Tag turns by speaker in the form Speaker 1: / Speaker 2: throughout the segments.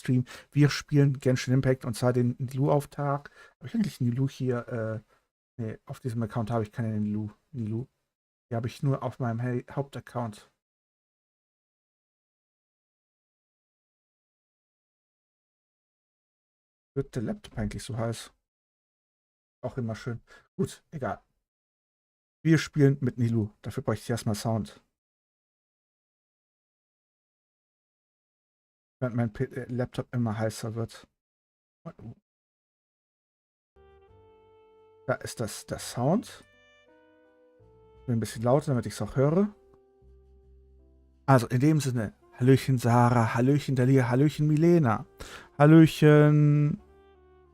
Speaker 1: Stream. Wir spielen Genshin Impact und zwar den Nilou-Auftrag. Habe ich eigentlich Nilou hier? Nee, auf diesem Account habe ich keine Nilou. Die habe ich nur auf meinem Hauptaccount. Wird der Laptop eigentlich so heiß? Auch immer schön. Gut, egal. Wir spielen mit Nilou. Dafür bräuchte ich erstmal Sound. Während mein Laptop immer heißer wird. Da ist das der Sound. Ein bisschen lauter, damit ich es auch höre. Also in dem Sinne, Hallöchen Sarah, Hallöchen Dalia, Hallöchen Milena, Hallöchen,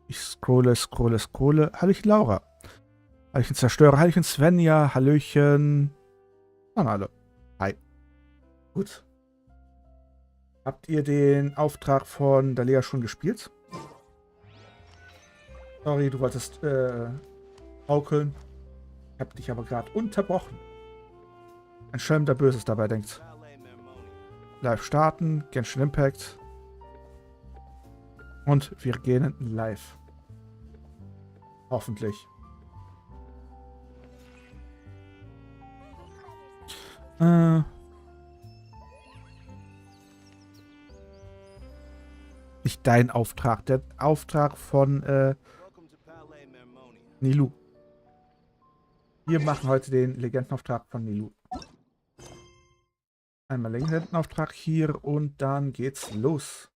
Speaker 1: ich scrolle, Hallöchen Laura, Hallöchen Zerstörer, Hallöchen Svenja, Hallöchen an alle. Hi. Gut. Habt ihr den Auftrag von Dalia schon gespielt? Sorry, du wolltest schaukeln. Ich hab dich aber gerade unterbrochen. Ein Schelm, der Böses dabei denkt. Live starten, Genshin Impact. Und wir gehen live. Hoffentlich. Nicht dein Auftrag, der Auftrag von Nilou. Wir machen heute den Legendenauftrag von Nilou. Einmal Legendenauftrag hier und dann geht's los.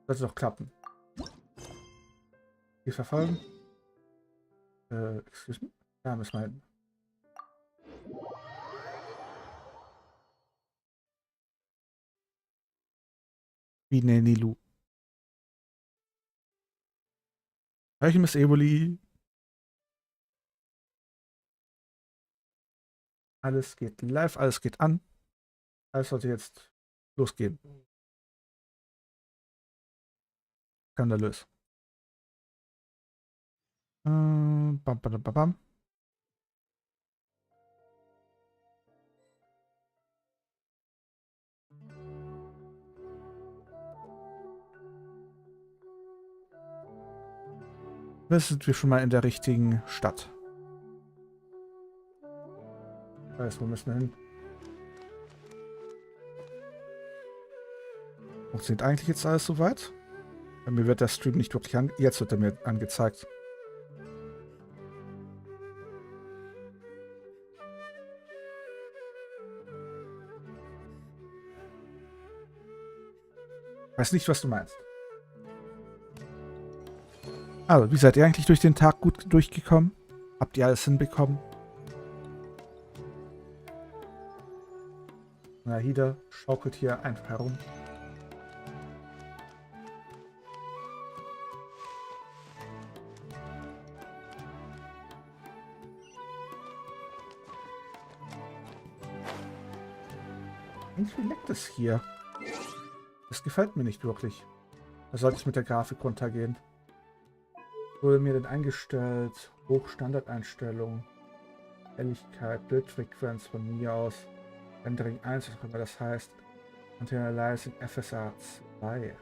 Speaker 1: Sollte doch klappen. Wir verfolgen. Excuse me? Da müssen wir hin. Wie ne Nilou. Welche Miss Evoli? Alles geht live, alles geht an. Alles sollte jetzt losgehen. Skandalös. Bam, bam, bam, bam. Jetzt sind wir schon mal in der richtigen Stadt. Ich weiß, wo müssen wir hin? Funktioniert eigentlich jetzt alles soweit? Bei mir wird der Stream nicht wirklich jetzt wird er mir angezeigt. Weiß nicht, was du meinst. Also, wie seid ihr eigentlich durch den Tag gut durchgekommen? Habt ihr alles hinbekommen? Na, Hida schaukelt hier einfach herum. Irgendwie leckt es hier. Das gefällt mir nicht wirklich. Da sollte ich mit der Grafik runtergehen. Wurde mir denn eingestellt? Hochstandardeinstellung. Helligkeit, Bildfrequenz von mir aus. Rendering 1, was auch immer das heißt. Antenna-Leistung FSA 2.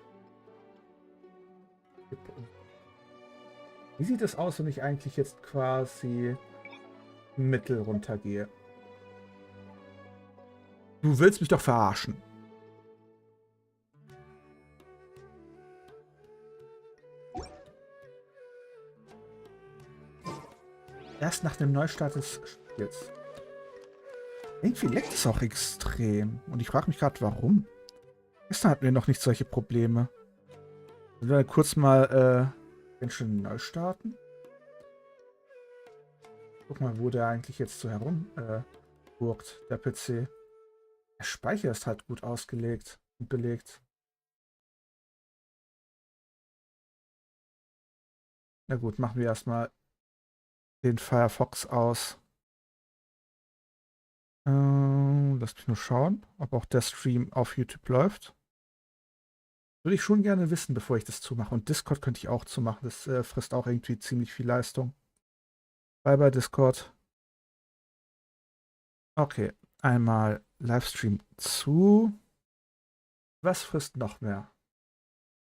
Speaker 1: Wie sieht es aus, wenn ich eigentlich jetzt quasi mittel runtergehe? Du willst mich doch verarschen. Erst nach dem Neustart des Spiels. Irgendwie leckt es auch extrem. Und ich frage mich gerade, warum. Gestern hatten wir noch nicht solche Probleme. Sollen wir kurz mal Genshin neu starten? Guck mal, wo der eigentlich jetzt so herumgurkt, der PC. Der Speicher ist halt gut ausgelegt und belegt. Na gut, machen wir erstmal den Firefox aus. Lass mich nur schauen, ob auch der Stream auf YouTube läuft. Würde ich schon gerne wissen, bevor ich das zumache. Und Discord könnte ich auch zumachen. Das frisst auch irgendwie ziemlich viel Leistung. Bye bye Discord. Okay, einmal Livestream zu. Was frisst noch mehr?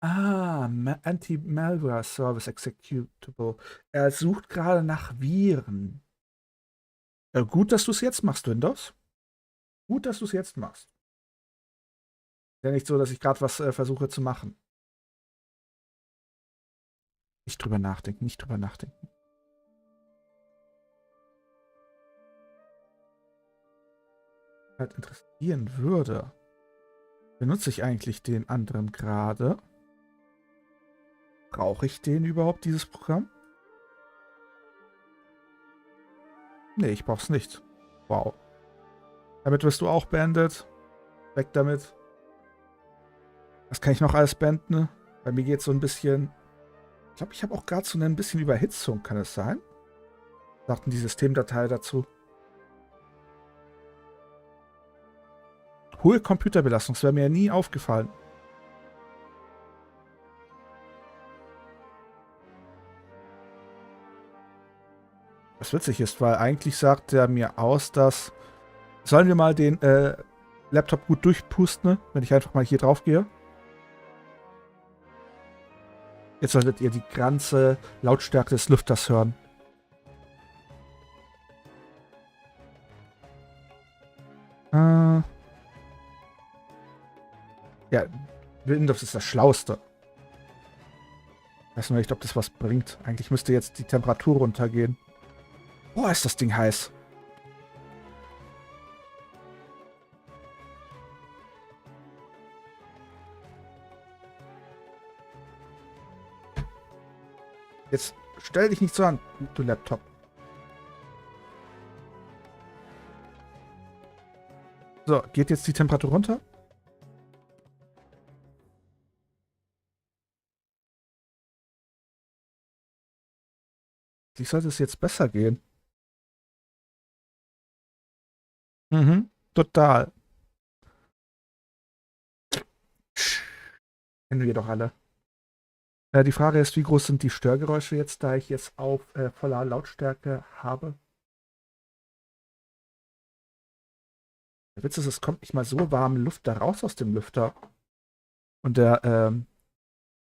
Speaker 1: Ah, Anti-Malware Service Executable. Er sucht gerade nach Viren. Gut, dass du es jetzt machst, Windows. Gut, dass du es jetzt machst. Ja, nicht so, dass ich gerade was versuche zu machen. Nicht drüber nachdenken, nicht drüber nachdenken. Halt interessieren würde. Benutze ich eigentlich den anderen gerade? Brauche ich den überhaupt, dieses Programm? Nee, ich brauch's nicht. Wow. Damit wirst du auch beendet. Weg damit. Was kann ich noch alles beenden? Bei mir geht es so ein bisschen... Ich glaube, ich habe auch gerade so ein bisschen Überhitzung, kann es sein? Sagten die Systemdatei dazu. Hohe Computerbelastung, das wäre mir ja nie aufgefallen. Was witzig ist, weil eigentlich sagt er mir aus, dass... Sollen wir mal den Laptop gut durchpusten, wenn ich einfach mal hier drauf gehe? Jetzt solltet ihr die ganze Lautstärke des Lüfters hören. Ja, Windows ist das Schlauste. Ich weiß nur nicht, ob das was bringt. Eigentlich müsste jetzt die Temperatur runtergehen. Boah, ist das Ding heiß. Jetzt stell dich nicht so an, du Laptop. So, geht jetzt die Temperatur runter? Wie sollte es jetzt besser gehen? Mhm, total. Kennen wir doch alle. Die Frage ist, wie groß sind die Störgeräusche jetzt, da ich jetzt auf voller Lautstärke habe? Der Witz ist, es kommt nicht mal so warme Luft da raus aus dem Lüfter. Und der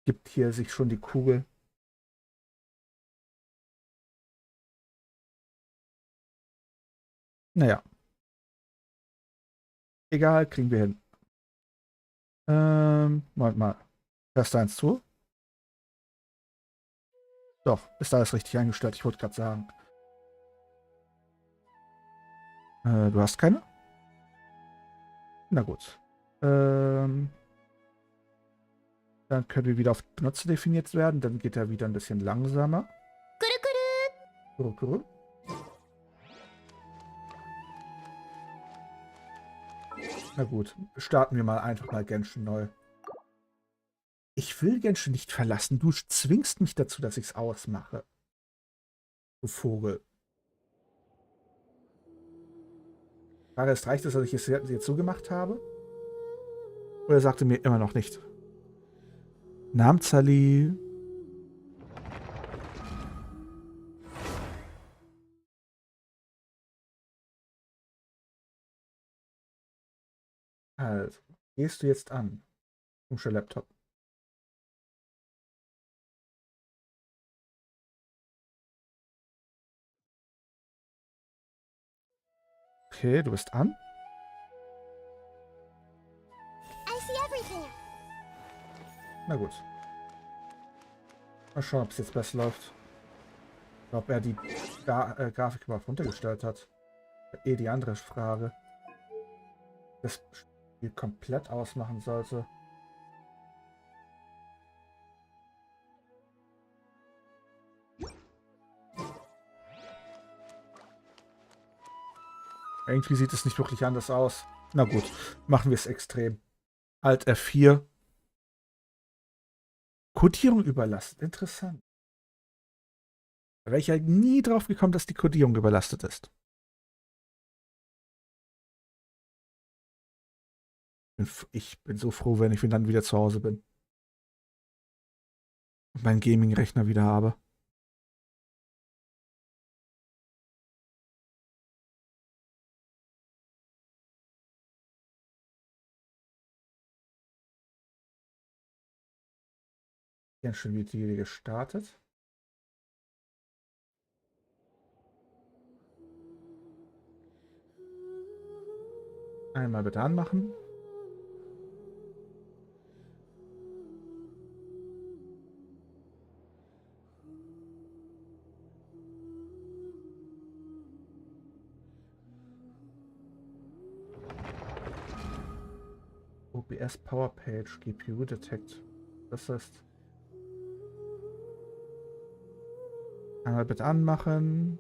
Speaker 1: gibt hier sich schon die Kugel. Naja, egal, kriegen wir hin. Moment mal. Erst eins zu. Doch, ist alles richtig eingestellt. Ich wollte gerade sagen. Du hast keine? Na gut. Dann können wir wieder auf Benutzer definiert werden. Dann geht er wieder ein bisschen langsamer. Kuru, kuru. Na gut, starten wir mal einfach mal Genshin neu. Ich will Genshin nicht verlassen. Du zwingst mich dazu, dass ich es ausmache. Du Vogel. Frage ist, reicht es, dass ich es jetzt so gemacht habe? Oder sagte mir immer noch nicht? Namzali. Also, gehst du jetzt an? Komischer Laptop. Okay, du bist an. Na gut. Mal schauen, ob es jetzt besser läuft. Ob er die Grafik überhaupt runtergestellt hat. Die andere Frage. Das Spiel komplett ausmachen sollte. Irgendwie sieht es nicht wirklich anders aus. Na gut, machen wir es extrem. Alt F4. Codierung überlastet. Interessant. Da wäre ich ja nie drauf gekommen, dass die Codierung überlastet ist. Ich bin so froh, wenn ich dann wieder zu Hause bin. Und meinen Gaming-Rechner wieder habe. Genshin wieder gestartet. Einmal bitte anmachen. OBS Power Page GPU Detect. Das ist. Einmal bitte anmachen.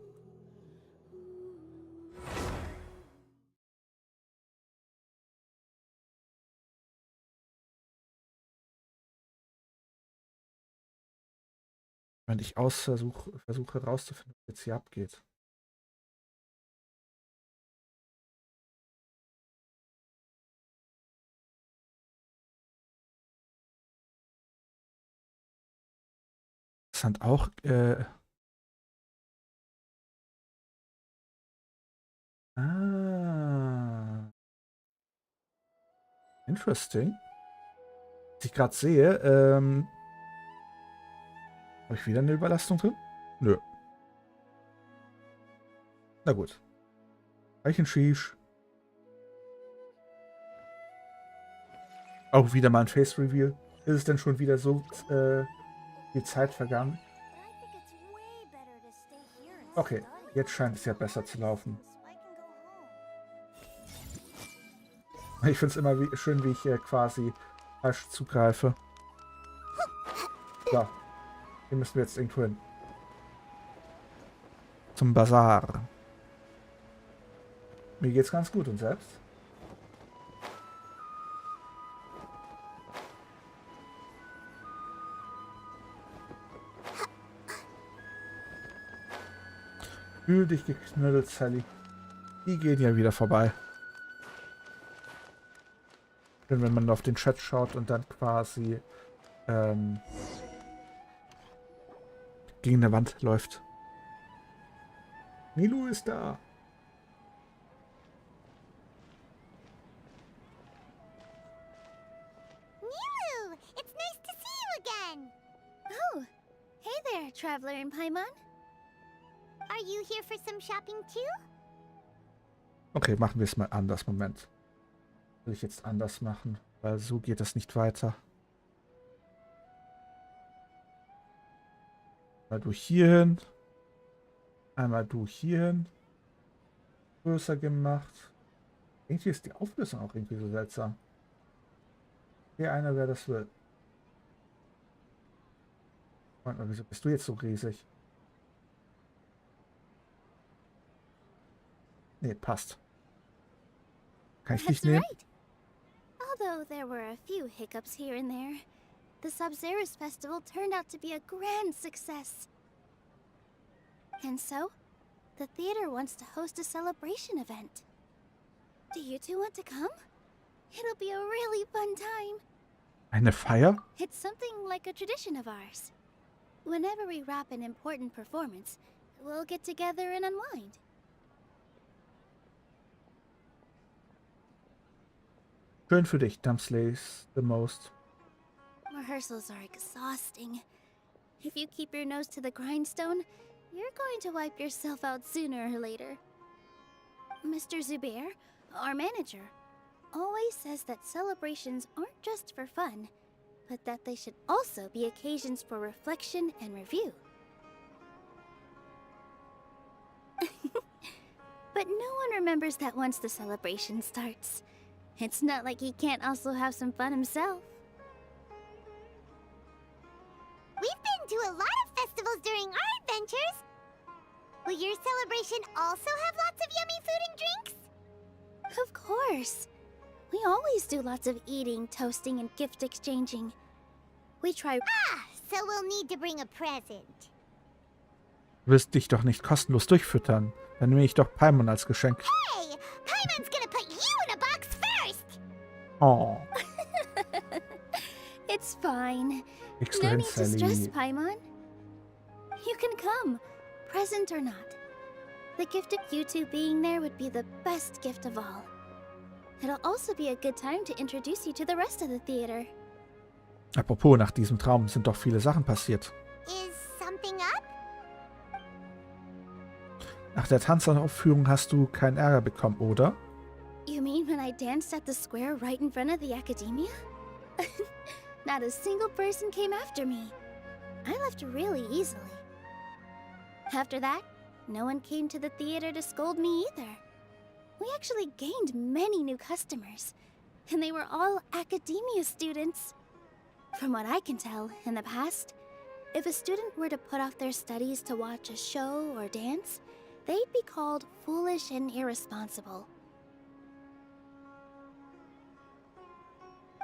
Speaker 1: Wenn ich versuche herauszufinden, was jetzt hier abgeht. Das sind auch interesting. Was ich gerade sehe, habe ich wieder eine Überlastung drin? Nö. Na gut. Eichenschisch. Auch wieder mal ein Face Reveal. Ist es denn schon wieder so viel Zeit vergangen? Okay, jetzt scheint es ja besser zu laufen. Ich finde es immer schön, wie ich quasi falsch zugreife. So, hier müssen wir jetzt irgendwo hin. Zum Bazar. Mir geht's ganz gut und selbst? Fühl dich geknüttelt, Sally. Die gehen ja wieder vorbei. Schön, wenn man auf den Chat schaut und dann quasi gegen eine Wand läuft. Nilou ist da.
Speaker 2: Nilou, it's nice to see you again. Oh, hey there, traveler in Paimon. Are you here for some shopping too?
Speaker 1: Okay, machen wir es mal anders. Moment. Will ich jetzt anders machen, weil so geht es nicht weiter. Mal du hierhin. Einmal du hierhin. Größer gemacht. Irgendwie ist die Auflösung auch irgendwie so seltsam. Hier einer, wer das will. Warte mal, wieso bist du jetzt so riesig? Nee, passt. Kann ich dich nehmen?
Speaker 2: Right. Although there were a few hiccups here and there, the Sub-Zerus festival turned out to be a grand success. And so, the theater wants to host a celebration event. Do you two want to come? It'll be a really fun time.
Speaker 1: Eine Feier?
Speaker 2: It's something like a tradition of ours. Whenever we wrap an important performance, we'll get together and unwind.
Speaker 1: Schön für dich, Dumpslays the most.
Speaker 2: Rehearsals are exhausting. If you keep your nose to the grindstone, you're going to wipe yourself out sooner or later. Mr. Zubair, our manager, always says that celebrations aren't just for fun, but that they should also be occasions for reflection and review. But no one remembers that once the celebration starts. It's not like he can't also have some fun himself. We've been to a lot of festivals during our adventures. Will your celebration also have lots of yummy food and drinks? Of course. We always do lots of eating, toasting, and gift exchanging. We try... so we'll need to bring a present.
Speaker 1: Du wirst dich doch nicht kostenlos durchfüttern. Dann nehme ich doch Paimon als Geschenk.
Speaker 2: Hey! Paimon's gonna put you in a box first!
Speaker 1: Oh.
Speaker 2: It's fine.
Speaker 1: Kriegst du
Speaker 2: No
Speaker 1: hin,
Speaker 2: need to stress,
Speaker 1: Sally.
Speaker 2: Paimon. You can come, present or not. The gift of you two being there would be the best gift of all. It'll also be a good time to introduce you to the rest of the theater.
Speaker 1: Apropos, nach diesem Traum sind doch viele Sachen passiert.
Speaker 2: Is something up?
Speaker 1: Nach der Tanzaufführung hast du keinen Ärger bekommen, oder?
Speaker 2: You mean when I danced at the square right in front of the academia? Not a single person came after me. I left really easily. After that, no one came to the theater to scold me either. We actually gained many new customers, and they were all academia students. From what I can tell, in the past, if a student were to put off their studies to watch a show or dance, they'd be called foolish and irresponsible.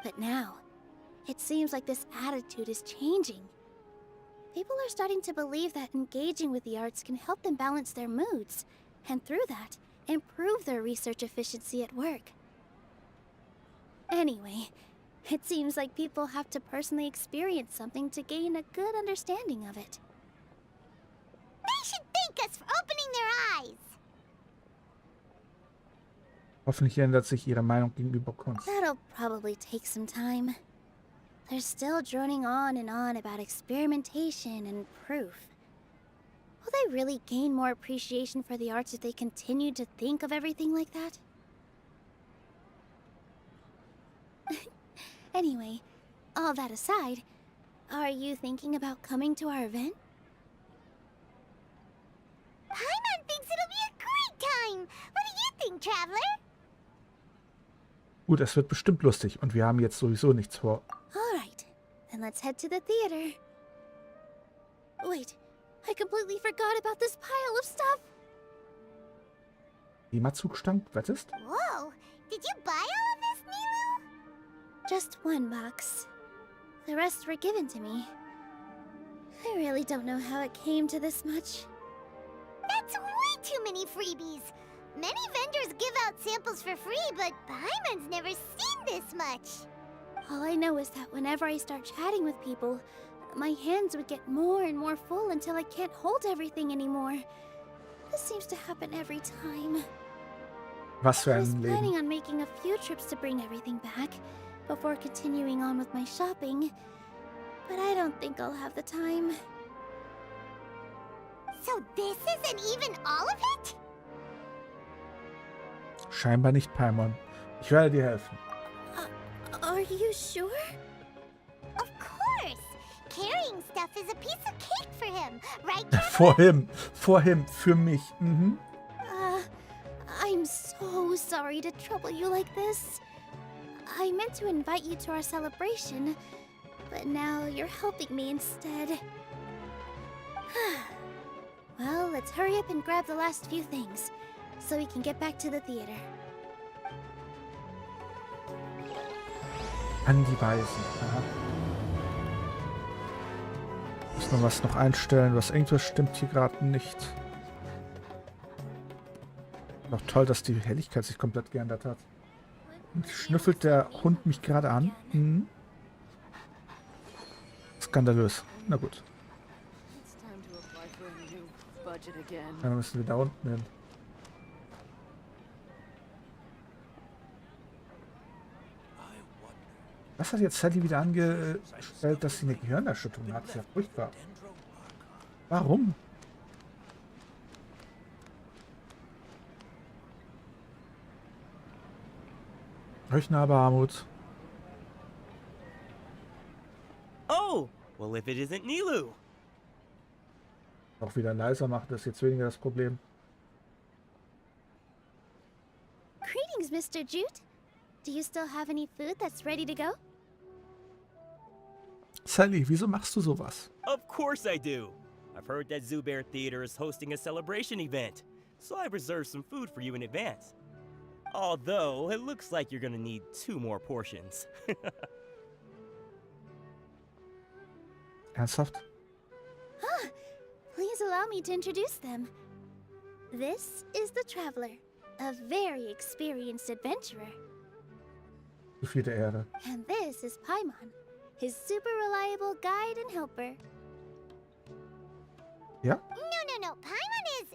Speaker 2: But now, it seems like this attitude is changing. People are starting to believe that engaging with the arts can help them balance their moods, and through that, improve their research efficiency at work. Anyway, it seems like people have to personally experience something to gain a good understanding of it. They should thank us for opening their eyes!
Speaker 1: Hoffentlich ändert sich ihre Meinung gegenüber Kunst.
Speaker 2: That'll probably take some time. They're still droning on about experimentation and proof. Will they really gain more appreciation for the arts if they continue to think of everything like that? Anyway, all that aside, are you thinking about coming to our event? Paimon thinks it'll be a great time! What do you think, Traveler?
Speaker 1: Gut, es wird bestimmt lustig und wir haben jetzt sowieso nichts vor.
Speaker 2: Alright, then let's head to the theater. Wait, I completely forgot about this pile of stuff!
Speaker 1: Themazugstand, wettest?
Speaker 2: Whoa, did you buy all of this, Nilou? Just one box. The rest were given to me. I really don't know how it came to this much. That's way too many freebies! Many vendors give out samples for free, but Paimon's never seen this much. All I know is that whenever I start chatting with people, my hands would get more and more full until I can't hold everything anymore. This seems to happen every time.
Speaker 1: Was für
Speaker 2: I was
Speaker 1: ein
Speaker 2: planning
Speaker 1: Leben.
Speaker 2: on making a few trips to bring everything back before continuing on with my shopping, but I don't think I'll have the time. So this isn't even all of it?
Speaker 1: Scheinbar nicht, Paimon. Ich werde dir helfen.
Speaker 2: Are you sure? Of course! Carrying stuff is a piece of cake for him, right?
Speaker 1: Vor him, für mich. Mhm.
Speaker 2: I'm so sorry to trouble you like this. I meant to invite you to our celebration, but now you're helping me instead. Well, let's hurry up and grab the last few things, so we can get back to the theater.
Speaker 1: An die Weisen. Aha. Muss man was noch einstellen, was irgendwas stimmt hier gerade nicht. Noch toll, dass die Helligkeit sich komplett geändert hat. Und schnüffelt der Hund mich gerade an? Mhm. Skandalös. Na gut. Dann müssen wir da unten hin. Was hat jetzt Sally wieder angestellt, dass sie eine Gehirnerschütterung hat? Das ist ja furchtbar. Warum? Armut.
Speaker 3: Oh, well if it isn't Nilou.
Speaker 1: Auch wieder leiser machen, das ist jetzt weniger das Problem.
Speaker 2: Greetings, Mr. Jute. Do you still have any food that's ready to go?
Speaker 1: Sally, wieso machst du sowas?
Speaker 3: Of course I do. I've heard that Zubair Theater is hosting a celebration event, so I reserved some food for you in advance. Although, it looks like you're gonna need 2 more portions.
Speaker 1: Ernsthaft?
Speaker 2: Please allow me to introduce them. This is the Traveler, a very experienced adventurer.
Speaker 1: Zu viel der Erde.
Speaker 2: And this is Paimon, his super reliable guide and helper.
Speaker 1: Ja?
Speaker 2: No. Paimon is...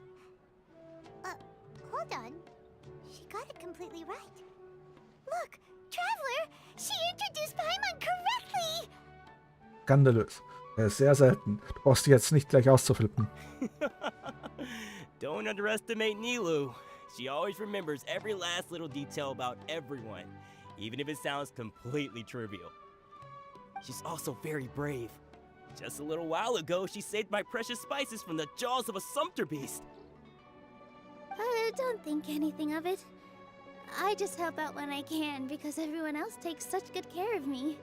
Speaker 2: hold on. She got it completely right. Look, Traveler! She introduced Paimon correctly!
Speaker 1: skandalös. Er ist sehr selten. Du brauchst dich jetzt nicht gleich auszuflippen.
Speaker 3: Don't underestimate Nilou. She always remembers every last little detail about everyone, even if it sounds completely trivial. She's also very brave. Just a little while ago, she saved my precious spices from the jaws of a sumpter beast.
Speaker 2: Don't think anything of it. I just help out when I can because everyone else takes such good care of me.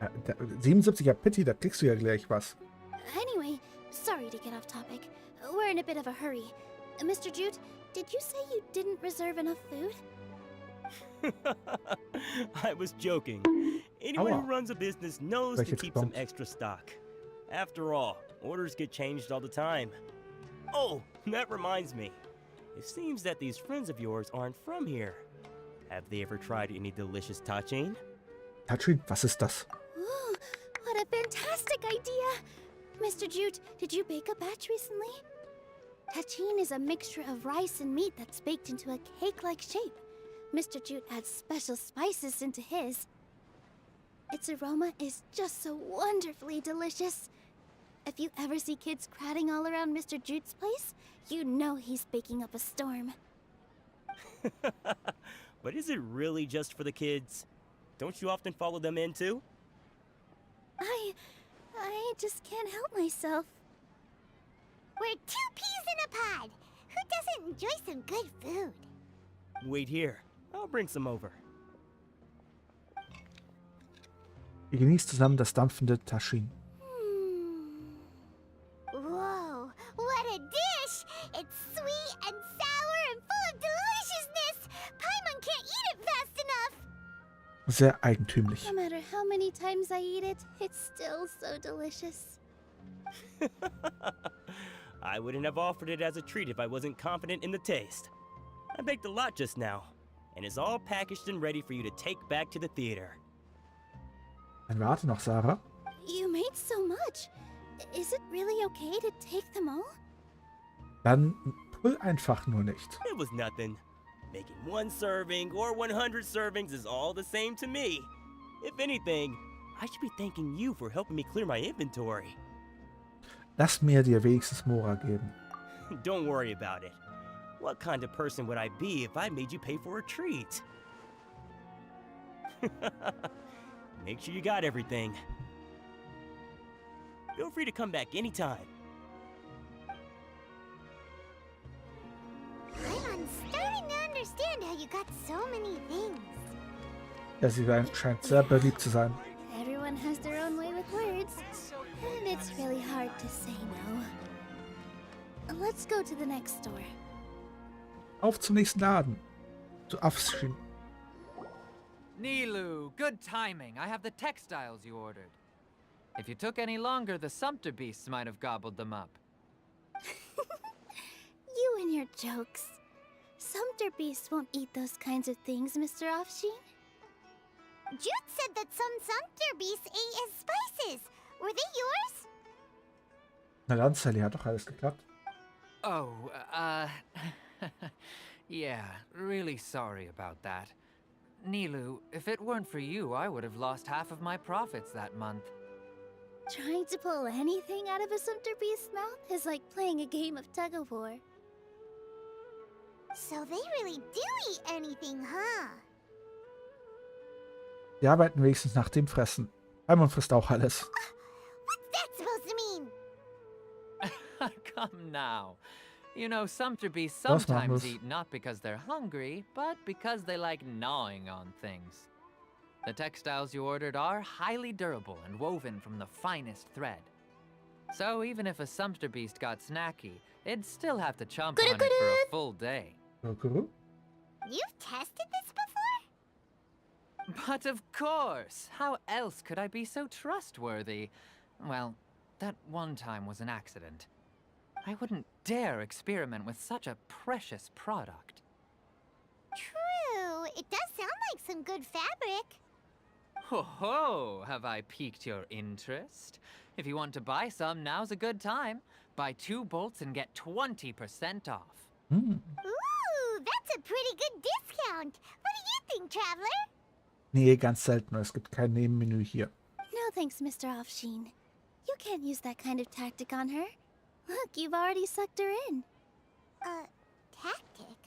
Speaker 1: 77er Pity, da kriegst du ja gleich was.
Speaker 2: Anyway, sorry to get off topic. We're in a bit of a hurry. Mr. Jute, did you say you didn't reserve enough food?
Speaker 3: I was joking. Anyone who runs a business knows to keep some extra stock. After all, orders get changed all the time. Oh, that reminds me. It seems that these friends of yours aren't from here. Have they ever tried any delicious tachin?
Speaker 1: Tachin, was ist das?
Speaker 2: Ooh, what a fantastic idea! Mr. Jute, did you bake a batch recently? Tachin is a mixture of rice and meat that's baked into a cake-like shape. Mr. Jute adds special spices into his. Its aroma is just so wonderfully delicious. If you ever see kids crowding all around Mr. Jute's place, you know he's baking up a storm.
Speaker 3: But is it really just for the kids? Don't you often follow them in too?
Speaker 2: I just can't help myself.
Speaker 4: We're 2 peas in a pod. Who doesn't enjoy some good food?
Speaker 3: Wait here. I'll bring some over.
Speaker 1: Ihr genießt zusammen das dampfende Tachin.
Speaker 4: Whoa, what a dish! It's sweet and sour and full of deliciousness! Paimon can't eat it fast enough!
Speaker 1: Sehr eigentümlich.
Speaker 2: No matter how many times I eat it, it's still so delicious.
Speaker 3: I wouldn't have offered it as a treat if I wasn't confident in the taste. I baked a lot just now, and it's all packaged and ready for you to take back to the theater.
Speaker 1: Dann warte noch, Sarah.
Speaker 2: You made so much. Is it really okay to take them all?
Speaker 1: Dann pull einfach nur nicht.
Speaker 3: It was nothing. Making 1 serving or 100 servings is all the same to me. If anything, I should be thanking you for helping me clear my inventory.
Speaker 1: Lass mir dir wenigstens Mora geben.
Speaker 3: Don't worry about it. What kind of person would I be if I made you pay for a treat? Make sure you got everything. Feel free to come back anytime.
Speaker 4: I'm starting to understand how you got so many things.
Speaker 1: Ja, sie scheint sehr beliebt zu sein.
Speaker 2: Everyone has their own way with words, and it's really hard to say no. Let's go to the next store.
Speaker 1: Auf zum nächsten Laden. Zu Afshin.
Speaker 5: Nilou, good timing. I have the textiles you ordered. If you took any longer, the sumpter beasts might have gobbled them up.
Speaker 2: You and your jokes. Sumpter beasts won't eat those kinds of things, Mr. Offsheen.
Speaker 4: Jude said that some sumpter beasts ate his spices. Were they yours?
Speaker 1: Na dann, Sally, hat doch alles geklappt.
Speaker 5: Oh, yeah, really sorry about that. Nilou, if it weren't for you, I would have lost half of my profits that month.
Speaker 2: Trying to pull anything out of a sumpter beast's mouth is like playing a game of tug-of-war.
Speaker 4: So they really do eat anything, huh?
Speaker 1: Die arbeiten wenigstens nach dem Fressen. Paimon frisst auch alles.
Speaker 4: What's that supposed to mean?
Speaker 5: Come now. You know, sumpter beasts
Speaker 1: Was,
Speaker 5: sometimes
Speaker 1: Magnus?
Speaker 5: eat not because they're hungry, but because they like gnawing on things. The textiles you ordered are highly durable and woven from the finest thread. So even if a sumpter beast got snacky, it'd still have to chomp on it for a full day.
Speaker 1: Guru?
Speaker 4: You've tested this before?
Speaker 5: But of course! How else could I be so trustworthy? Well, that one time was an accident. I wouldn't dare experiment with such a precious product.
Speaker 4: True. It does sound like some good fabric.
Speaker 5: Ho ho! Have I piqued your interest? If you want to buy some, now's a good time. Buy 2 bolts and get 20% off.
Speaker 1: Hm.
Speaker 4: Ooh, that's a pretty good discount. What do you think, Traveler?
Speaker 1: Nee, ganz selten. Es gibt kein Nebenmenü hier.
Speaker 2: No thanks, Mr. Offsheen. You can't use that kind of tactic on her. Look, you've already sucked her in.
Speaker 4: Tactic?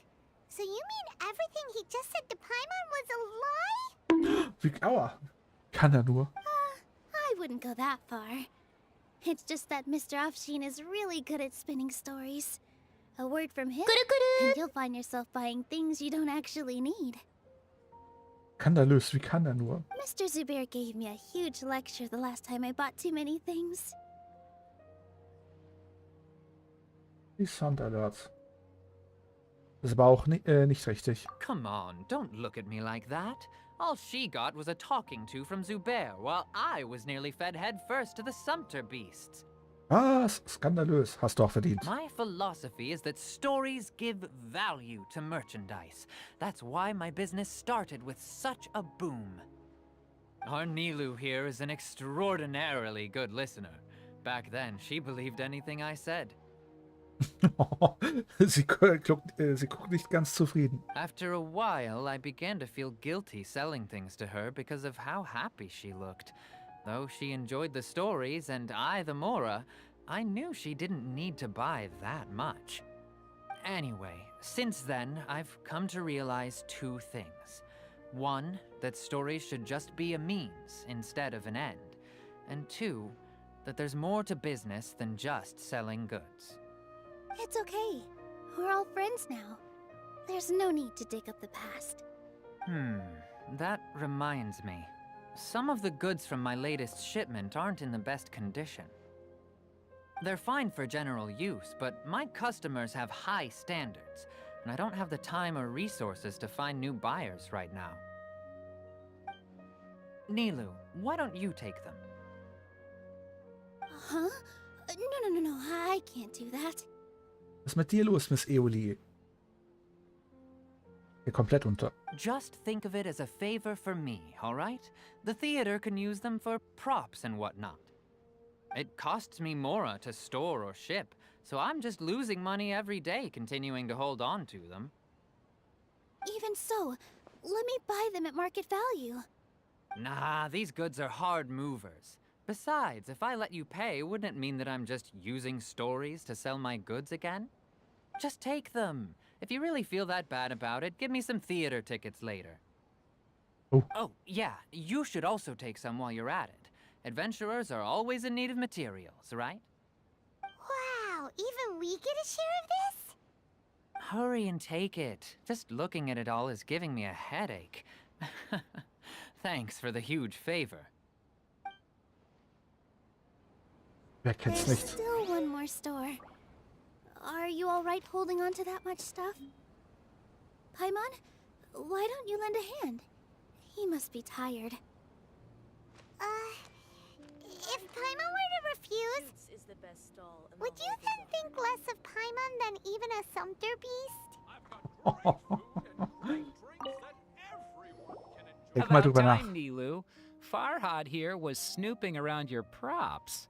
Speaker 4: So you mean everything he just said to Paimon was a lie?
Speaker 1: Wie, aua. Kann er nur.
Speaker 2: I wouldn't go that far. It's just that Mr. Offsheen is really good at spinning stories. A word from him, and you'll find yourself buying things you don't actually need.
Speaker 1: Skandalös, wie kann er nur?
Speaker 2: Mr. Zubair gave me a huge lecture the last time I bought too many things.
Speaker 1: Die Sound Alerts. Das ist aber auch nicht richtig.
Speaker 5: Come on, don't look at me like that. All she got was a talking to from Zubair, while I was nearly fed head first to the sumpter beasts.
Speaker 1: Was? Skandalös. Hast du auch verdient.
Speaker 5: My philosophy is that stories give value to merchandise. That's why my business started with such a boom. Our Nilou here is an extraordinarily good listener. Back then, she believed anything I said.
Speaker 1: sie guckt nicht ganz zufrieden.
Speaker 5: After a while, I began to feel guilty selling things to her because of how happy she looked. Though she enjoyed the stories and I the Mora, I knew she didn't need to buy that much. Anyway, since then, I've come to realize two things. One, that stories should just be a means instead of an end. And two, that there's more to business than just selling goods.
Speaker 2: It's okay. We're all friends now. There's no need to dig up the past.
Speaker 5: That reminds me. Some of the goods from my latest shipment aren't in the best condition. They're fine for general use, but my customers have high standards, and I don't have the time or resources to find new buyers right now. Nilou, why don't you take them?
Speaker 2: Huh? No, I can't do that.
Speaker 1: Was ist mit dir los, Miss Eoli? Hier komplett unter.
Speaker 5: Just think of it as a favor for me, all right? The theater can use them for props and whatnot. It costs me Mora to store or ship, so I'm just losing money every day continuing to hold on to them.
Speaker 2: Even so, let me buy them at market value.
Speaker 5: Nah, these goods are hard movers. Besides, if I let you pay, wouldn't it mean that I'm just using stories to sell my goods again? Just take them. If you really feel that bad about it, give me some theater tickets later. Oh, yeah, you should also take some while you're at it. Adventurers are always in need of materials, right?
Speaker 4: Wow, even we get a share of this?
Speaker 5: Hurry and take it. Just looking at it all is giving me a headache. Thanks for the huge favor.
Speaker 1: Wer kennt's
Speaker 2: There's
Speaker 1: nicht?
Speaker 2: still one more store. Are you all right holding on to that much stuff? Paimon, why don't you lend a hand? He must be tired.
Speaker 4: If Paimon were to refuse, would you then think less of Paimon than even a sumpter beast?
Speaker 1: Denk mal drüber nach.
Speaker 6: Time, Nilou. Farhad here was snooping around your props.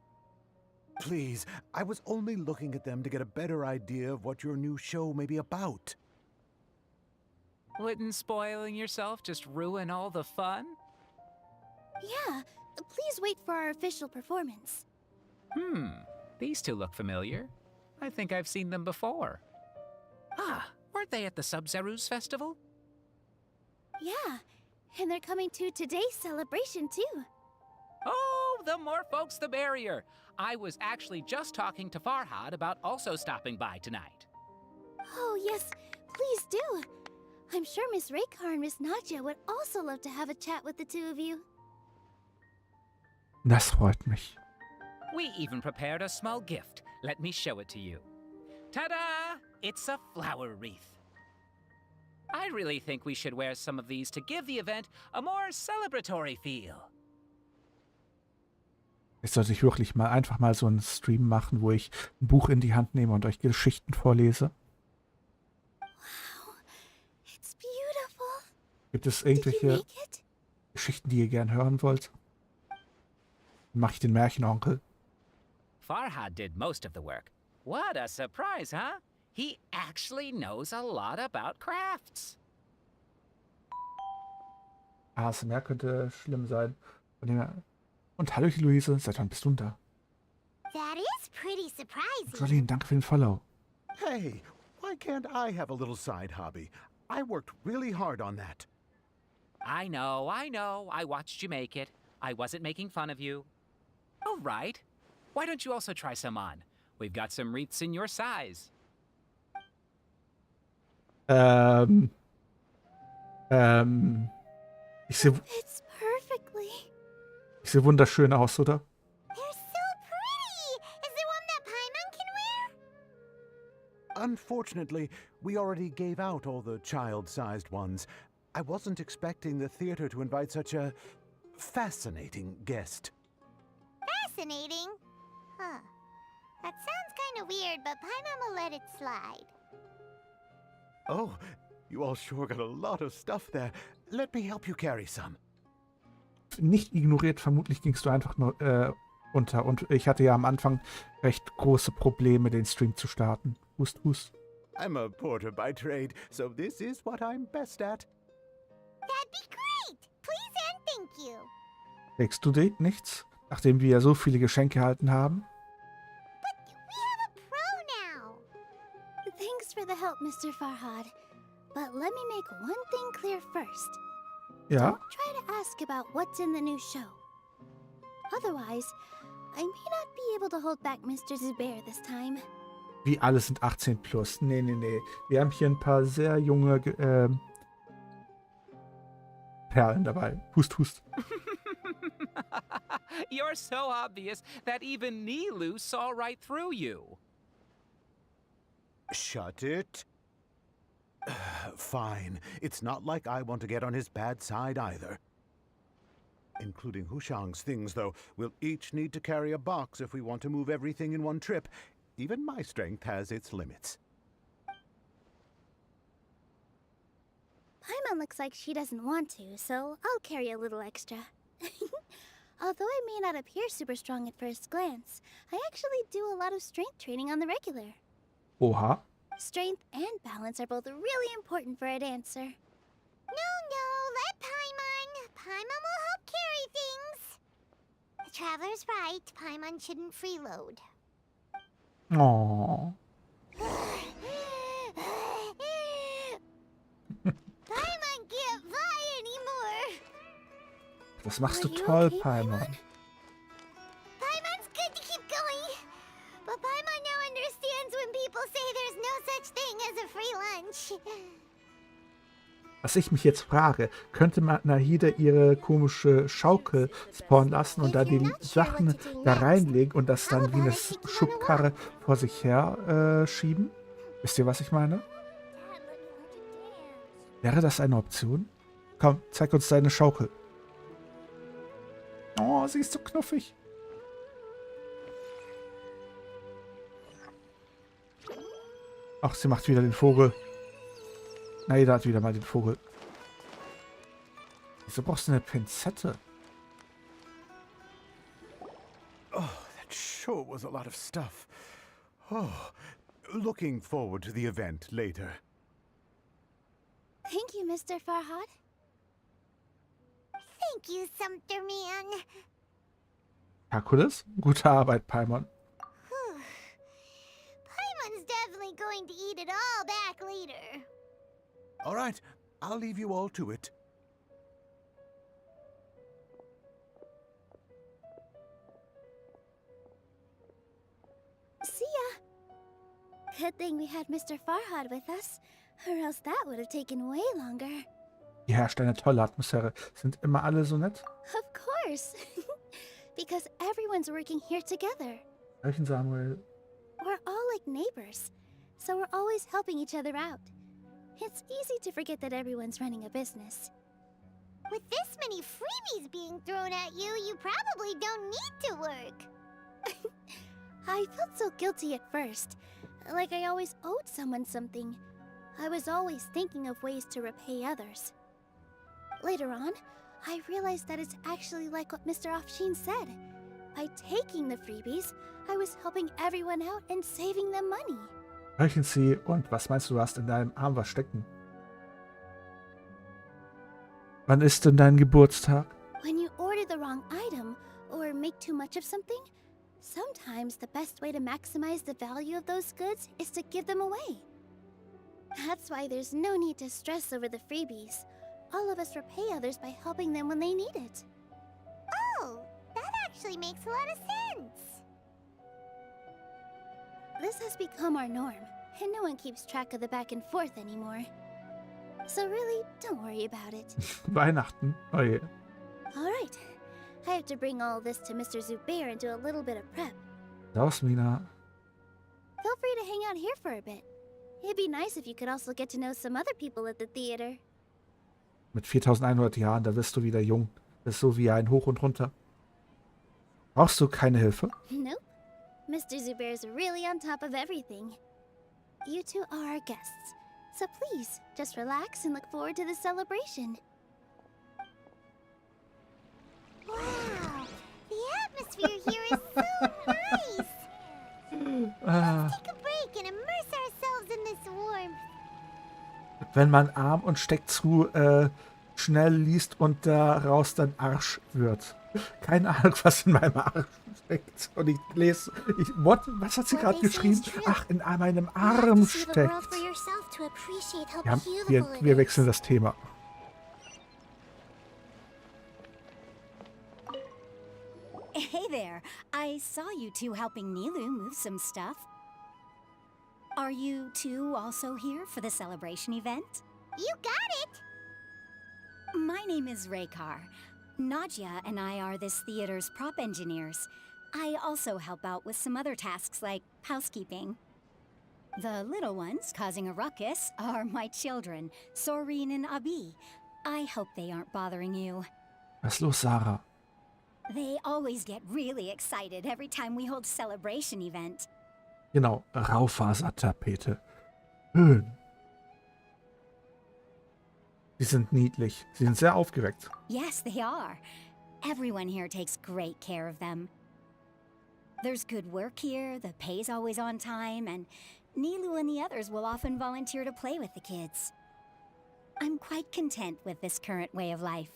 Speaker 7: Please, I was only looking at them to get a better idea of what your new show may be about.
Speaker 6: Wouldn't spoiling yourself just ruin all the fun?
Speaker 2: Yeah, please wait for our official performance.
Speaker 6: These two look familiar. I think I've seen them before. Ah, weren't they at the Sub-Zerus festival?
Speaker 2: Yeah, and they're coming to today's celebration too.
Speaker 6: Oh, the more folks the merrier. I was actually just talking to Farhad about also stopping by tonight.
Speaker 2: Oh yes, please do. I'm sure Miss Raykar and Miss Nadja would also love to have a chat with the two of you.
Speaker 1: Das freut mich.
Speaker 6: We even prepared a small gift. Let me show it to you. Ta-da! It's a flower wreath. I really think we should wear some of these to give the event a more celebratory feel.
Speaker 1: Jetzt sollte ich wirklich mal einfach mal so einen Stream machen, wo ich ein Buch in die Hand nehme und euch Geschichten vorlese.
Speaker 2: Wow, it's beautiful.
Speaker 1: Gibt es
Speaker 2: Did you
Speaker 1: irgendwelche
Speaker 2: make it?
Speaker 1: Geschichten, die ihr gern hören wollt? Dann mache ich den Märchenonkel.
Speaker 6: Farhad did most of the work. What a surprise, huh? He actually knows a lot about crafts.
Speaker 1: ASMR könnte schlimm sein. Von dem her Und hallöchen, Luise. Seit wann bist du da?
Speaker 4: That is pretty surprising.
Speaker 1: Jolene, danke für den Follow.
Speaker 7: Hey, why can't I have a little side hobby? I worked really hard on that.
Speaker 6: I know. I watched you make it. I wasn't making fun of you. All right. Why don't you also try some on? We've got some wreaths in your size.
Speaker 1: Ich sehe
Speaker 2: It's perfectly.
Speaker 1: wunderschön aus, oder?
Speaker 4: They're so pretty. Is there one that Paimon can wear?
Speaker 7: Unfortunately, we already gave out all the child-sized ones. I wasn't expecting the theater to invite such a fascinating guest.
Speaker 4: Fascinating. Huh. That sounds kind of weird, but Paimon will let it slide.
Speaker 7: Oh, you all sure got a lot of stuff there. Let me help you carry some.
Speaker 1: Nicht ignoriert, vermutlich gingst du einfach nur unter. Und ich hatte ja am Anfang recht große Probleme, den Stream zu starten. Hust, hust.
Speaker 7: I'm a porter by trade, so this is what I'm best at.
Speaker 4: That'd be great. Please and thank you.
Speaker 1: Legst du dir nichts, nachdem wir ja so viele Geschenke erhalten haben?
Speaker 4: But we have a pro now.
Speaker 2: Thanks for the help, Mr. Farhad. But let me make one thing clear first.
Speaker 1: Ja.
Speaker 2: Don't try to ask about what's in the new show. Otherwise, I may not be able to hold back Mr. Zubair this time.
Speaker 1: Wie alle sind 18 plus. Nee. Wir haben hier ein paar sehr junge Perlen dabei. Hust, hust.
Speaker 6: You're so obvious that even Nilou saw right through you.
Speaker 7: Shut it. Fine. It's not like I want to get on his bad side either. Including Hushang's things, though. We'll each need to carry a box if we want to move everything in one trip. Even my strength has its limits.
Speaker 2: Paimon looks like she doesn't want to, so I'll carry a little extra. Although I may not appear super strong at first glance, I actually do a lot of strength training on the regular.
Speaker 1: Oha.
Speaker 2: Strength and balance are both really important for a dancer.
Speaker 4: No, let Paimon. Paimon will help carry things. The Traveler's right. Paimon shouldn't freeload.
Speaker 1: Oh.
Speaker 4: Paimon can't fly anymore.
Speaker 1: Das machst du
Speaker 2: Are you
Speaker 1: toll,
Speaker 2: okay,
Speaker 1: Paimon.
Speaker 4: Paimon's good to keep going. But Paimon now understands when people say there's no such thing as a free lunch.
Speaker 1: Was ich mich jetzt frage, könnte man Nahida ihre komische Schaukel spawnen lassen und da die Sachen da reinlegen und das dann wie eine Schubkarre vor sich her schieben? Wisst ihr, was ich meine? Wäre das eine Option? Komm, zeig uns deine Schaukel. Oh, sie ist so knuffig. Ach, sie macht wieder den Vogel. Nahida hat wieder mal den Vogel. Wieso brauchst du eine Pinzette?
Speaker 7: Oh, that sure was a lot of stuff. Oh, looking forward to the event later.
Speaker 2: Thank you, Mr. Farhad.
Speaker 4: Thank you, Sumpter Man.
Speaker 1: Herkules? Gute Arbeit, Paimon.
Speaker 4: Paimon's definitely going to eat it all back later.
Speaker 7: All right, I'll leave you all to it.
Speaker 2: See ya. Good thing we had Mr. Farhad with us, or else that would have taken way longer.
Speaker 1: Hier herrscht eine tolle Atmosphäre. Sind immer alle so nett?
Speaker 2: Of course. Because everyone's working here together.
Speaker 1: Welchen Samuel?
Speaker 2: We're all like neighbors, so we're always helping each other out. It's easy to forget that everyone's running a business.
Speaker 4: With this many freebies being thrown at you, you probably don't need to work.
Speaker 2: I felt so guilty at first, like I always owed someone something. I was always thinking of ways to repay others. Later on, I realized that it's actually like what Mr. Afshin said. By taking the freebies, I was helping everyone out and saving them money.
Speaker 1: Welchen Sie und was meinst du hast in deinem Arm was stecken? Wann ist denn dein Geburtstag?
Speaker 2: When you order the wrong item, or make too much of something, sometimes the best way to maximize the value of those goods is to give them away. That's why there's no need to stress over the freebies. All of us repay others by helping them when they need it.
Speaker 4: Oh, that actually makes a lot of sense.
Speaker 2: This has become our norm, and no one keeps track of the back and forth anymore. So really, don't worry about it.
Speaker 1: Weihnachten? Oh je.
Speaker 2: Alright, I have to bring all this to Mr. Zubair and do a little bit of prep.
Speaker 1: Servus, Mina.
Speaker 2: Feel free to hang out here for a bit. It'd be nice if you could also get to know some other people at the theater.
Speaker 1: Mit 4100 Jahren, da wirst du wieder jung. Das ist so wie ein Hoch und Runter. Brauchst du keine Hilfe?
Speaker 2: Nope. Mr. Zubair's really on top of everything. You two are our guests, so please, just relax and look forward to the celebration.
Speaker 4: Wow, the atmosphere here is so nice.
Speaker 1: Ah,
Speaker 4: Take a break and immerse ourselves in this warmth.
Speaker 1: wenn man arm und steckt zu schnell liest und daraus dann Arsch wird. Keine Ahnung, was in meinem Arsch steckt. Und ich lese... was hat sie gerade geschrieben? Ach, in meinem Arm steckt. Ja, wir wechseln das Thema.
Speaker 8: Hey there. I saw you two helping Nilou move some stuff. Are you two also here for the celebration event?
Speaker 4: You got it!
Speaker 8: My name is Raykar. Nadia and I are this theater's prop engineers. I also help out with some other tasks like housekeeping. The little ones causing a ruckus are my children, Sorin and Abi. I hope they aren't bothering you.
Speaker 1: Was ist los, Sarah?
Speaker 8: They always get really excited every time we hold a celebration event.
Speaker 1: Genau, Raufasertapete. Schön. Sie sind niedlich. Sie sind sehr aufgeweckt.
Speaker 8: Yes, they are. Everyone here takes great care of them. There's good work here, the pay's always on time, and Nilou and the others will often volunteer to play with the kids. I'm quite content with this current way of life.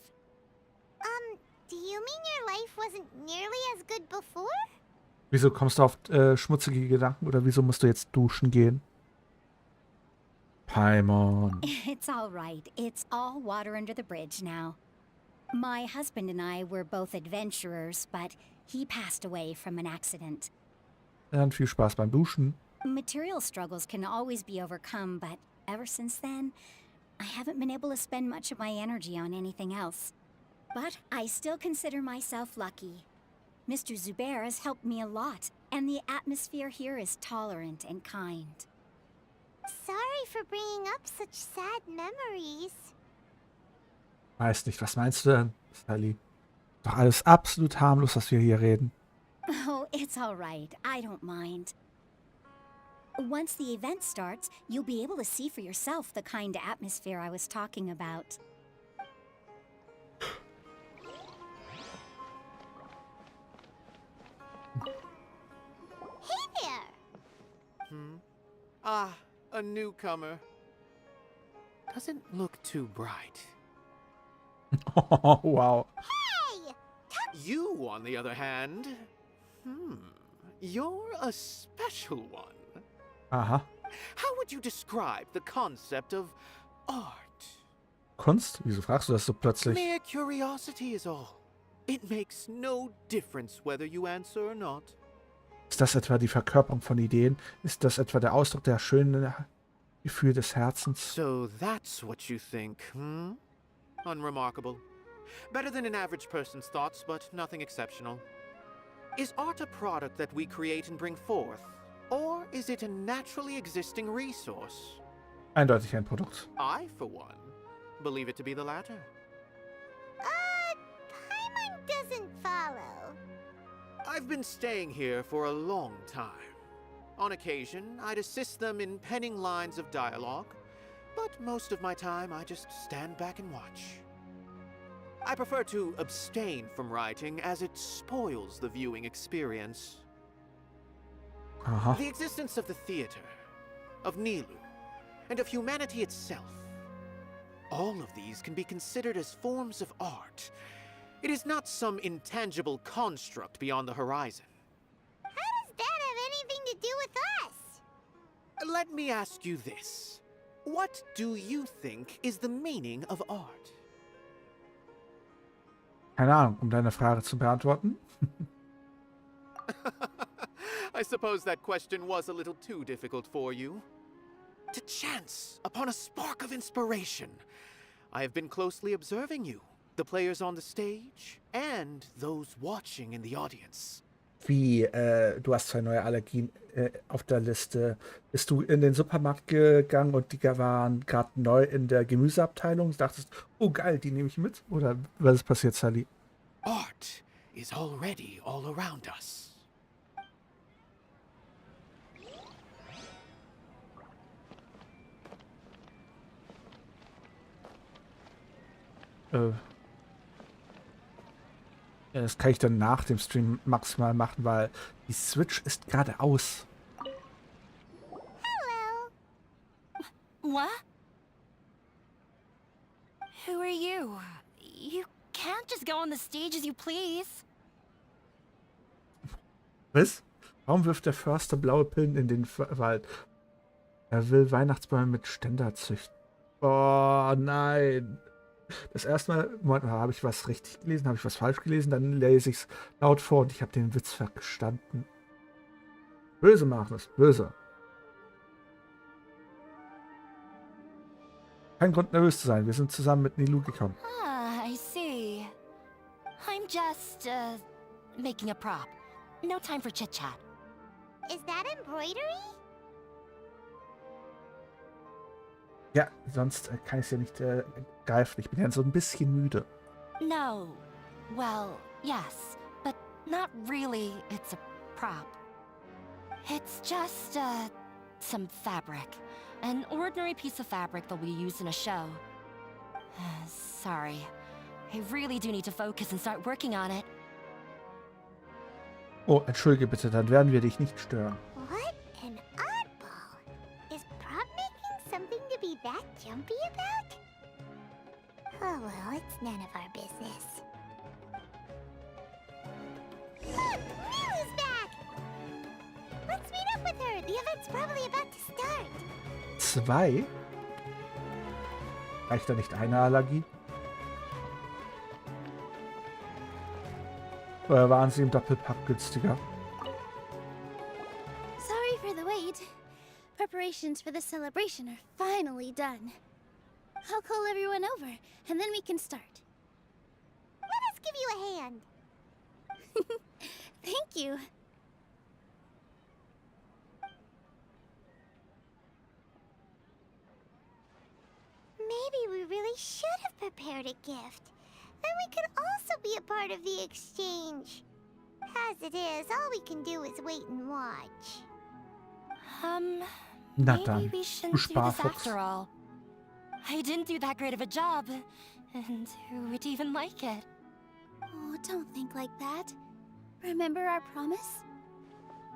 Speaker 4: Do you mean your life wasn't nearly as good before?
Speaker 1: Wieso kommst du auf schmutzige Gedanken oder wieso musst du jetzt duschen gehen? Paimon.
Speaker 8: It's all right. It's all water under the bridge now. My husband and I were both adventurers, but he passed away from an accident.
Speaker 1: Dann viel Spaß beim Duschen.
Speaker 8: Material struggles can always be overcome, but ever since then, I haven't been able to spend much of my energy on anything else. But I still consider myself lucky. Mr. Zubair has helped me a lot, and the atmosphere here is tolerant and kind.
Speaker 4: Sorry for bringing up such sad memories.
Speaker 1: Weiß nicht, was meinst du denn, Sally? Doch alles absolut harmlos, was wir hier reden.
Speaker 8: Oh, it's all right. I don't mind. Once the event starts, you'll be able to see for yourself the kind of atmosphere I was talking about.
Speaker 4: Hey there!
Speaker 9: Ah, a newcomer. Doesn't look too bright.
Speaker 1: Oh, wow.
Speaker 4: Hey!
Speaker 9: You, on the other hand, you're a special one.
Speaker 1: Aha.
Speaker 9: How would you describe the concept of art?
Speaker 1: Kunst? Wieso fragst du das so plötzlich?
Speaker 9: Mere curiosity is all. It makes no difference whether you answer or not.
Speaker 1: Ist das etwa die Verkörperung von Ideen? Ist das etwa der Ausdruck der schönen Gefühl des Herzens?
Speaker 9: So that's what you think, Unremarkable. Better than an average person's thoughts, but nothing exceptional. Is art a product that we create and bring forth? Or is it a naturally existing resource?
Speaker 1: Eindeutig ein Produkt.
Speaker 9: I, for one, believe it to be the latter.
Speaker 4: Paimon doesn't follow.
Speaker 9: I've been staying here for a long time. On occasion, I'd assist them in penning lines of dialogue, but most of my time I just stand back and watch. I prefer to abstain from writing as it spoils the viewing experience.
Speaker 1: Aha.
Speaker 9: The existence of the theater, of Nilou, and of humanity itself. All of these can be considered as forms of art, It is not some intangible construct beyond the horizon.
Speaker 4: How does that have anything to do with us?
Speaker 9: Let me ask you this. What do you think is the meaning of art?
Speaker 1: Keine Ahnung, um deine Frage zu beantworten.
Speaker 9: I suppose that question was a little too difficult for you. To chance upon a spark of inspiration. I have been closely observing you, the players on the stage, and those watching in the audience.
Speaker 1: Wie, du hast 2 neue Allergien auf der Liste. Bist du in den Supermarkt gegangen und die waren gerade neu in der Gemüseabteilung und dachtest, oh geil, die nehme ich mit? Oder was ist passiert, Sally?
Speaker 9: Art is already all around us.
Speaker 1: Das kann ich dann nach dem Stream maximal machen, weil die Switch ist gerade aus.
Speaker 4: Hello.
Speaker 10: What? Who are you? You can't just go on the stage as you please.
Speaker 1: Was? Warum wirft der Förster blaue Pillen in den Wald? Er will Weihnachtsbäume mit Ständer züchten. Oh nein. Das erste Mal, Moment, habe ich was richtig gelesen, habe ich was falsch gelesen, dann lese ich es laut vor und ich habe den Witz verstanden. Böse, Markus, böse. Kein Grund nervös zu sein, wir sind zusammen mit Nilou gekommen.
Speaker 10: Ah, I see. I'm just, making a prop. No time for chit-chat.
Speaker 4: Is that embroidery?
Speaker 1: Ja, sonst kann ich es ja nicht greifen. Ich bin ja so ein bisschen müde.
Speaker 10: No. Well, yes, but not really. It's a prop. It's just, some fabric. An ordinary piece of fabric that we use in a show. Sorry. I really do need to focus and start working on it.
Speaker 1: Oh, entschuldige bitte, dann werden wir dich nicht stören.
Speaker 4: What an oddball. Is prop making something to be that jumpy about? Oh well, it's none of our business. Look, Nilou's back! Let's meet up with her. The event's probably about to start.
Speaker 1: 2? Reicht da nicht eine Allergie? Oder waren sie im Doppelpack günstiger?
Speaker 2: Sorry for the wait. Preparations for the celebration are finally done. I'll call everyone over, and then we can start.
Speaker 4: Let us give you a hand.
Speaker 2: Thank you.
Speaker 4: Maybe we really should have prepared a gift. Then we could also be a part of the exchange. As it is, all we can do is wait and watch.
Speaker 1: Na
Speaker 10: Maybe
Speaker 1: dann,
Speaker 10: we
Speaker 1: du
Speaker 10: shouldn't do this
Speaker 1: Sparfuchs.
Speaker 10: after all. I didn't do that great of a job, and who would even like it?
Speaker 2: Oh, don't think like that. Remember our promise?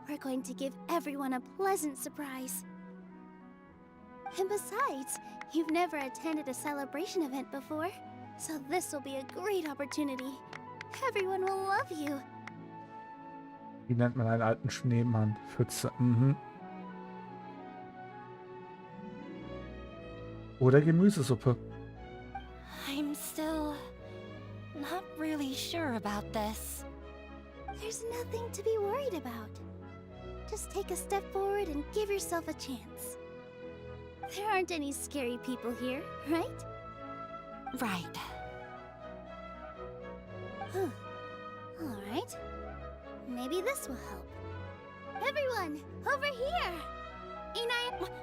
Speaker 2: We're going to give everyone a pleasant surprise. And besides, you've never attended a celebration event before, so this will be a great opportunity. Everyone will love you.
Speaker 1: Wie nennt man einen alten Schneemann? Pfütze. Mhm. Oder Gemüsesuppe.
Speaker 10: I'm still not really sure about this.
Speaker 2: There's nothing to be worried about. Just take a step forward and give yourself a chance. There aren't any scary people here, right?
Speaker 10: Right.
Speaker 2: Huh. All right. Maybe this will help. Everyone, over here!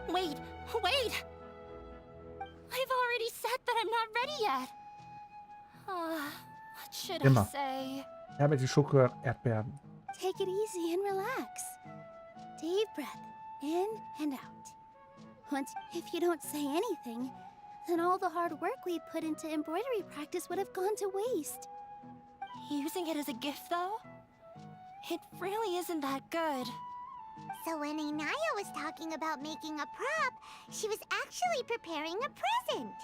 Speaker 10: Wait! I've already said that I'm not ready yet. What should I
Speaker 1: Immer.
Speaker 10: say?
Speaker 1: Ja, mit den Schoko-Erdbeeren.
Speaker 2: Take it easy and relax. Deep breath in and out. Once, if you don't say anything, then all the hard work we put into embroidery practice would have gone to waste.
Speaker 10: Using it as a gift, though? It really isn't that good.
Speaker 4: So when Inaya was talking about making a prop, she was actually preparing a present.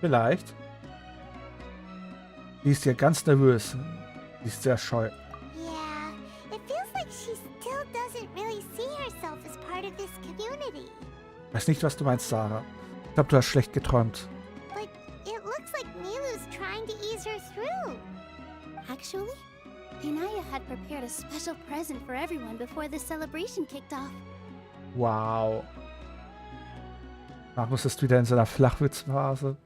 Speaker 1: Vielleicht. Die ist ja ganz nervös. Die ist sehr scheu.
Speaker 4: Yeah, it feels like she still doesn't really see herself as part of this community.
Speaker 1: Weiß nicht, was du meinst, Sarah. Ich glaube, du hast schlecht geträumt.
Speaker 4: But it looks like Nilou's trying to ease her through.
Speaker 2: Actually, Inaya had prepared a special present for everyone before the celebration kicked off.
Speaker 1: Wow. Magnus ist wieder in seiner Flachwitzphase.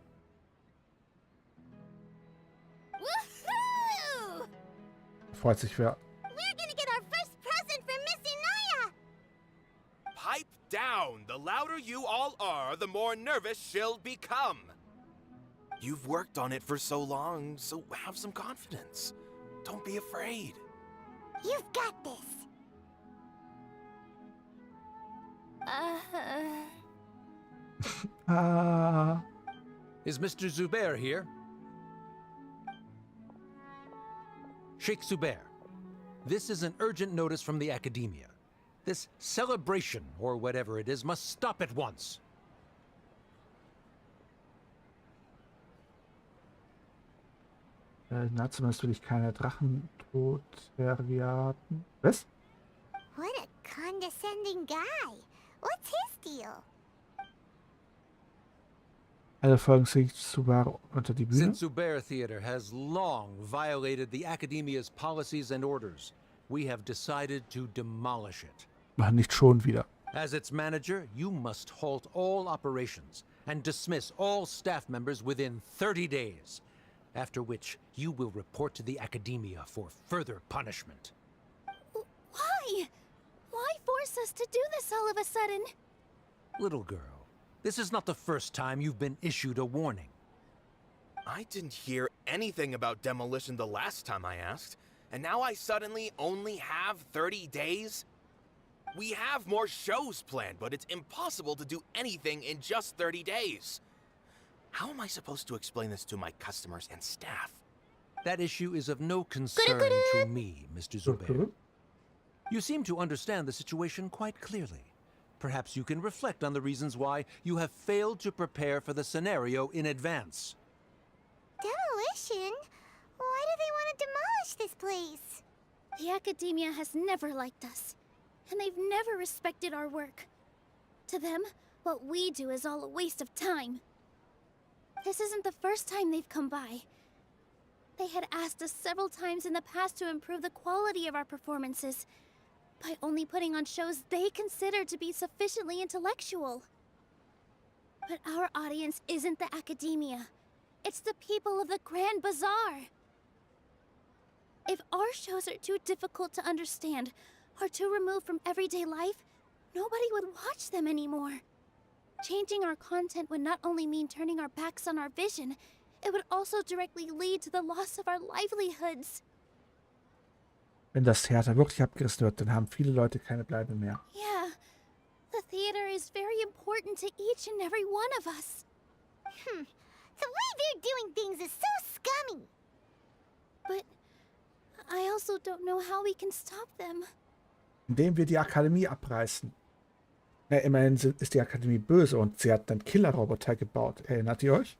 Speaker 2: Woohoo!
Speaker 1: Freut sich wer.
Speaker 4: We're gonna get our first present from Miss Inaya!
Speaker 11: Pipe down! The louder you all are, the more nervous she'll become. You've worked on it for so long, so have some confidence. Don't be afraid.
Speaker 4: You've got this.
Speaker 12: Is Mr. Zubair here? Sheikh Zubair, this is an urgent notice from the Academia. This celebration, or whatever it is, must stop at once.
Speaker 1: Na, zumindest will ich keine Drachentod-Terriaten. Was?
Speaker 4: What a condescending guy. What's his deal?
Speaker 1: Alle folgen sich Zubair unter die Bühne.
Speaker 12: Since Zubair Theater has long violated the Academia's policies and orders, we have decided to demolish it.
Speaker 1: Nicht schon wieder.
Speaker 12: As its manager, you must halt all operations and dismiss all staff members within 30 days, after which you will report to the Academia for further punishment.
Speaker 2: Why? Why force us to do this all of a sudden?
Speaker 12: Little girl, this is not the first time you've been issued a warning.
Speaker 11: I didn't hear anything about demolition the last time I asked, and now I suddenly only have 30 days? We have more shows planned, but it's impossible to do anything in just 30 days. How am I supposed to explain this to my customers and staff?
Speaker 12: That issue is of no concern to me, Mr. Zubair. You seem to understand the situation quite clearly. Perhaps you can reflect on the reasons why you have failed to prepare for the scenario in advance.
Speaker 4: Demolition? Why do they want to demolish this place?
Speaker 2: The Academia has never liked us, and they've never respected our work. To them, what we do is all a waste of time. This isn't the first time they've come by. They had asked us several times in the past to improve the quality of our performances by only putting on shows they consider to be sufficiently intellectual. But our audience isn't the Academia. It's the people of the Grand Bazaar. If our shows are too difficult to understand or too removed from everyday life, nobody would watch them anymore. Changing our content would not only mean turning our backs on our vision, it would also directly lead to the loss of our livelihoods.
Speaker 1: Wenn das Theater wirklich abgerissen wird, dann haben viele Leute keine Bleibe mehr.
Speaker 2: Yeah, the theater is very important to each and every one of us.
Speaker 4: The way they're doing things is so scummy.
Speaker 2: But I also don't know how we can stop them.
Speaker 1: Indem wir die Akademie abreißen. Na, immerhin ist die Akademie böse und sie hat einen Killerroboter gebaut. Erinnert ihr euch?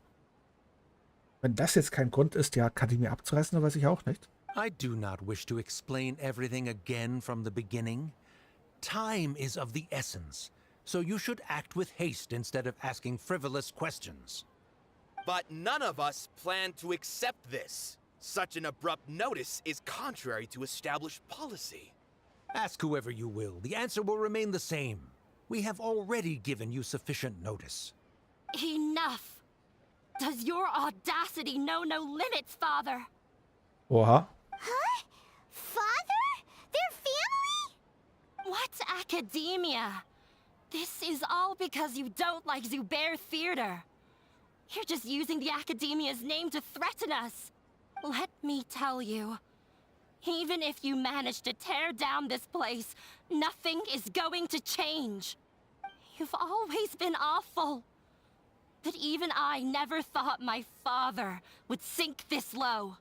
Speaker 1: Wenn das jetzt kein Grund ist, die Akademie abzureißen, dann weiß ich auch nicht.
Speaker 12: I do not wish to explain everything again from the beginning. Time is of the essence, so you should act with haste instead of asking frivolous questions.
Speaker 11: But none of us plan to accept this. Such an abrupt notice is contrary to established policy.
Speaker 12: Ask whoever you will, the answer will remain the same. We have already given you sufficient notice.
Speaker 10: Enough! Does your audacity know no limits, Father?
Speaker 1: Oha.
Speaker 4: Huh? Father? Their family?
Speaker 10: What academia? This is all because you don't like Zubair Theater. You're just using the Academia's name to threaten us. Let me tell you, even if you manage to tear down this place, nothing is going to change. You've always been awful. But even I never thought my father would sink this low.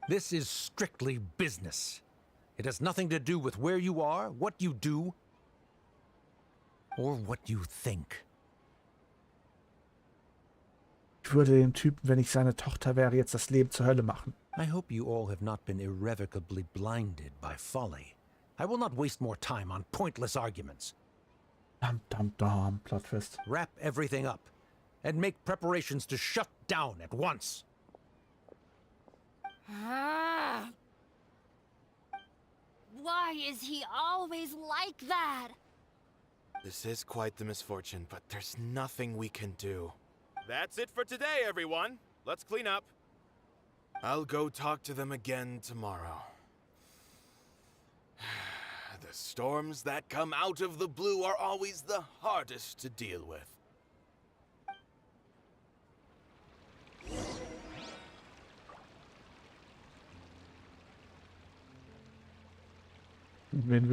Speaker 12: This is strictly business. It has nothing to do with where you are, what you do, or what you think.
Speaker 1: Ich würde dem Typen, wenn ich seine Tochter wäre, jetzt das Leben zur Hölle machen.
Speaker 12: I hope you all have not been irrevocably blinded by folly. I will not waste more time on pointless arguments.
Speaker 1: Dum dum dum, Plot Twist.
Speaker 12: Wrap everything up and make preparations to shut down at once.
Speaker 10: Why is he always like that?
Speaker 11: This is quite the misfortune, but there's nothing we can do. That's it for today, everyone. Let's clean up. I'll go talk to them again tomorrow. The storms that come out of the blue are always the hardest to deal with.
Speaker 1: Wen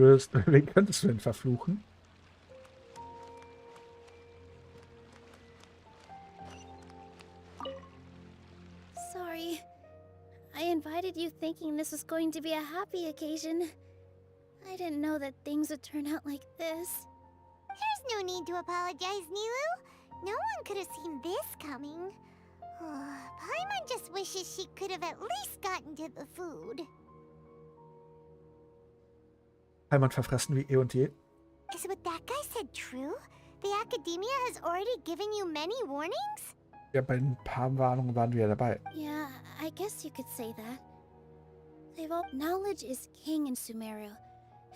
Speaker 1: könntest du denn verfluchen?
Speaker 2: Sorry. I invited you thinking this was going to be a happy occasion. I didn't know that things would turn out like this.
Speaker 4: There's no need to apologize, Nilou. No one could have seen this coming. Paimon just wishes she could have at least gotten to the food.
Speaker 1: Paimon verfressen wie eh und je.
Speaker 4: Is what that guy said true? The Academia has already given you many warnings?
Speaker 1: Ja, bei ein paar Warnungen waren wir ja dabei.
Speaker 2: Yeah, I guess you could say that. Knowledge is king in Sumeru,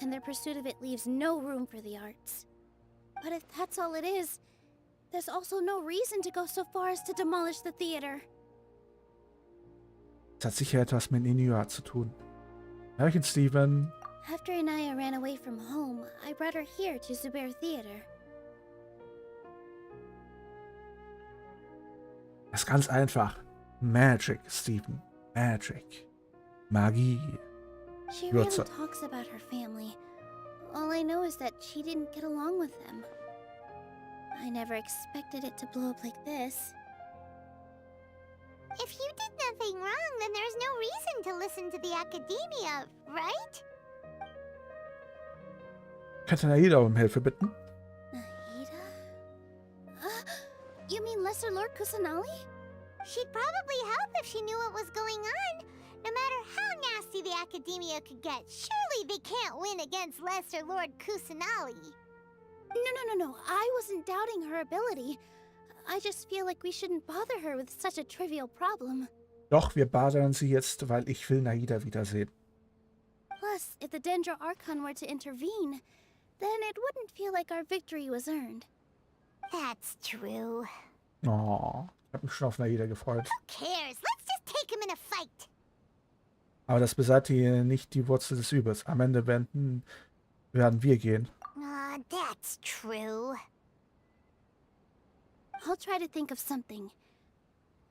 Speaker 2: and their pursuit of it leaves no room for the arts. But if that's all it is, there's also no reason to go so far as to demolish the theater.
Speaker 1: Das hat sicher etwas mit Inua zu tun. Hallöchen, Steven.
Speaker 2: After Inaya ran away from home, I brought her here to Zubair Theater.
Speaker 1: Das ist ganz einfach. Magic, Steven. Magic. Magie.
Speaker 2: She rarely talks about her family. All I know is that she didn't get along with them. I never expected it to blow up like this.
Speaker 4: If you did nothing wrong, then there's no reason to listen to the Academia, right?
Speaker 1: Könnte Naida um Hilfe bitten?
Speaker 2: Naida? You mean Lesser Lord Kusanali?
Speaker 4: She'd probably help if she knew what was going on. No matter how nasty the Academia could get, surely they can't win against Lesser Lord Kusanali.
Speaker 2: No. I wasn't doubting her ability. I just feel like we shouldn't bother her with such a trivial problem.
Speaker 1: Doch, wir badern sie jetzt, weil ich will Naida wiedersehen.
Speaker 2: Plus, if the Dendro Archon were to intervene, then it wouldn't feel like our victory was earned.
Speaker 4: That's true.
Speaker 1: Oh, ich habe mich schon auf Naida gefreut.
Speaker 4: Who cares? Let's just take him in a fight.
Speaker 1: Aber das beseitigt nicht die Wurzel des Übels. Am Ende werden wir gehen.
Speaker 4: That's true.
Speaker 2: I'll try to think of something.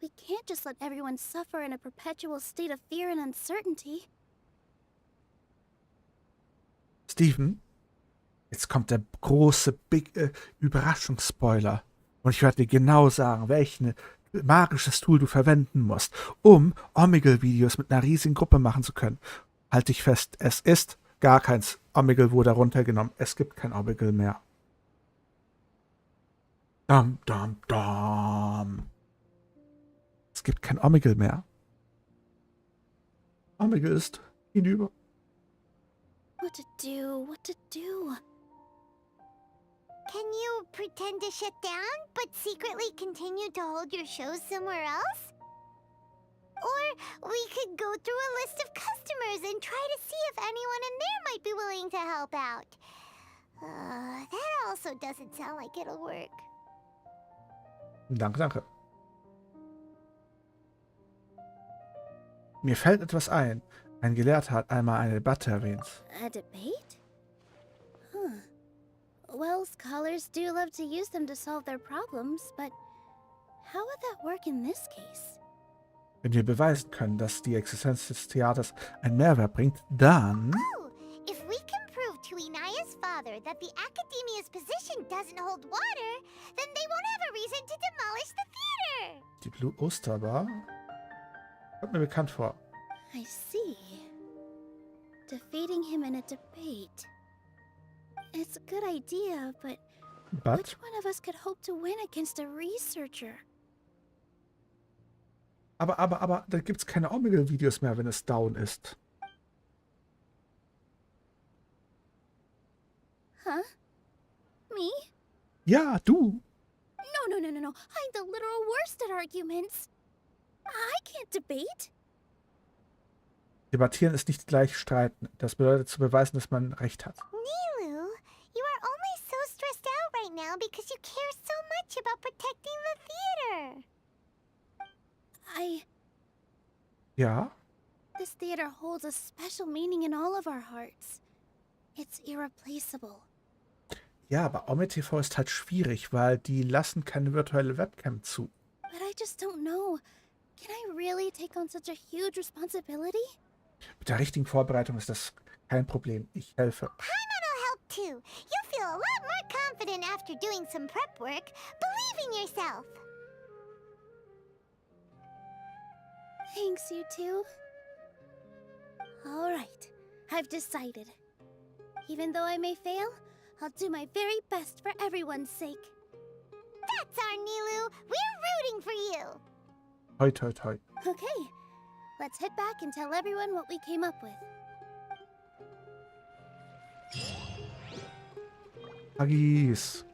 Speaker 2: We can't just let everyone suffer in a perpetual state of fear and uncertainty.
Speaker 1: Steven, jetzt kommt der große Überraschungsspoiler. Und ich werde dir genau sagen, welches magisches Tool du verwenden musst, um Omegle-Videos mit einer riesigen Gruppe machen zu können. Halt dich fest, es ist gar keins. Omegle wurde runtergenommen. Es gibt kein Omegle mehr. Dum, dum, dum. Es gibt kein Omegle mehr. Omegle ist hinüber.
Speaker 2: What to do?
Speaker 4: Can you pretend to shut down, but secretly continue to hold your shows somewhere else? Or we could go through a list of customers and try to see if anyone in there might be willing to help out. That also doesn't sound like it'll work.
Speaker 1: Danke. Mir fällt etwas ein. Ein Gelehrter hat einmal eine Debatte erwähnt.
Speaker 2: A debate? Well, scholars do love to use them to solve their problems, but how would that work in this case?
Speaker 1: Wenn wir beweisen können, dass die Existenz des Theaters einen Mehrwert bringt, dann...
Speaker 4: Oh, if we can prove to Inaya's father that the Academia's position doesn't hold water, then they won't have a reason to demolish the theater.
Speaker 1: Die Blue Osterbar? Kommt mir bekannt vor.
Speaker 2: I see. Defeating him in a debate. It's a good idea, but which one of us could hope to win against a researcher?
Speaker 1: Aber da gibt's keine Omegle-Videos mehr, wenn es down ist.
Speaker 2: Huh? Me?
Speaker 1: Ja, du.
Speaker 2: No. I'm the literal worst at arguments. I can't debate.
Speaker 1: Debattieren ist nicht gleich streiten. Das bedeutet zu beweisen, dass man Recht hat.
Speaker 4: Nilou, you are only so stressed out right now because you care so much about protecting the theater.
Speaker 1: Ja?
Speaker 2: This theater holds a special meaning in all of our hearts. It's irreplaceable.
Speaker 1: Ja, aber OMTV ist halt schwierig, weil die lassen keine virtuelle Webcam zu.
Speaker 2: But I just don't know. Can I really take on such a huge responsibility?
Speaker 1: Mit der richtigen Vorbereitung ist das kein Problem. Ich helfe.
Speaker 4: Paimon'll help too. You'll feel a lot more confident after doing some prep work. Believe in yourself.
Speaker 2: Thanks, you two. All right, I've decided. Even though I may fail, I'll do my very best for everyone's sake.
Speaker 4: That's our Nilou. We're rooting for you.
Speaker 1: Toi, toi, toi.
Speaker 2: Okay, let's head back and tell everyone what we came up with.
Speaker 1: Agis.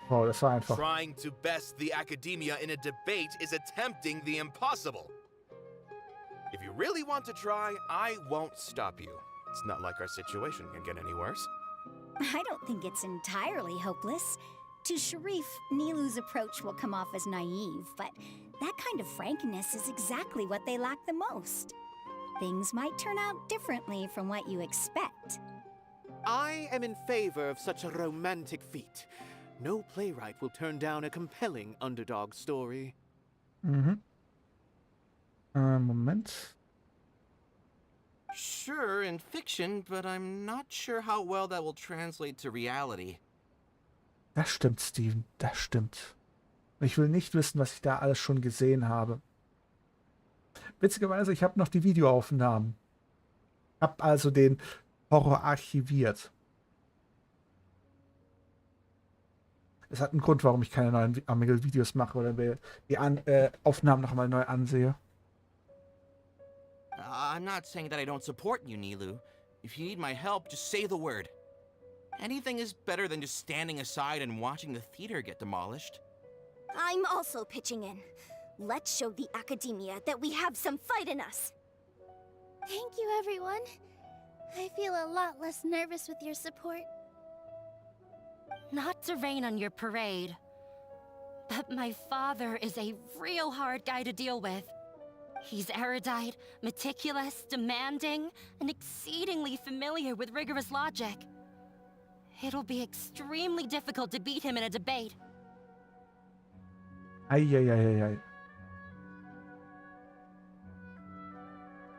Speaker 1: Wow, das war einfach.
Speaker 11: Trying to best the academia in a debate is attempting the impossible. If you really want to try, I won't stop you. It's not like our situation can get any worse.
Speaker 8: I don't think it's entirely hopeless. To Sharif, Nilou's approach will come off as naive, but that kind of frankness is exactly what they lack the most. Things might turn out differently from what you expect.
Speaker 9: I am in favor of such a romantic feat. No playwright will turn down a compelling underdog story.
Speaker 1: Moment.
Speaker 11: Sure, in fiction, but I'm not sure how well that will translate to reality.
Speaker 1: Das stimmt, Steven. Das stimmt. Ich will nicht wissen, was ich da alles schon gesehen habe. Witzigerweise, ich habe noch die Videoaufnahmen. Ich habe also den Horror archiviert. Es hat einen Grund, warum ich keine neuen Omegle-Videos mache oder mir die Aufnahmen nochmal neu ansehe.
Speaker 11: I'm not saying that I don't support you, Nilou. If you need my help, just say the word. Anything is better than just standing aside and watching the theater get demolished.
Speaker 13: I'm also pitching in. Let's show the academia that we have some fight in us.
Speaker 2: Thank you, everyone. I feel a lot less nervous with your support.
Speaker 10: Not to rain on your parade, but my father is a real hard guy to deal with. He's erudite, meticulous, demanding, and exceedingly familiar with rigorous logic. It'll be extremely difficult to beat him in a debate.
Speaker 1: Eieieiei.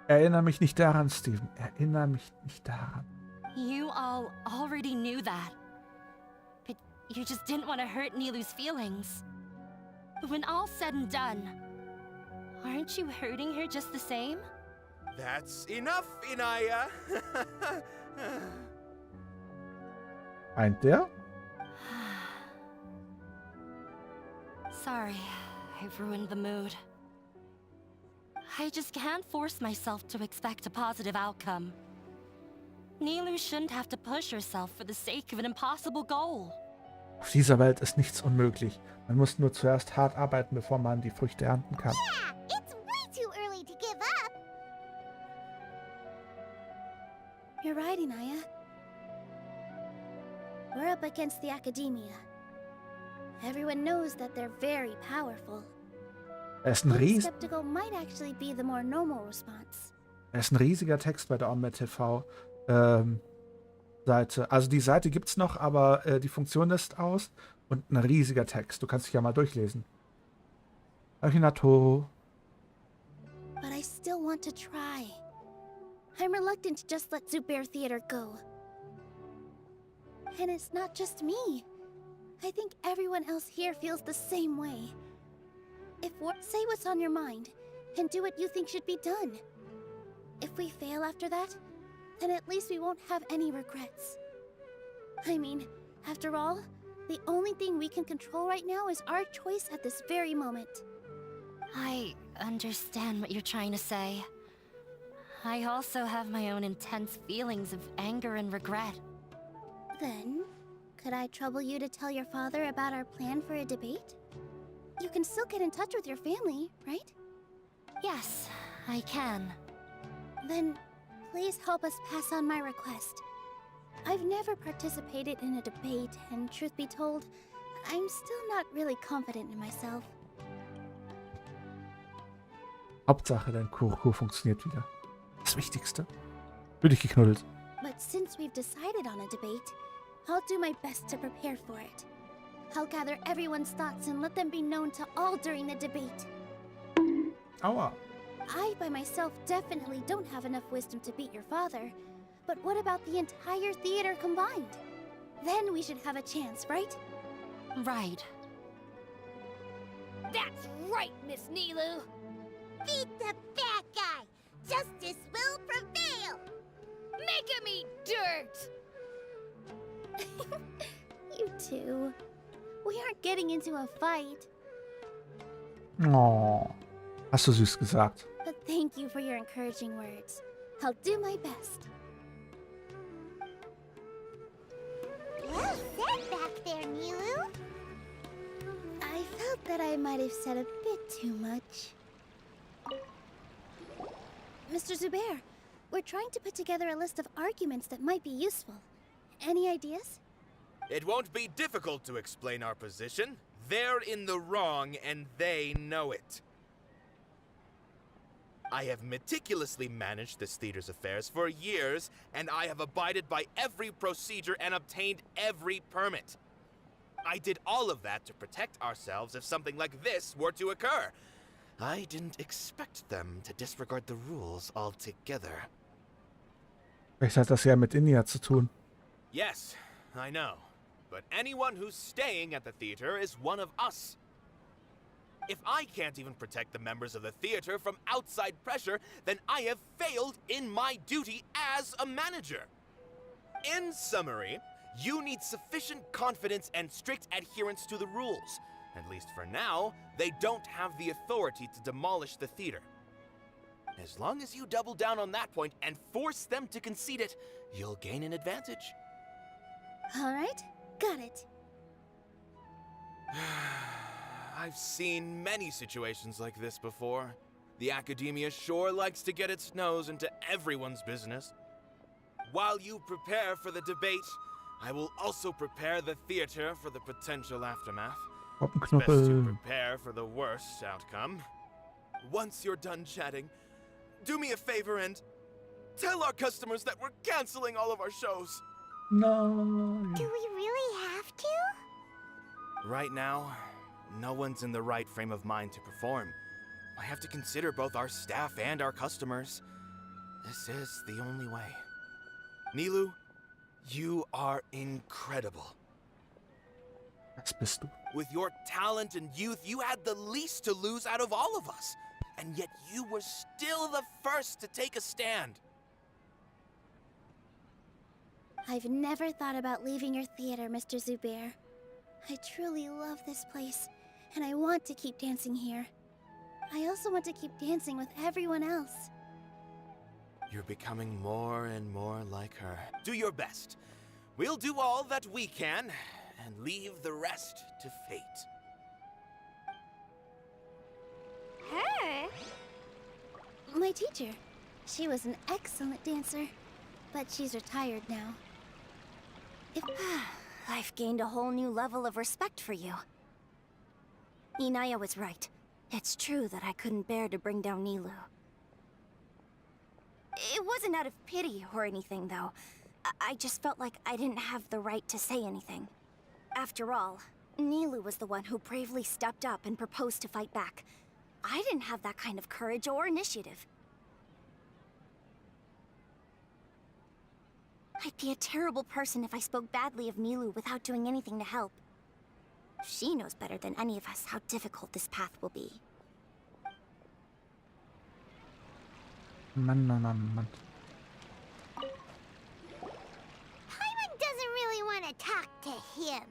Speaker 1: Erinnere mich nicht daran, Steven. Erinnere mich nicht daran.
Speaker 10: You all already knew that. But you just didn't want to hurt Nilou's feelings. When all's said and done, aren't you hurting her just the same?
Speaker 11: That's enough, Inaya.
Speaker 1: Meint der?
Speaker 10: Sorry, I've ruined the mood. I just can't force myself to expect a positive outcome. Nilou shouldn't have to push herself for the sake of an impossible goal.
Speaker 1: Auf dieser Welt ist nichts unmöglich. Man muss nur zuerst hart arbeiten, bevor man die Früchte ernten kann.
Speaker 4: Yeah, it's way too early to give up.
Speaker 2: You're right, Inaya. We're up against the academia. Everyone knows that they're very powerful.
Speaker 1: Ist ein
Speaker 2: Being skeptical might actually be the more normal response.
Speaker 1: ist ein riesiger Text bei der OMTV Seite. Also die Seite gibt's noch, aber die Funktion ist aus und ein riesiger Text. Du kannst dich ja mal durchlesen. Achinato.
Speaker 2: But I still want to try. I'm reluctant to just let Zubair Theater go. And it's not just me. I think everyone else here feels the same way. Say what's on your mind, and do what you think should be done. If we fail after that, then at least we won't have any regrets. I mean, after all, the only thing we can control right now is our choice at this very moment.
Speaker 10: I understand what you're trying to say. I also have my own intense feelings of anger and regret.
Speaker 2: Then, could I trouble you to tell your father about our plan for a debate? You can still get in touch with your family, right?
Speaker 10: Yes, I can.
Speaker 2: Then, please help us pass on my request. I've never participated in a debate, and truth be told, I'm still not really confident in myself.
Speaker 1: Hauptsache, dein Kuroko funktioniert wieder. Das Wichtigste. Für dich geknuddelt.
Speaker 2: But since we've decided on a debate, I'll do my best to prepare for it. I'll gather everyone's thoughts and let them be known to all during the debate.
Speaker 1: Aua.
Speaker 2: I, by myself, definitely don't have enough wisdom to beat your father. But what about the entire theater combined? Then we should have a chance, right?
Speaker 10: Right.
Speaker 13: That's right, Miss Nilou!
Speaker 4: Beat the bad guy! Justice will prevail!
Speaker 13: Make him eat dirt!
Speaker 2: You two. We aren't getting into a fight.
Speaker 1: Oh, hast du süß gesagt.
Speaker 2: But thank you for your encouraging words. I'll do my best.
Speaker 4: Well said back there, Nilou.
Speaker 2: I felt that I might have said a bit too much. Mr. Zubair, we're trying to put together a list of arguments that might be useful. Any ideas?
Speaker 11: It won't be difficult to explain our position. They're in the wrong, and they know it. I have meticulously managed this theater's affairs for years, and I have abided by every procedure and obtained every permit. I did all of that to protect ourselves if something like this were to occur. I didn't expect them to disregard the rules altogether.
Speaker 1: Vielleicht hat das ja mit India zu tun.
Speaker 11: Yes, I know. But anyone who's staying at the theater is one of us. If I can't even protect the members of the theater from outside pressure, then I have failed in my duty as a manager. In summary, you need sufficient confidence and strict adherence to the rules. At least for now, they don't have the authority to demolish the theater. As long as you double down on that point and force them to concede it, you'll gain an advantage.
Speaker 2: All right, got it.
Speaker 11: I've seen many situations like this before. The academia sure likes to get its nose into everyone's business. While you prepare for the debate, I will also prepare the theater for the potential aftermath. It's best to prepare for the worst outcome. Once you're done chatting, do me a favor and tell our customers that we're canceling all of our shows.
Speaker 1: No.
Speaker 4: Do we really have to?
Speaker 11: Right now, no one's in the right frame of mind to perform. I have to consider both our staff and our customers. This is the only way. Nilou, you are incredible.
Speaker 1: Das bist du.
Speaker 11: With your talent and youth, you had the least to lose out of all of us. And yet you were still the first to take a stand.
Speaker 2: I've never thought about leaving your theater, Mr. Zubair. I truly love this place, and I want to keep dancing here. I also want to keep dancing with everyone else.
Speaker 11: You're becoming more and more like her. Do your best. We'll do all that we can, and leave the rest to fate.
Speaker 2: Her? My teacher. She was an excellent dancer, but she's retired now.
Speaker 13: I've gained a whole new level of respect for you. Inaya was right. It's true that I couldn't bear to bring down Nilou. It wasn't out of pity or anything, though. I just felt like I didn't have the right to say anything. After all, Nilou was the one who bravely stepped up and proposed to fight back. I didn't have that kind of courage or initiative. I'd be a terrible person if I spoke badly of Nilou without doing anything to help. She knows better than any of us how difficult this path will be.
Speaker 1: Mann, Mann, Mann, Mann.
Speaker 4: Paimon doesn't really want to talk to him.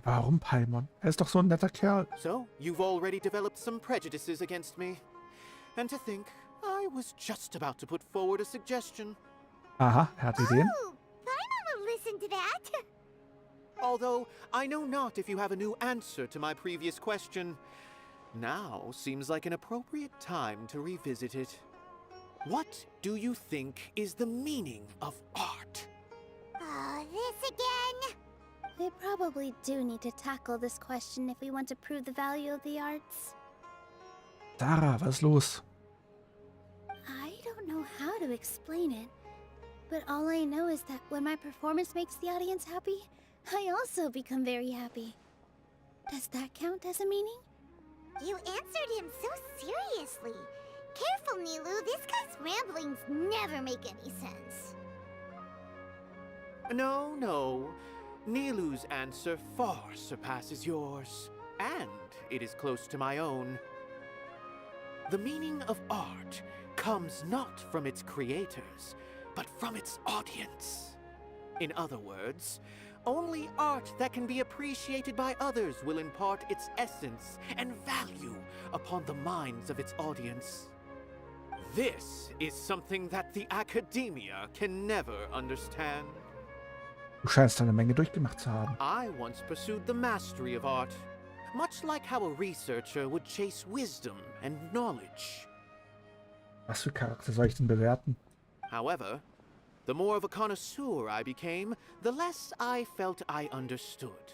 Speaker 1: Warum Paimon? Er ist doch so ein netter Kerl.
Speaker 9: So, you've already developed some prejudices against me. And to think, I was just about to put forward a suggestion.
Speaker 1: Aha, er hat Ideen.
Speaker 4: Oh, Paimon will listen to that.
Speaker 9: Although, I know not if you have a new answer to my previous question. Now seems like an appropriate time to revisit it. What do you think is the meaning of art?
Speaker 4: Oh, this again?
Speaker 2: We probably do need to tackle this question if we want to prove the value of the arts.
Speaker 1: Sarah, was ist los?
Speaker 2: I don't know how to explain it, but all I know is that when my performance makes the audience happy, I also become very happy. Does that count as a meaning?
Speaker 4: You answered him so seriously. Careful, Nilou. This guy's ramblings never make any sense.
Speaker 9: No, no. Nilou's answer far surpasses yours, and it is close to my own. The meaning of art comes not from its creators, but from its audience. In other words, only art that can be appreciated by others will impart its essence and value upon the minds of its audience. This is something that the academia can never understand.
Speaker 1: Du scheinst eine Menge durchgemacht zu haben.
Speaker 9: I once pursued the mastery of art, much like how a researcher would chase wisdom and knowledge.
Speaker 1: Was für Charakter soll ich denn bewerten?
Speaker 9: However, the more of a connoisseur I became, the less I felt I understood.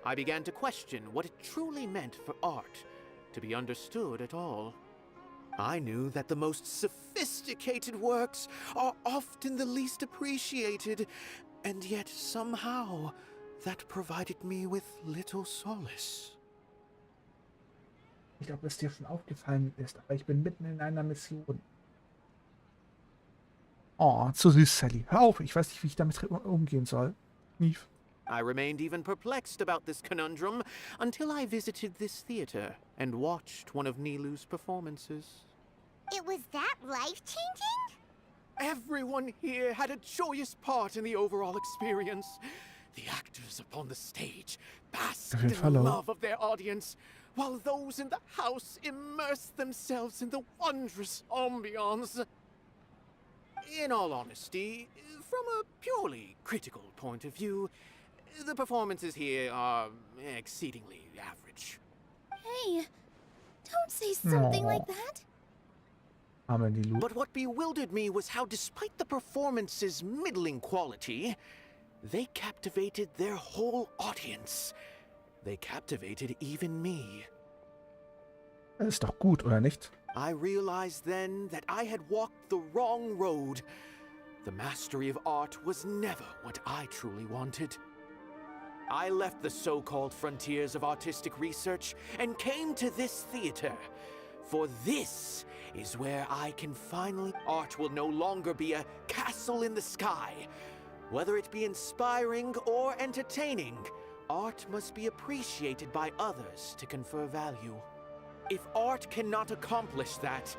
Speaker 9: I began to question what it truly meant for art to be understood at all. I knew that the most sophisticated works are often the least appreciated, and yet somehow that provided me with little solace.
Speaker 1: Ich glaube, dass dir schon aufgefallen ist, aber ich bin mitten in einer Mission. Oh, zu süß, Sally. Hör auf, ich weiß nicht, wie ich damit umgehen soll. Neve.
Speaker 9: I remained even perplexed about this conundrum until I visited this theater and watched one of Nilou's performances.
Speaker 4: It was that life-changing?
Speaker 9: Everyone here had a joyous part in the overall experience. The actors upon the stage basked in the love of their audience, while those in the house immersed themselves in the wondrous ambiance. In all honesty, from a purely critical point of view, the performances here are exceedingly average.
Speaker 2: Hey, don't say something like that.
Speaker 9: But what bewildered me was how, despite the performance's middling quality, they captivated their whole audience. They captivated even me.
Speaker 1: Das ist doch gut, oder nicht?
Speaker 9: I realized then that I had walked the wrong road. The mastery of art was never what I truly wanted. I left the so-called frontiers of artistic research and came to this theater. For this is where I can finally... Art will no longer be a castle in the sky. Whether it be inspiring or entertaining, art must be appreciated by others to confer value. If art cannot accomplish that,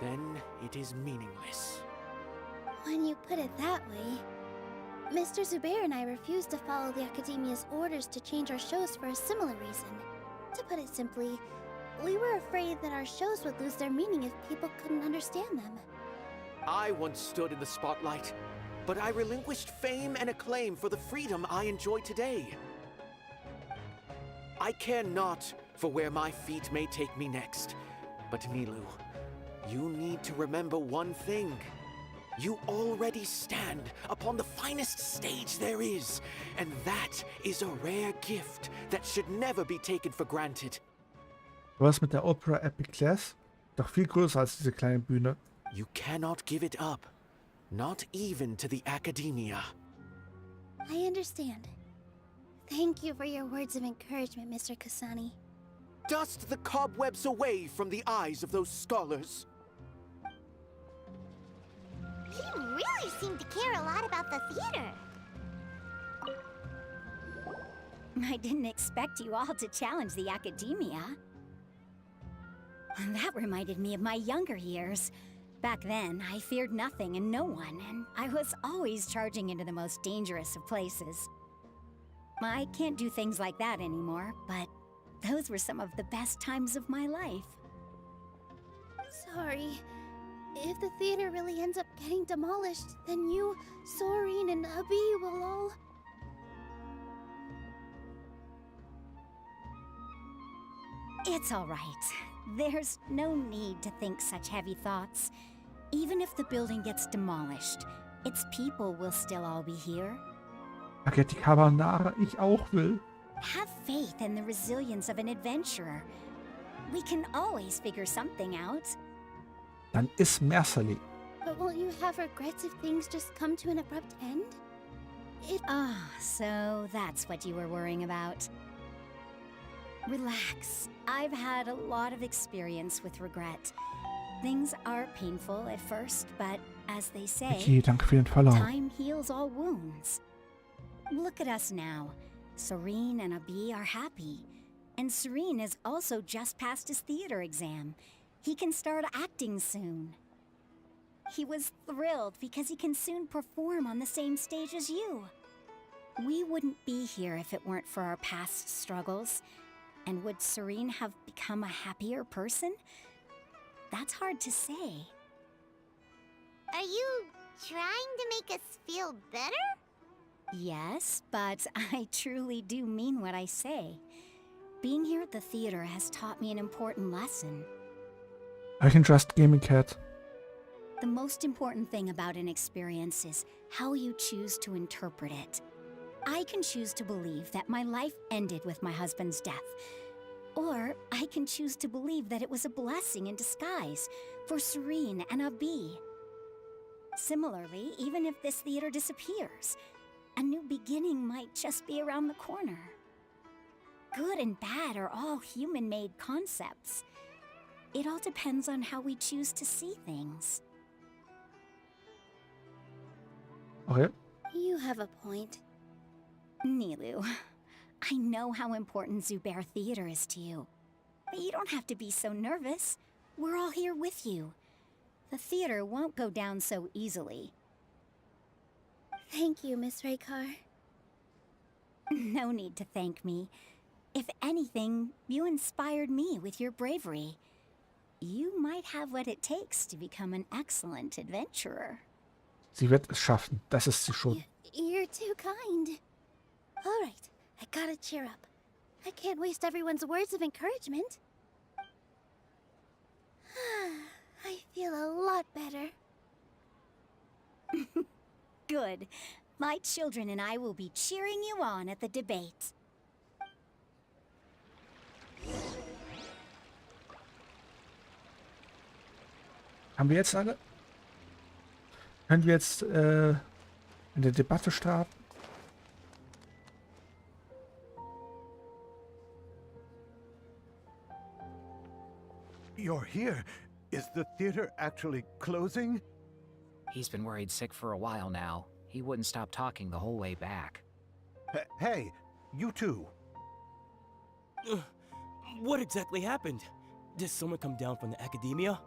Speaker 9: then it is meaningless.
Speaker 2: When you put it that way, Mr. Zubair and I refused to follow the Academia's orders to change our shows for a similar reason. To put it simply, we were afraid that our shows would lose their meaning if people couldn't understand them.
Speaker 9: I once stood in the spotlight, but I relinquished fame and acclaim for the freedom I enjoy today. I care not for where my feet may take me next, but Nilou, you need to remember one thing. You already stand upon the finest stage there is, and that is a rare gift that should never be taken for granted.
Speaker 1: Was mit der Opera Epic Class? Doch viel größer als diese kleine Bühne.
Speaker 9: You cannot give it up, not even to the Academia.
Speaker 2: I understand. Thank you for your words of encouragement, Mr. Kasani.
Speaker 9: Dust the cobwebs away from the eyes of those scholars.
Speaker 4: He really seemed to care a lot about the theater.
Speaker 8: I didn't expect you all to challenge the Academia. And that reminded me of my younger years. Back then, I feared nothing and no one, and I was always charging into the most dangerous of places. I can't do things like that anymore, but those were some of the best times of my life.
Speaker 2: Sorry. If the theater really ends up getting demolished, then you, Soren, and Abi will all...
Speaker 8: It's all right. There's no need to think such heavy thoughts. Even if the building gets demolished, its people will still all be here.
Speaker 1: Spaghetti Carbonara, ich auch will.
Speaker 8: Have faith in the resilience of an adventurer. We can always figure something out.
Speaker 1: Dann iss Mercerly.
Speaker 2: But won't you have regrets if things just come to an abrupt end?
Speaker 8: So that's what you were worrying about. Relax. I've had a lot of experience with regret. Things are painful at first, but as they say,
Speaker 1: Okay, danke für den Follow.
Speaker 8: time heals all wounds. Look at us now. Soren and Abi are happy. And Soren has also just passed his theater exam. He can start acting soon. He was thrilled because he can soon perform on the same stage as you. We wouldn't be here if it weren't for our past struggles. And would Soren have become a happier person? That's hard to say.
Speaker 4: Are you trying to make us feel better?
Speaker 8: Yes, but I truly do mean what I say. Being here at the theater has taught me an important lesson.
Speaker 1: I can trust Gaming Cat.
Speaker 8: The most important thing about an experience is how you choose to interpret it. I can choose to believe that my life ended with my husband's death. Or I can choose to believe that it was a blessing in disguise for Soren and Abi. Similarly, even if this theater disappears, a new beginning might just be around the corner. Good and bad are all human-made concepts. It all depends on how we choose to see things.
Speaker 1: Okay.
Speaker 2: You have a point.
Speaker 8: Nilou, I know how important Zubair Theater is to you. But you don't have to be so nervous. We're all here with you. The theater won't go down so easily.
Speaker 2: Thank you, Miss Raykar.
Speaker 8: No need to thank me. If anything, you inspired me with your bravery. You might have what it takes to become an excellent adventurer.
Speaker 1: Sie wird es schaffen. Das ist sie schon.
Speaker 2: You're too kind. All right, I gotta cheer up. I can't waste everyone's words of encouragement. I feel a lot better.
Speaker 8: Good. My children and I will be cheering you on at the debate.
Speaker 1: Haben wir jetzt alle? Können wir jetzt in der Debatte starten?
Speaker 7: You're here. Is the theater actually closing?
Speaker 6: He's been worried sick for a while now. He wouldn't stop talking the whole way back.
Speaker 7: Hey, you two.
Speaker 3: What exactly happened? Did someone come down from the academia?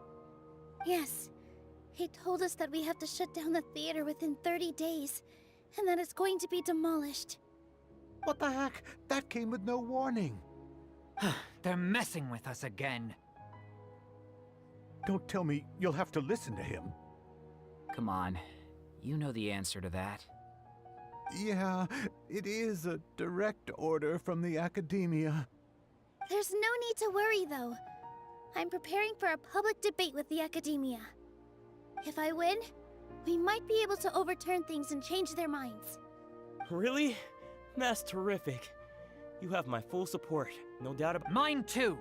Speaker 2: Yes. He told us that we have to shut down the theater within 30 days, and that it's going to be demolished.
Speaker 7: What the heck? That came with no warning.
Speaker 5: They're messing with us again.
Speaker 7: Don't tell me you'll have to listen to him.
Speaker 6: Come on. You know the answer to that.
Speaker 7: Yeah, it is a direct order from the academia.
Speaker 2: There's no need to worry, though. I'm preparing for a public debate with the academia. If I win, we might be able to overturn things and change their minds.
Speaker 3: Really? That's terrific. You have my full support, no doubt about it.
Speaker 5: Mine too!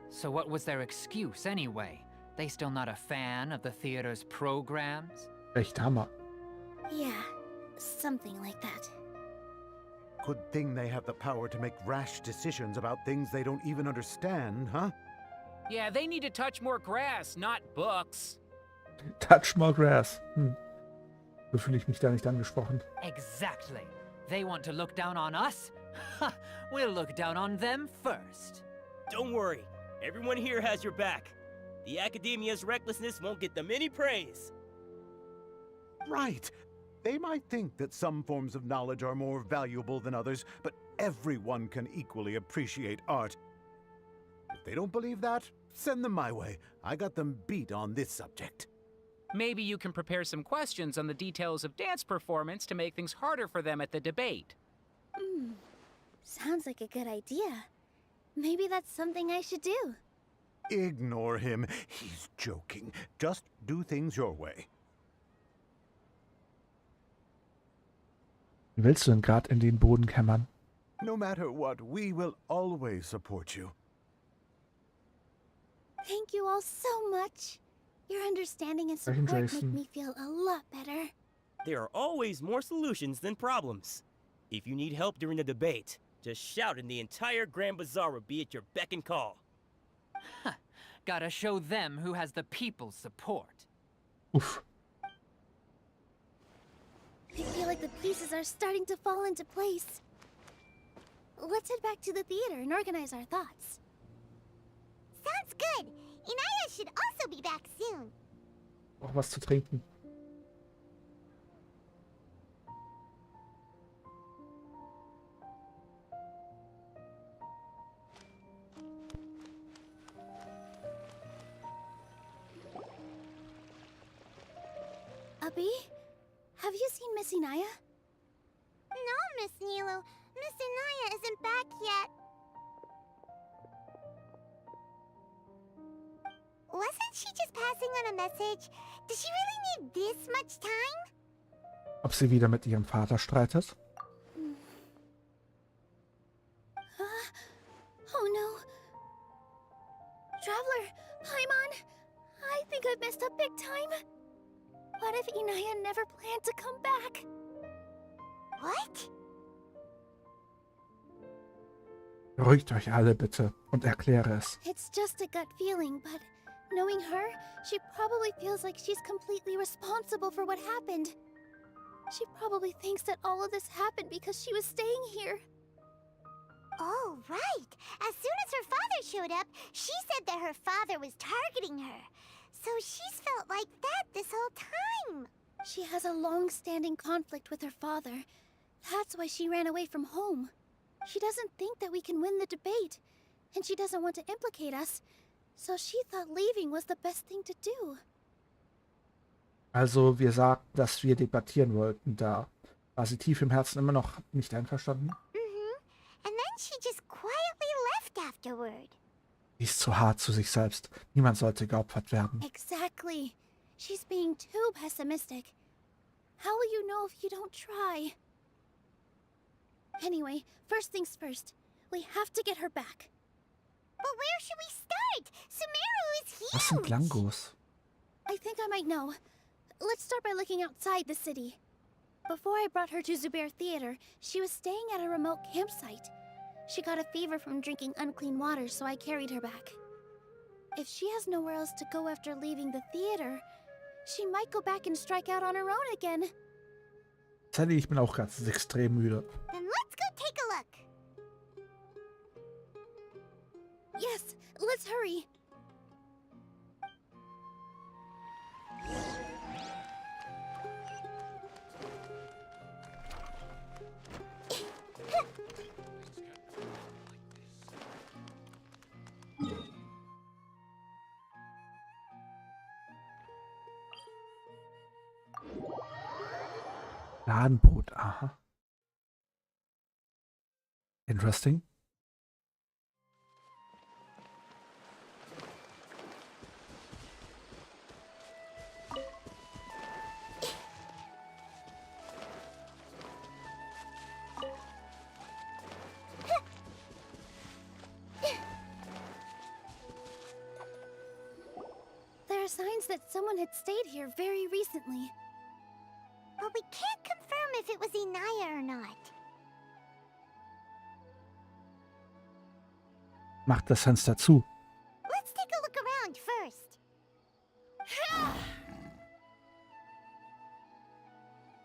Speaker 5: So what was their excuse anyway? They still not a fan of the theater's programs?
Speaker 1: Echt Hammer.
Speaker 2: Yeah, something like that.
Speaker 7: Good thing they have the power to make rash decisions about things they don't even understand, huh?
Speaker 6: Yeah, they need to touch more grass, not books.
Speaker 1: Touch more grass. So fühle ich mich da nicht angesprochen.
Speaker 5: Exactly. They want to look down on us? We'll look down on them first.
Speaker 3: Don't worry. Everyone here has your back. The Academia's recklessness won't get them any praise.
Speaker 7: Right. They might think that some forms of knowledge are more valuable than others, but everyone can equally appreciate art. If they don't believe that, send them my way. I got them beat on this subject.
Speaker 6: Maybe you can prepare some questions on the details of dance performance to make things harder for them at the debate.
Speaker 2: Sounds like a good idea. Maybe that's something I should do.
Speaker 7: Ignore him. He's joking. Just do things your way.
Speaker 1: Wie willst du denn gerade in den Boden kämmern?
Speaker 7: No matter what, we will always support you.
Speaker 2: Thank you all so much. Your understanding and support make me feel a lot better.
Speaker 3: There are always more solutions than problems. If you need help during the debate, just shout and the entire Grand Bazaar will be at your beck and call.
Speaker 5: Gotta show them who has the people's support.
Speaker 1: Uff.
Speaker 2: I feel like the pieces are starting to fall into place. Let's head back to the theater and organize our thoughts.
Speaker 4: Sounds good. Inaya should also be back soon.
Speaker 1: Auch was zu trinken.
Speaker 2: Abi, have you seen Miss Inaya?
Speaker 4: No, Miss Nilou. Miss Inaya isn't back yet. Wasn't she just passing on a message? Does she really need this much time?
Speaker 1: Ob sie wieder mit ihrem Vater streitet?
Speaker 2: Oh no. Traveler, Paimon, I think I've messed up big time. What if Inaya never planned to come back?
Speaker 4: What?
Speaker 1: Beruhigt euch alle bitte und erkläre es.
Speaker 2: It's just a gut feeling, but knowing her, she probably feels like she's completely responsible for what happened. She probably thinks that all of this happened because she was staying here.
Speaker 4: Oh, right. As soon as her father showed up, she said that her father was targeting her. So she's felt like that this whole time.
Speaker 2: She has a long-standing conflict with her father. That's why she ran away from home. She doesn't think that we can win the debate, and she doesn't want to implicate us. So she thought leaving was the best thing to do.
Speaker 1: Also, wir sagten, dass wir debattieren wollten. Da war sie tief im Herzen immer noch nicht einverstanden.
Speaker 4: And then she just quietly left afterward.
Speaker 1: Sie ist zu hart zu sich selbst. Niemand sollte geopfert werden.
Speaker 2: Exactly. She's being too pessimistic. How will you know if you don't try? Anyway, first things first. We have to get her back.
Speaker 4: But where should we start? Sumeru is huge!
Speaker 1: Was sind Langos?
Speaker 2: I think I might know. Let's start by looking outside the city. Before I brought her to Zubair Theater, she was staying at a remote campsite. She got a fever from drinking unclean water, so I carried her back. If she has nowhere else to go after leaving the theater, she might go back and strike out on her own again.
Speaker 1: Sally, ich bin auch ganz extrem müde.
Speaker 4: Then let's go take a look.
Speaker 2: Yes, let's hurry.
Speaker 1: Ladenbrot, aha. Interesting.
Speaker 2: There are signs that someone had stayed here very recently.
Speaker 4: But we can't confirm if it was Inaya or not.
Speaker 1: Macht das Fenster zu.
Speaker 4: Let's take a look around first.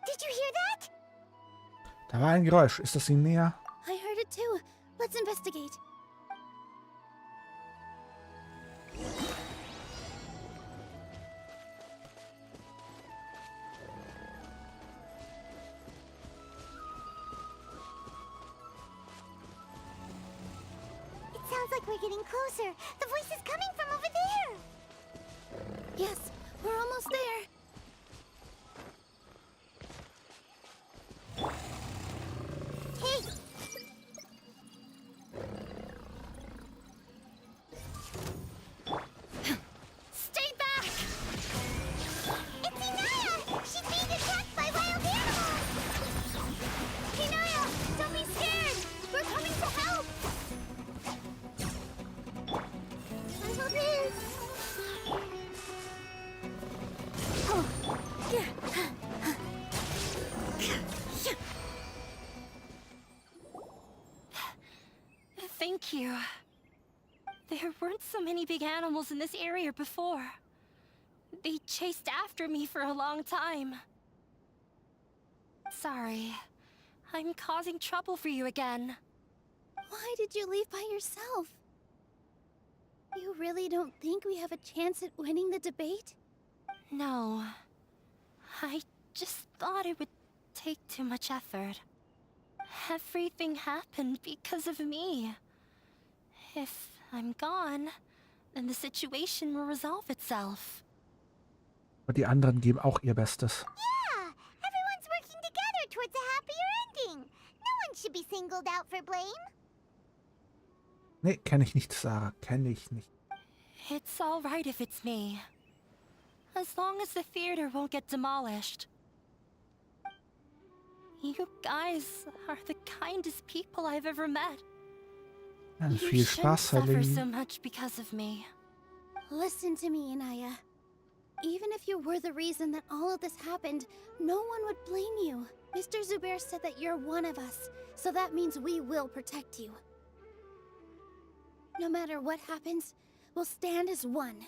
Speaker 4: Did you hear that?
Speaker 1: Da war ein Geräusch. Ist das ihn näher?
Speaker 2: I heard it too. Let's investigate.
Speaker 4: like we're getting closer. The voice is coming from over there.
Speaker 2: Yes, we're almost there.
Speaker 4: Hey!
Speaker 2: Stay back!
Speaker 4: It's Inaya! She's being attacked by wild animals! Inaya, don't be scared! We're coming to help! I love this! Oh, yeah.
Speaker 10: Thank you. There weren't so many big animals in this area before. They chased after me for a long time. Sorry. I'm causing trouble for you again.
Speaker 2: Why did you leave by yourself? You really don't think we have a chance at winning the debate?
Speaker 10: No. I just thought it would take too much effort. Everything happened because of me. If I'm gone, then the situation will resolve itself.
Speaker 1: Aber die anderen geben auch ihr Bestes.
Speaker 4: Yeah! Everyone's working together towards a happier ending. No one should be singled out for blame.
Speaker 1: Nee, kenne ich nicht, Sarah. Kenne ich nicht.
Speaker 10: It's all right if it's me. As long as the theater won't get demolished. You guys are the kindest people I've ever met.
Speaker 1: Ja,
Speaker 10: You
Speaker 1: viel
Speaker 10: shouldn't
Speaker 1: Spaß,
Speaker 10: suffer
Speaker 1: Herrling.
Speaker 10: so much because of me.
Speaker 2: Listen to me, Inaya. Even if you were the reason that all of this happened, no one would blame you. Mr. Zubair said that you're one of us, so that means we will protect you. No matter what happens, we'll stand as one.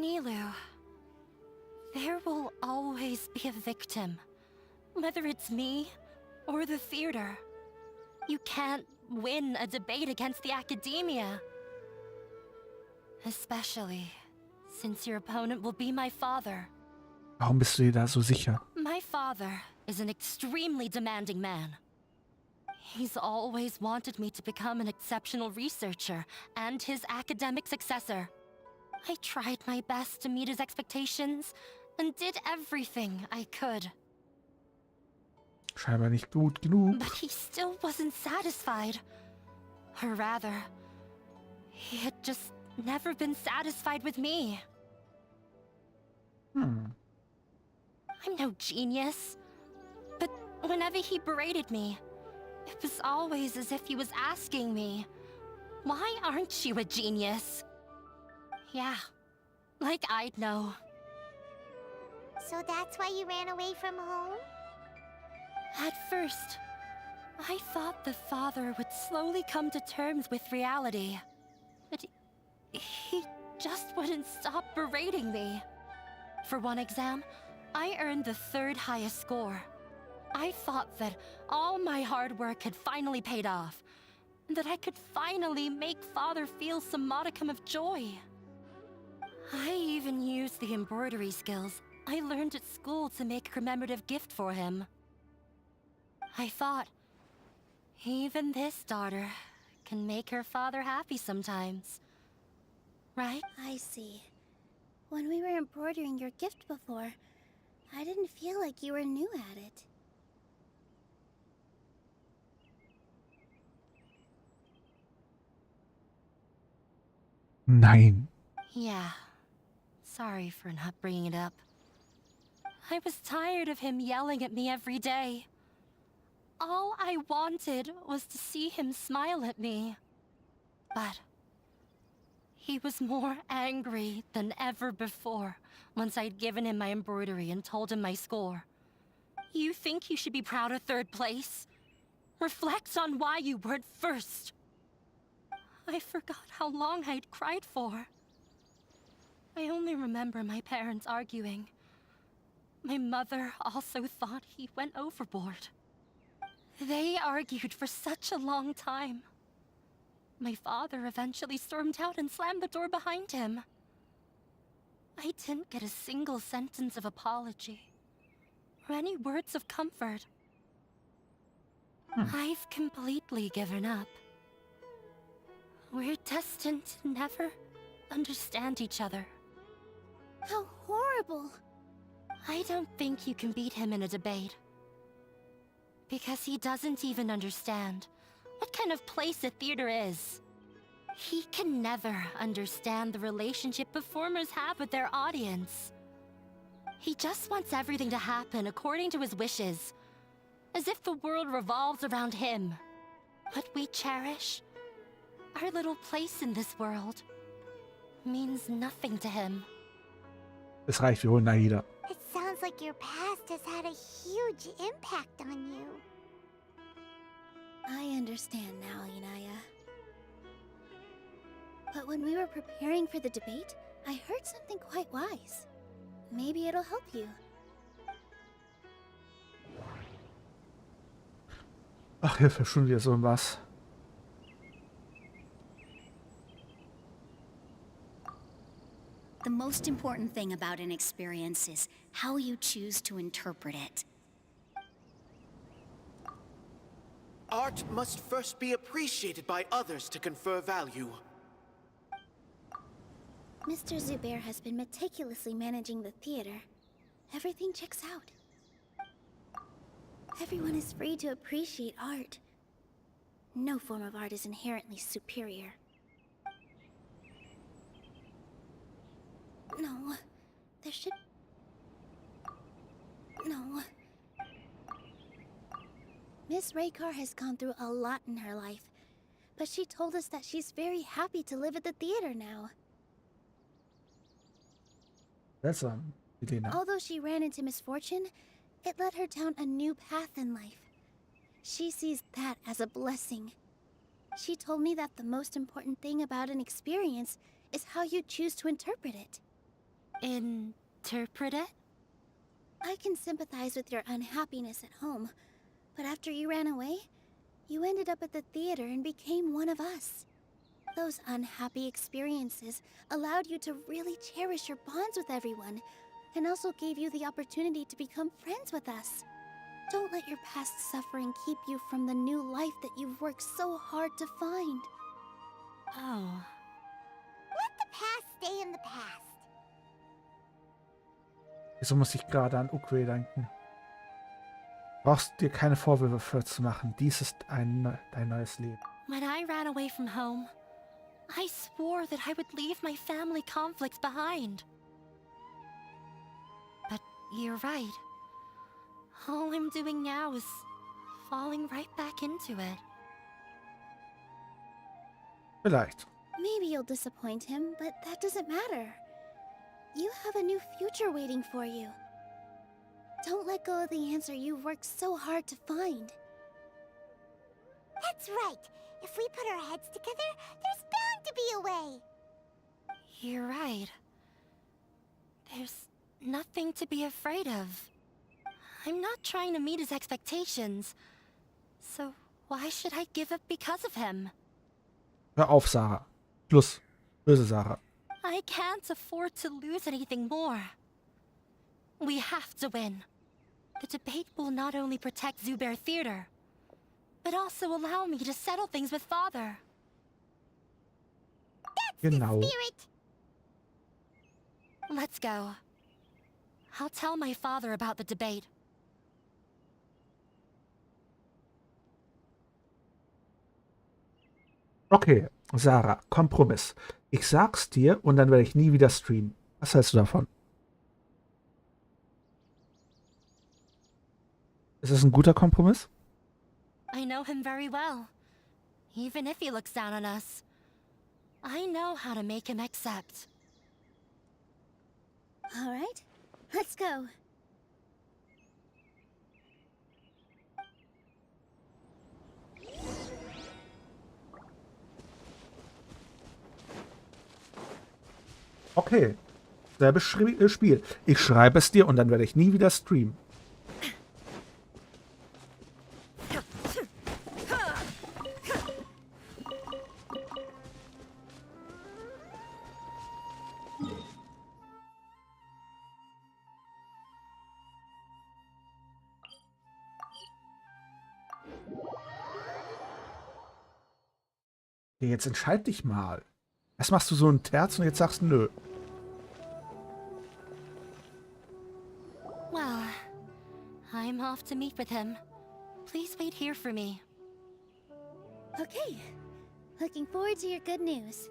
Speaker 10: Nilou, there will always be a victim. Whether it's me or the theater. You can't win a debate against the academia. Especially since your opponent will be my father.
Speaker 1: Warum bist du dir da so sicher?
Speaker 10: My father is an extremely demanding man. He's always wanted me to become an exceptional researcher and his academic successor. I tried my best to meet his expectations and did everything I could.
Speaker 1: Scheinbar nicht gut genug.
Speaker 10: But he still wasn't satisfied. Or rather, he had just never been satisfied with me. I'm no genius. But whenever he berated me, it was always as if he was asking me, "Why aren't you a genius?" Yeah, like I'd know.
Speaker 4: So that's why you ran away from home?
Speaker 10: At first, I thought the father would slowly come to terms with reality. But he just wouldn't stop berating me. For one exam, I earned the 3rd highest score. I thought that all my hard work had finally paid off, and that I could finally make father feel some modicum of joy. I even used the embroidery skills I learned at school to make a commemorative gift for him. I thought, even this daughter can make her father happy sometimes. Right?
Speaker 2: I see. When we were embroidering your gift before, I didn't feel like you were new at it.
Speaker 1: Nein.
Speaker 10: Yeah. Sorry for not bringing it up. I was tired of him yelling at me every day. All I wanted was to see him smile at me. But he was more angry than ever before once I'd given him my embroidery and told him my score. You think you should be proud of 3rd place? Reflect on why you weren't 1st. I forgot how long I'd cried for. I only remember my parents arguing. My mother also thought he went overboard. They argued for such a long time. My father eventually stormed out and slammed the door behind him. I didn't get a single sentence of apology or any words of comfort. I've completely given up. We're destined to never understand each other.
Speaker 2: How horrible!
Speaker 10: I don't think you can beat him in a debate. Because he doesn't even understand what kind of place a theater is. He can never understand the relationship performers have with their audience. He just wants everything to happen according to his wishes, as if the world revolves around him. What we cherish, our little place in this world, means nothing to him.
Speaker 1: Es reicht, wir holen Naida.
Speaker 4: It sounds like your past has had a huge impact on you.
Speaker 2: I understand now, Inaya. But when we were preparing for the debate, I heard something quite wise. Maybe it'll help you.
Speaker 1: Ach, Hilfe, schon wieder so was.
Speaker 8: The most important thing about an experience is how you choose to interpret it.
Speaker 9: Art must first be appreciated by others to confer value.
Speaker 2: Mr. Zubair has been meticulously managing the theater. Everything checks out. Everyone is free to appreciate art. No form of art is inherently superior. No, there should... No. Miss Raykar has gone through a lot in her life, but she told us that she's very happy to live at the theater now.
Speaker 1: That's Elena.
Speaker 2: Although she ran into misfortune, it led her down a new path in life. She sees that as a blessing. She told me that the most important thing about an experience is how you choose to interpret it.
Speaker 10: Interpret it?
Speaker 2: I can sympathize with your unhappiness at home, but after you ran away, you ended up at the theater and became one of us. Those unhappy experiences allowed you to really cherish your bonds with everyone, and also gave you the opportunity to become friends with us. Don't let your past suffering keep you from the new life that you've worked so hard to find.
Speaker 10: Oh.
Speaker 4: Let the past stay in the past.
Speaker 1: Wieso muss ich gerade an Ukwe denken? Brauchst dir keine Vorwürfe für zu machen. Dies ist dein neues Leben.
Speaker 10: When I ran away from home, I swore that I would leave my family conflicts behind. But you're right. All I'm doing now is falling right back into it.
Speaker 1: Vielleicht.
Speaker 2: Maybe you'll disappoint him, but that doesn't matter. You have a new future waiting for you. Don't let go of the answer you've worked so hard to find.
Speaker 4: That's right. If we put our heads together, there's bound to be a way.
Speaker 10: You're right. There's nothing to be afraid of. I'm not trying to meet his expectations. So why should I give up because of him?
Speaker 1: Hör auf, Sarah. Schluss. Böse Sarah.
Speaker 10: I can't afford to lose anything more. We have to win. The debate will not only protect Zubair Theater, but also allow me to settle things with Father.
Speaker 4: That's
Speaker 1: Genau.
Speaker 4: the spirit.
Speaker 10: Let's go. I'll tell my father about the debate.
Speaker 1: Okay, Sarah, Kompromiss. Ich sag's dir und dann werde ich nie wieder streamen. Was hältst du davon? Ist es ein guter Kompromiss?
Speaker 10: I know him very well. Even if he looks down on us, I know how to make him accept.
Speaker 2: All right, let's go.
Speaker 1: Okay, selbes Spiel. Ich schreibe es dir und dann werde ich nie wieder streamen. Ja, jetzt entscheid dich mal. Erst machst du so ein Terz und jetzt sagst du nö.
Speaker 10: Well, I'm off to meet with him. Please wait here for me.
Speaker 2: Okay. Looking forward to your good news.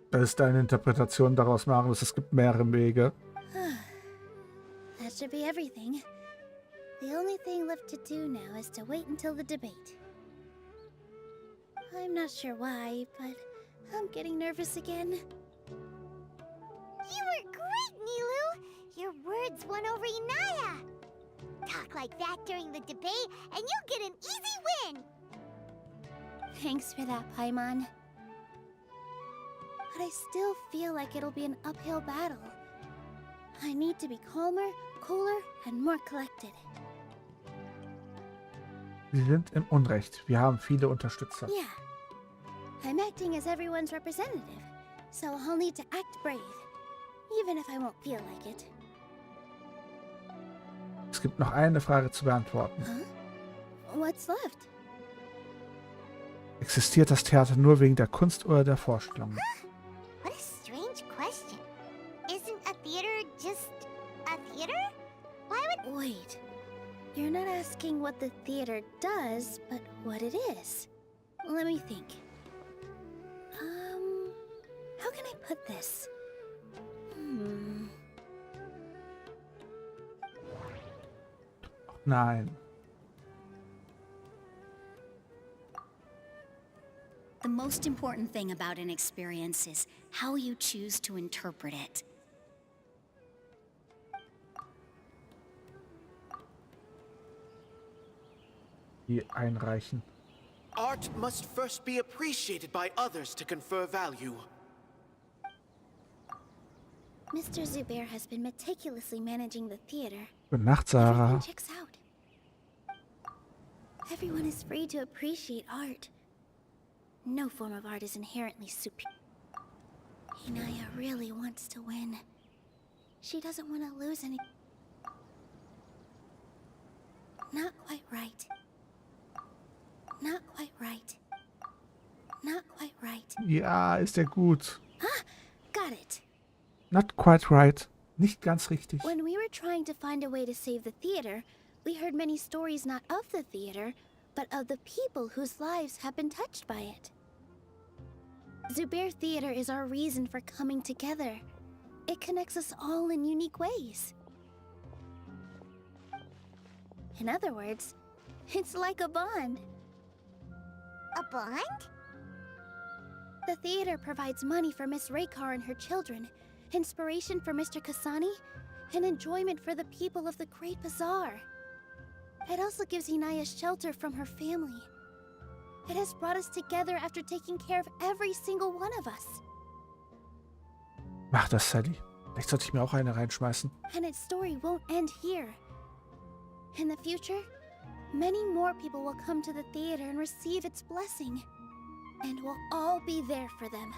Speaker 1: Das ist deine Interpretation daraus machen, dass es gibt mehrere Wege.
Speaker 2: That should be everything. The only thing left to do now is to wait until the debate. I'm not sure why, but I'm getting nervous again.
Speaker 4: You were great, Nilou! Your words won over Inaya! Talk like that during the debate, and you'll get an easy win!
Speaker 2: Thanks for that, Paimon. But I still feel like it'll be an uphill battle. I need to be calmer, cooler, and more collected.
Speaker 1: Sie sind im Unrecht. Wir haben viele Unterstützer.
Speaker 2: Yeah. I'm acting as everyone's representative, so I'll need to act brave, even if I won't feel like it.
Speaker 1: Es gibt noch eine Frage zu beantworten.
Speaker 2: Huh? What's left?
Speaker 1: Existiert das Theater nur wegen der Kunst oder der Vorstellung?
Speaker 4: What a strange question. Isn't a theater just a theater? Why would...
Speaker 2: Wait. You're not asking what the theater does, but what it is. Let me think. How can I put this?
Speaker 1: Nein.
Speaker 8: The most important thing about an experience is how you choose to interpret it.
Speaker 1: Die einreichen.
Speaker 9: Art must first be appreciated by others to confer value.
Speaker 2: Mr. Zubair has been meticulously managing the theater.
Speaker 1: Gute Nacht, Sarah.
Speaker 2: Everything checks out. Everyone is free to appreciate art. No form of art is inherently superior. Inaya really wants to win. She doesn't want to lose any... Not quite right. Not quite right. Not quite right.
Speaker 1: Ja, ist der gut.
Speaker 2: Ah, got it.
Speaker 1: Not quite right. Nicht ganz richtig.
Speaker 2: When we were trying to find a way to save the theater, we heard many stories not of the theater, but of the people whose lives have been touched by it. Zubair Theater is our reason for coming together. It connects us all in unique ways. In other words, it's like a bond.
Speaker 4: A bond?
Speaker 2: The theater provides money for Miss Raykar and her children, inspiration for Mr. Kasani, and enjoyment for the people of the Great Bazaar. It also gives Inaya shelter from her family. It has brought us together after taking care of every single one of us.
Speaker 1: Mach das, Sally. Vielleicht sollte ich mir auch eine reinschmeißen.
Speaker 2: And its story won't end here. In the future, many more people will come to the theater and receive its blessing. And we'll all be there for them.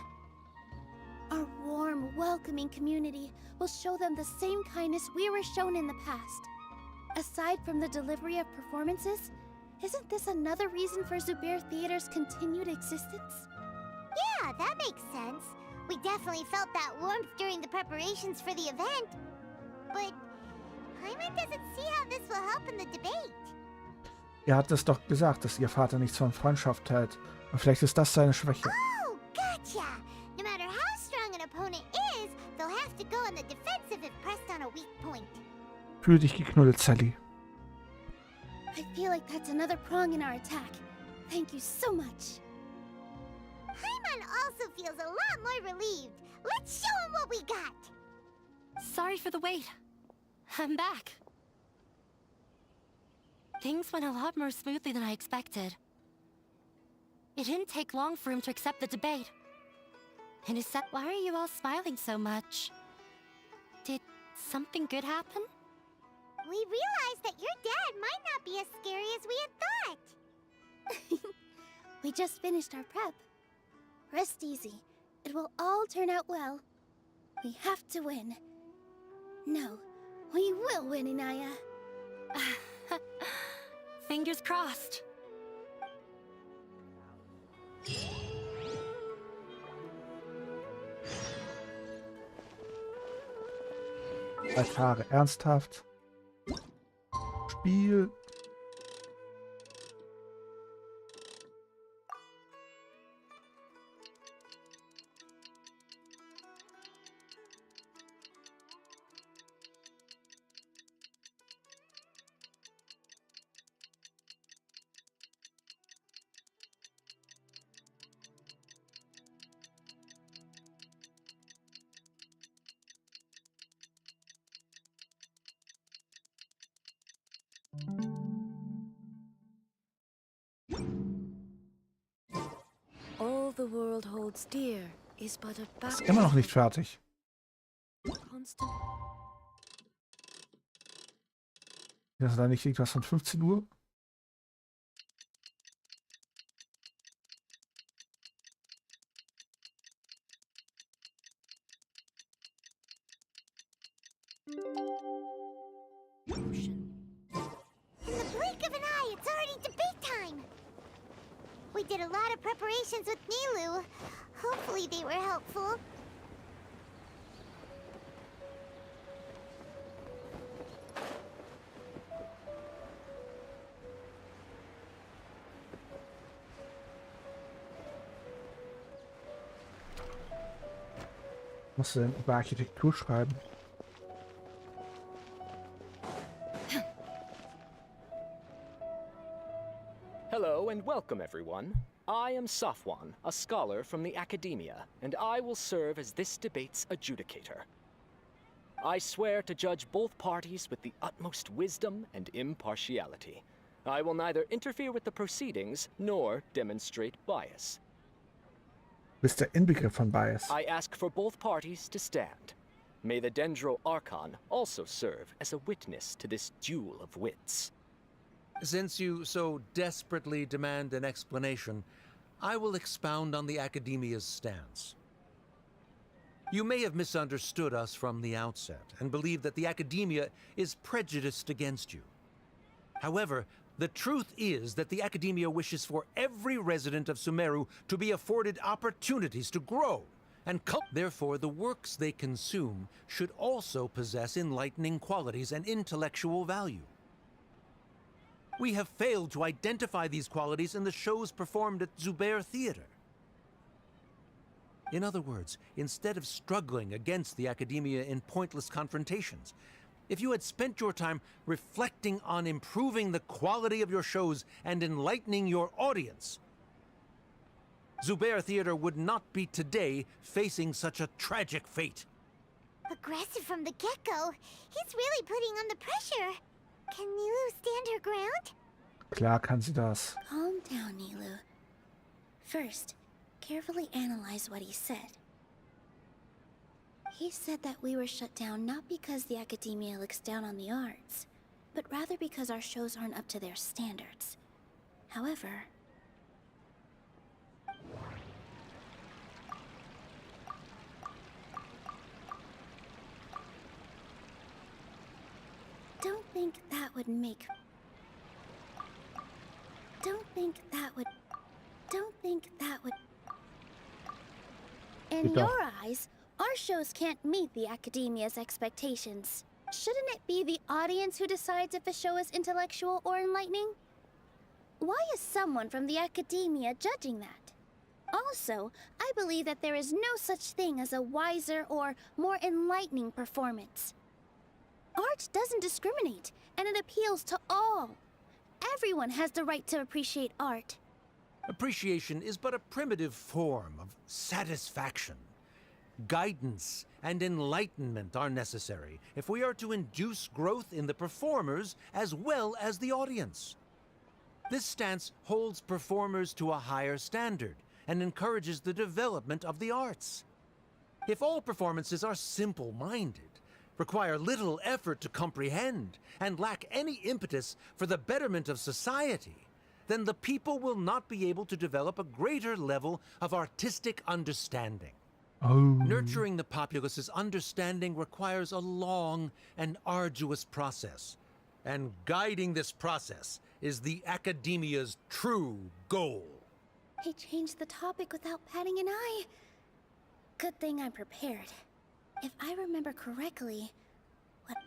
Speaker 2: Our warm, welcoming community will show them the same kindness we were shown in the past. Aside from the delivery of performances, isn't this another reason for Zubair Theater's continued existence?
Speaker 4: Yeah, that makes sense. We definitely felt that warmth during the preparations for the event. But Paimon doesn't see how this will help in the debate.
Speaker 1: Er hat es doch gesagt, dass ihr Vater nichts von Freundschaft hält. Und vielleicht ist das seine Schwäche.
Speaker 4: Oh, gotcha! No matter how strong an opponent is, they'll have to go on the defensive if pressed on a weak point.
Speaker 1: Fühl dich geknuddelt, Sally.
Speaker 2: I feel like that's another prong in our attack. Thank you so much.
Speaker 4: Paimon also feels a lot more relieved. Let's show him what we got.
Speaker 10: Sorry for the wait. I'm back. Things went a lot more smoothly than I expected. It didn't take long for him to accept the debate. And he said, "Why are you all smiling so much? Did something good happen?"
Speaker 4: We realized that your dad might not be as scary as we had thought.
Speaker 2: We just finished our prep. Rest easy. It will all turn out well. We have to win. No, we will win, Inaya.
Speaker 10: Fingers crossed.
Speaker 1: Altäre ernsthaft. Spiel.
Speaker 14: All the world holds dear is but a
Speaker 1: Ist immer noch nicht fertig.
Speaker 14: constant.
Speaker 1: Ist da nicht irgendwas von 15 Uhr?
Speaker 4: In the blink of an eye, it's already debate time! We did a lot of preparations with Nilou. Hopefully they were helpful.
Speaker 1: Was denn über Architektur schreiben?
Speaker 15: Hello and welcome, everyone. I am Safwan, a scholar from the academia, and I will serve as this debate's adjudicator. I swear to judge both parties with the utmost wisdom and impartiality. I will neither interfere with the proceedings nor demonstrate bias.
Speaker 1: Bist der Inbegriff von Bias.
Speaker 15: I ask for both parties to stand. May the Dendro Archon also serve as a witness to this duel of wits.
Speaker 12: Since you so desperately demand an explanation, I will expound on the Academia's stance. You may have misunderstood us from the outset and believe that the Academia is prejudiced against you. However, the truth is that the Academia wishes for every resident of Sumeru to be afforded opportunities to grow and therefore the works they consume should also possess enlightening qualities and intellectual value. We have failed to identify these qualities in the shows performed at Zubair Theater. In other words, instead of struggling against the Academia in pointless confrontations, if you had spent your time reflecting on improving the quality of your shows and enlightening your audience, Zubair Theater would not be today facing such a tragic fate.
Speaker 4: Aggressive from the get-go. He's really putting on the pressure. Can Nilou stand her ground?
Speaker 1: Klar kann sie das.
Speaker 2: Calm down, Nilou. First, carefully analyze what he said. He said that we were shut down not because the Academia looks down on the arts, but rather because our shows aren't up to their standards. However, don't think that would In your eyes, our shows can't meet the Academia's expectations. Shouldn't it be the audience who decides if a show is intellectual or enlightening? Why is someone from the Academia judging that? Also, I believe that there is no such thing as a wiser or more enlightening performance. Art doesn't discriminate, and it appeals to all. Everyone has the right to appreciate art.
Speaker 12: Appreciation is but a primitive form of satisfaction. Guidance and enlightenment are necessary if we are to induce growth in the performers as well as the audience. This stance holds performers to a higher standard and encourages the development of the arts. If all performances are simple-minded, require little effort to comprehend, and lack any impetus for the betterment of society, then the people will not be able to develop a greater level of artistic understanding. Nurturing the populace's understanding requires a long and arduous process, And guiding this process is the Academia's true goal.
Speaker 2: He changed the topic without batting an eye. Good thing I'm prepared. If I remember correctly, what...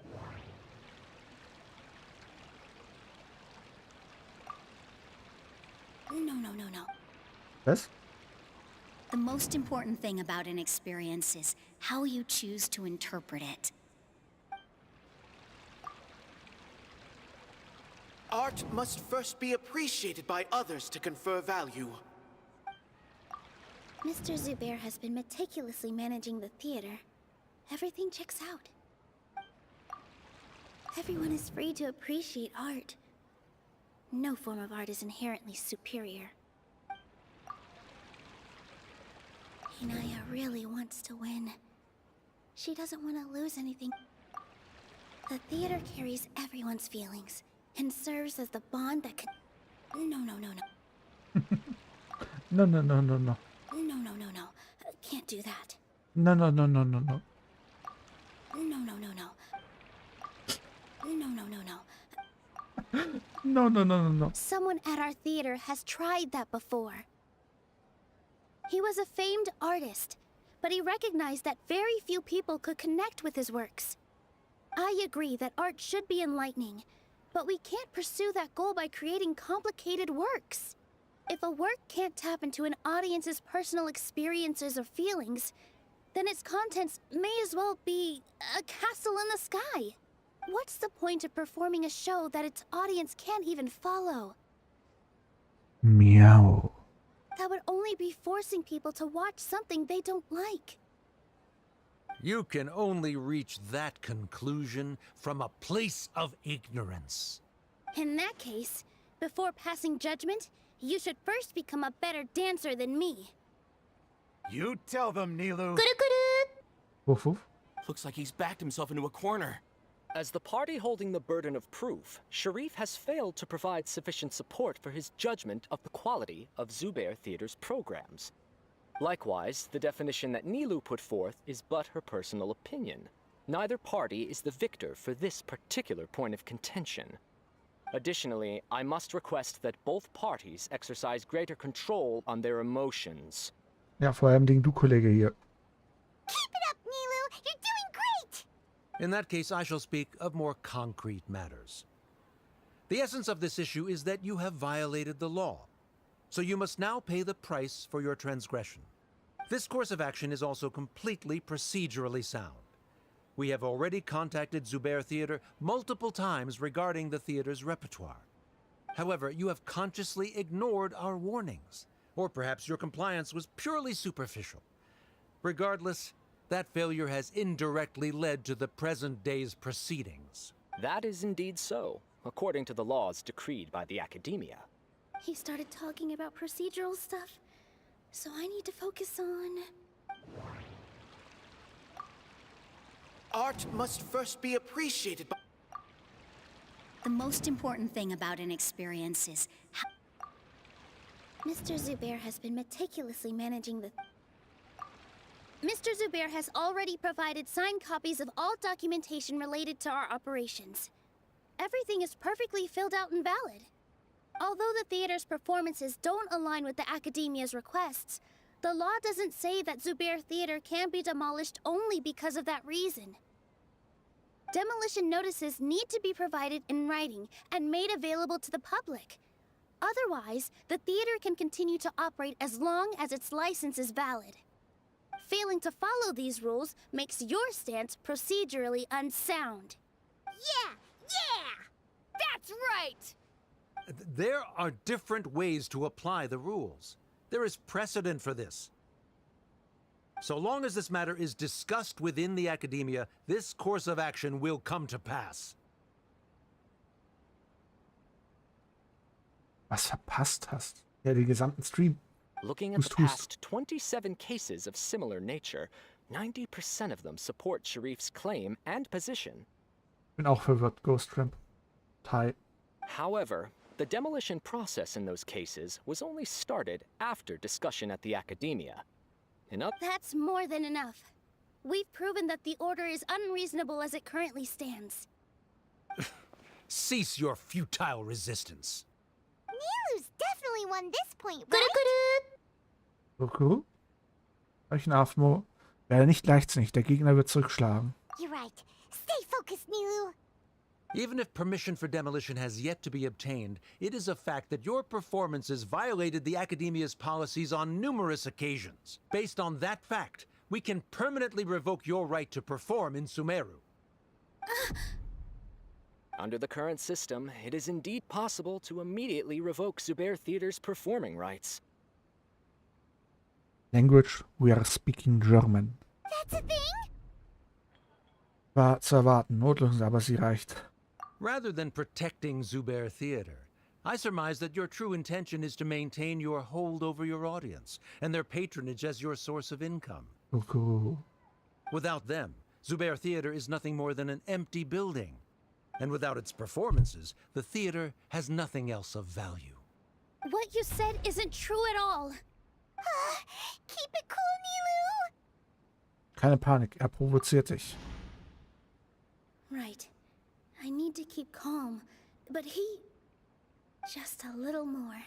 Speaker 2: No.
Speaker 1: Was?
Speaker 8: The most important thing about an experience is how you choose to interpret it.
Speaker 9: Art must first be appreciated by others to confer value.
Speaker 2: Mr. Zubair has been meticulously managing the theater. Everything checks out. Everyone is free to appreciate art. No form of art is inherently superior. Hinaya really wants to win. She doesn't want to lose anything. The theater carries everyone's feelings and serves as the bond that can... No.
Speaker 1: No.
Speaker 2: No. Can't do that.
Speaker 1: No.
Speaker 2: No.
Speaker 1: No.
Speaker 2: Someone at our theater has tried that before. He was a famed artist, but he recognized that very few people could connect with his works. I agree that art should be enlightening, but we can't pursue that goal by creating complicated works. If a work can't tap into an audience's personal experiences or feelings, then its contents may as well be a castle in the sky. What's the point of performing a show that its audience can't even follow?
Speaker 1: Meow.
Speaker 2: That would only be forcing people to watch something they don't like.
Speaker 12: You can only reach that conclusion from a place of ignorance.
Speaker 2: In that case, before passing judgment, you should first become a better dancer than me.
Speaker 7: You tell them, Nilou.
Speaker 1: Woof woof.
Speaker 3: Looks like he's backed himself into a corner.
Speaker 15: As the party holding the burden of proof, Sharif has failed to provide sufficient support for his judgment of the quality of Zubair Theater's programs. Likewise, the definition that Nilou put forth is but her personal opinion. Neither party is the victor for this particular point of contention. Additionally, I must request that both parties exercise greater control on their emotions.
Speaker 1: Ja, vor allem du Kollege hier.
Speaker 4: Keep it up, Nilou! You're doing great!
Speaker 12: In that case, I shall speak of more concrete matters. The essence of this issue is that you have violated the law, so you must now pay the price for your transgression. This course of action is also completely procedurally sound. We have already contacted Zubair Theater multiple times regarding the theater's repertoire. However, you have consciously ignored our warnings, or perhaps your compliance was purely superficial. Regardless, that failure has indirectly led to the present day's proceedings.
Speaker 15: That is indeed so, according to the laws decreed by the Academia.
Speaker 2: He started talking about procedural stuff, so I need to focus on...
Speaker 9: Art must first be appreciated by...
Speaker 8: The most important thing about an experience is how...
Speaker 2: Mr. Zubair has been meticulously managing the... Mr. Zubair has already provided signed copies of all documentation related to our operations. Everything is perfectly filled out and valid. Although the theater's performances don't align with the Academia's requests, the law doesn't say that Zubair Theater can be demolished only because of that reason. Demolition notices need to be provided in writing and made available to the public. Otherwise, the theater can continue to operate as long as its license is valid. Failing to follow these rules makes your stance procedurally unsound.
Speaker 4: Yeah! That's right!
Speaker 12: There are different ways to apply the rules. There is precedent for this. So long as this matter is discussed within the Academia, this course of action will come to pass.
Speaker 1: Was verpasst hast? Ja, den gesamten Stream.
Speaker 15: Looking at the past 27 cases of similar nature, 90% of them support Sharif's claim and position.
Speaker 1: Bin auch verwirrt, Ghost Tramp. Tai.
Speaker 15: However, the demolition process in those cases was only started after discussion at the Academia.
Speaker 2: That's more than enough. We've proven that the order is unreasonable as it currently stands.
Speaker 12: Cease your futile resistance.
Speaker 4: Nilou's definitely won this point, right?
Speaker 1: Okay. Rechenafmo. Werde nicht leichtsinnig, der Gegner wird zurückschlagen.
Speaker 4: You're right. Stay focused, Nilou.
Speaker 12: Even if permission for demolition has yet to be obtained, it is a fact that your performances violated the Academia's policies on numerous occasions. Based on that fact, we can permanently revoke your right to perform in Sumeru.
Speaker 15: Under the current system, it is indeed possible to immediately revoke Zubair Theater's performing rights.
Speaker 1: Language, we are speaking German.
Speaker 4: That's a thing?
Speaker 1: War zu erwarten, Notlösung, aber sie reicht.
Speaker 12: Rather than protecting Zubair Theater, I surmise that your true intention is to maintain your hold over your audience and their patronage as your source of income.
Speaker 1: Okay.
Speaker 12: Without them, Zubair Theater is nothing more than an empty building. And without its performances, the theater has nothing else of value.
Speaker 2: What you said isn't true at all.
Speaker 4: Keep it cool, Nilou.
Speaker 1: Keine Panik, er provoziert dich.
Speaker 2: Right. I need to keep calm, but he... just a little more.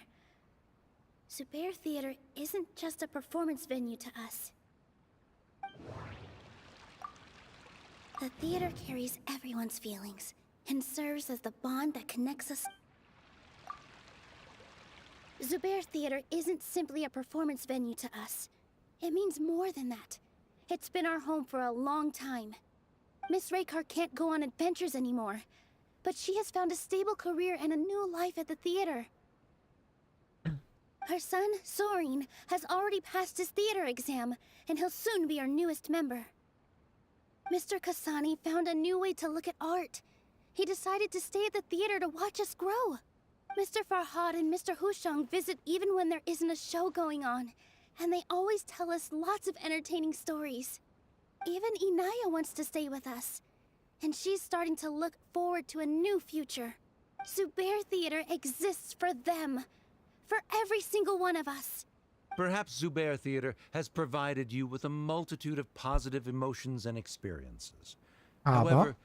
Speaker 2: Zubair Theater isn't just a performance venue to us. The theater carries everyone's feelings and serves as the bond that connects us. Zubair Theater isn't simply a performance venue to us. It means more than that. It's been our home for a long time. Miss Raykar can't go on adventures anymore, but she has found a stable career and a new life at the theater. Her son, Soren, has already passed his theater exam, and he'll soon be our newest member. Mr. Kasani found a new way to look at art. He decided to stay at the theater to watch us grow. Mr. Farhad and Mr. Hushang visit even when there isn't a show going on, and they always tell us lots of entertaining stories. Even Inaya wants to stay with us, and she's starting to look forward to a new future. Zubair Theater exists for them, for every single one of us.
Speaker 12: Perhaps Zubair Theater has provided you with a multitude of positive emotions and experiences. However,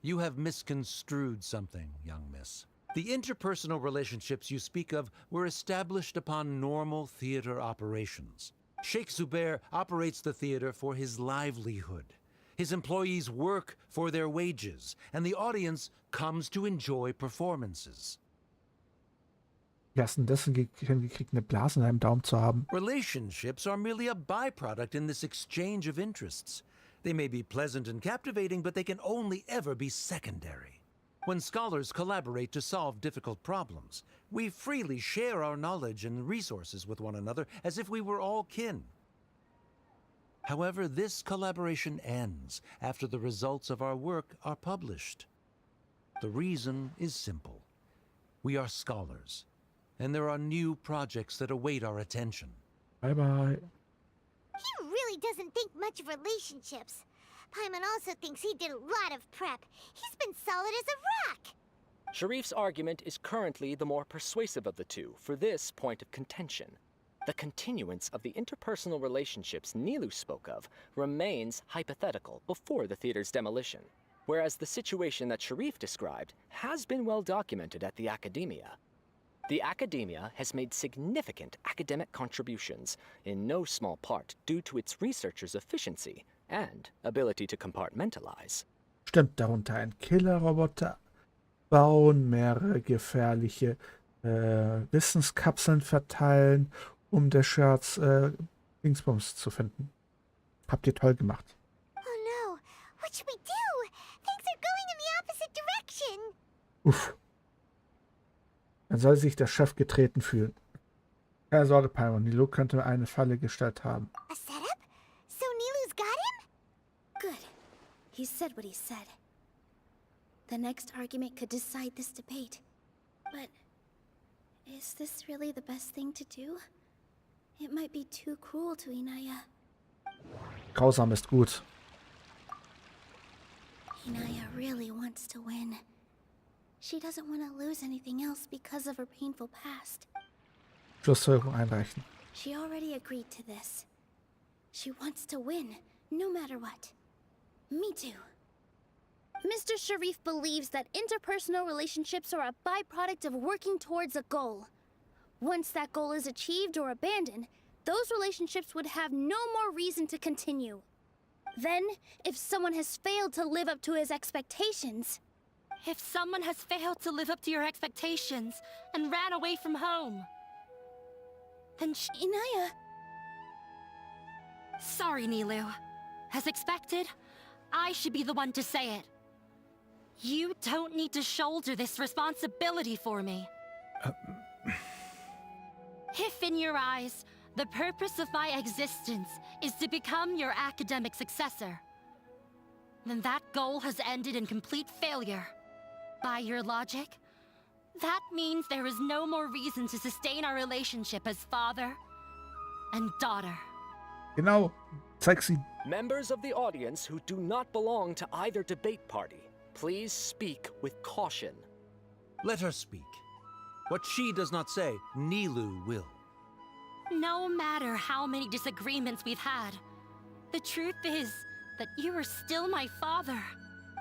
Speaker 12: you have misconstrued something, young miss. The interpersonal relationships you speak of were established upon normal theater operations. Sheikh Zubair operates the theater for his livelihood. His employees work for their wages, and the audience comes to enjoy performances.
Speaker 1: Dessen gekriegt, eine Blase in einem Daumen zu haben.
Speaker 12: Relationships are merely a byproduct in this exchange of interests. They may be pleasant and captivating, but they can only ever be secondary. When scholars collaborate to solve difficult problems, we freely share our knowledge and resources with one another as if we were all kin. However, this collaboration ends after the results of our work are published. The reason is simple. We are scholars, and there are new projects that await our attention.
Speaker 1: Bye-bye.
Speaker 4: He really doesn't think much of relationships. Paimon also thinks he did a lot of prep. He's been solid as a rock.
Speaker 15: Sharif's argument is currently the more persuasive of the two for this point of contention. The continuance of the interpersonal relationships Nilou spoke of remains hypothetical before the theater's demolition, whereas the situation that Sharif described has been well documented at the Academia. The Academia has made significant academic contributions, in no small part due to its researchers' efficiency and ability to compartmentalize.
Speaker 1: Stimmt, darunter ein Killerroboter bauen, mehrere gefährliche Wissenskapseln verteilen, um der Scherz Dingsbums zu finden. Habt ihr toll gemacht.
Speaker 4: Oh no, what should we do? Things are going in the opposite direction.
Speaker 1: Uff. Dann soll sich der Chef getreten fühlen. Keine Sorge, Paimon. Nilou könnte eine Falle gestellt haben.
Speaker 4: A setup? So Nilou's got him?
Speaker 2: Good. He said what he said. The next argument could decide this debate. But is this really the best thing to do? It might be too cruel to Inaya.
Speaker 1: Grausam ist gut.
Speaker 2: Inaya really wants to win. She doesn't want to lose anything else because of her painful past.
Speaker 1: Schlussfolgerung einreichen.
Speaker 2: She already agreed to this. She wants to win, no matter what. Me too. Mr. Sharif believes that interpersonal relationships are a byproduct of working towards a goal. Once that goal is achieved or abandoned, those relationships would have no more reason to continue. Then, if someone has failed to live up to his expectations...
Speaker 10: If someone has failed to live up to your expectations and ran away from home, then
Speaker 2: Inaya...
Speaker 10: Sorry, Nilou. As expected, I should be the one to say it. You don't need to shoulder this responsibility for me. If in your eyes, the purpose of my existence is to become your academic successor, then that goal has ended in complete failure. By your logic, that means there is no more reason to sustain our relationship as father and daughter.
Speaker 1: Genau, zeig sie.
Speaker 15: Members of the audience who do not belong to either debate party, please speak with caution.
Speaker 12: Let her speak. What she does not say, Nilou will.
Speaker 10: No matter how many disagreements we've had, the truth is that you are still my father.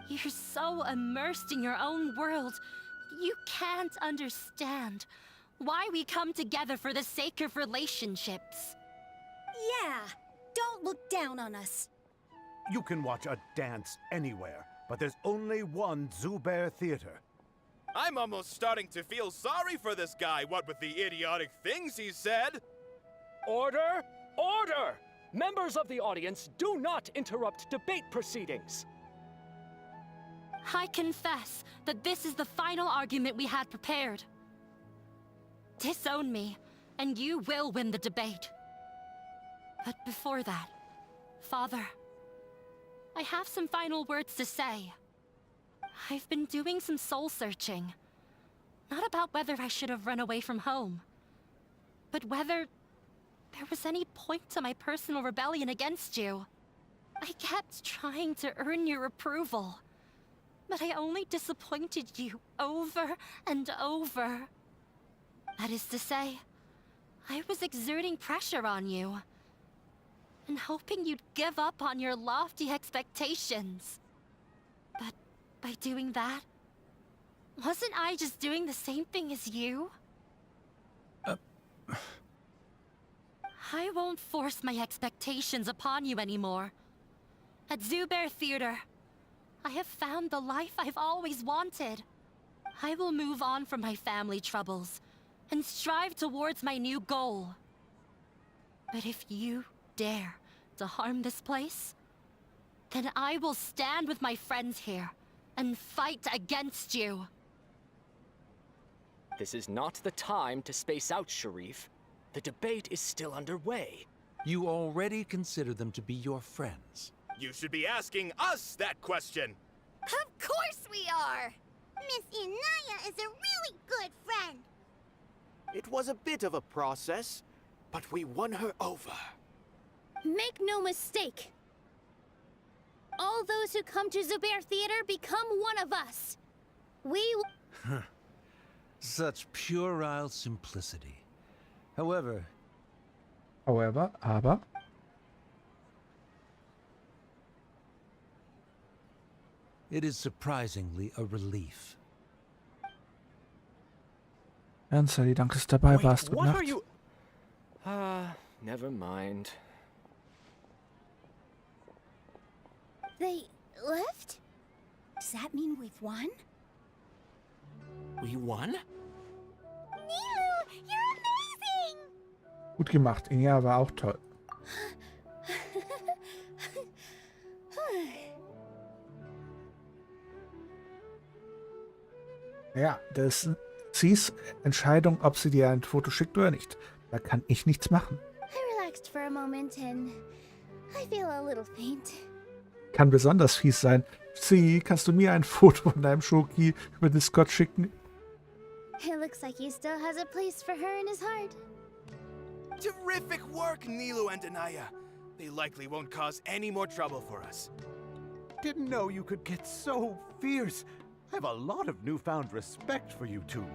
Speaker 10: You're so immersed in your own world, you can't understand why we come together for the sake of relationships.
Speaker 8: Yeah, don't look down on us.
Speaker 7: You can watch a dance anywhere, but there's only one Zubair Theater.
Speaker 11: I'm almost starting to feel sorry for this guy, what with the idiotic things he said.
Speaker 15: Order! Order! Members of the audience, do not interrupt debate proceedings.
Speaker 10: I confess that this is the final argument we had prepared. Disown me, and you will win the debate. But before that, Father, I have some final words to say. I've been doing some soul-searching. Not about whether I should have run away from home, but whether there was any point to my personal rebellion against you. I kept trying to earn your approval, but I only disappointed you over and over. That is to say, I was exerting pressure on you, and hoping you'd give up on your lofty expectations. But by doing that, wasn't I just doing the same thing as you? I won't force my expectations upon you anymore. At Zubair Theater, I have found the life I've always wanted. I will move on from my family troubles and strive towards my new goal. But if you dare to harm this place, then I will stand with my friends here and fight against you.
Speaker 15: This is not the time to space out, Sharif. The debate is still underway.
Speaker 12: You already consider them to be your friends.
Speaker 11: You should be asking us that question.
Speaker 4: Of course we are! Miss Inaya is a really good friend.
Speaker 9: It was a bit of a process, but we won her over.
Speaker 2: Make no mistake. All those who come to Zubair Theater become one of us. We will...
Speaker 12: Such puerile simplicity. However,
Speaker 1: aber...
Speaker 12: It is surprisingly a relief.
Speaker 1: Ernst, danke, dass du dabei warst. Gute
Speaker 15: What
Speaker 1: Nacht.
Speaker 15: are you... never mind.
Speaker 2: They left?
Speaker 8: Does that mean we've won?
Speaker 9: We won?
Speaker 4: Nilou, you're amazing!
Speaker 1: Gut gemacht. Inja war auch toll. Ja, das ist Cies Entscheidung, ob sie dir ein Foto schickt oder nicht. Da kann ich nichts machen.
Speaker 2: I relaxed for a moment and I feel a little faint.
Speaker 1: Kann besonders fies sein. Sie, kannst du mir ein Foto von deinem Schoki über Discord schicken?
Speaker 2: It looks like he still has a place for her in his heart.
Speaker 11: Terrific work, Nilou and Anaya. They likely won't cause any more trouble for us.
Speaker 7: Didn't know you could get so fierce. I have a lot of newfound respect for you two.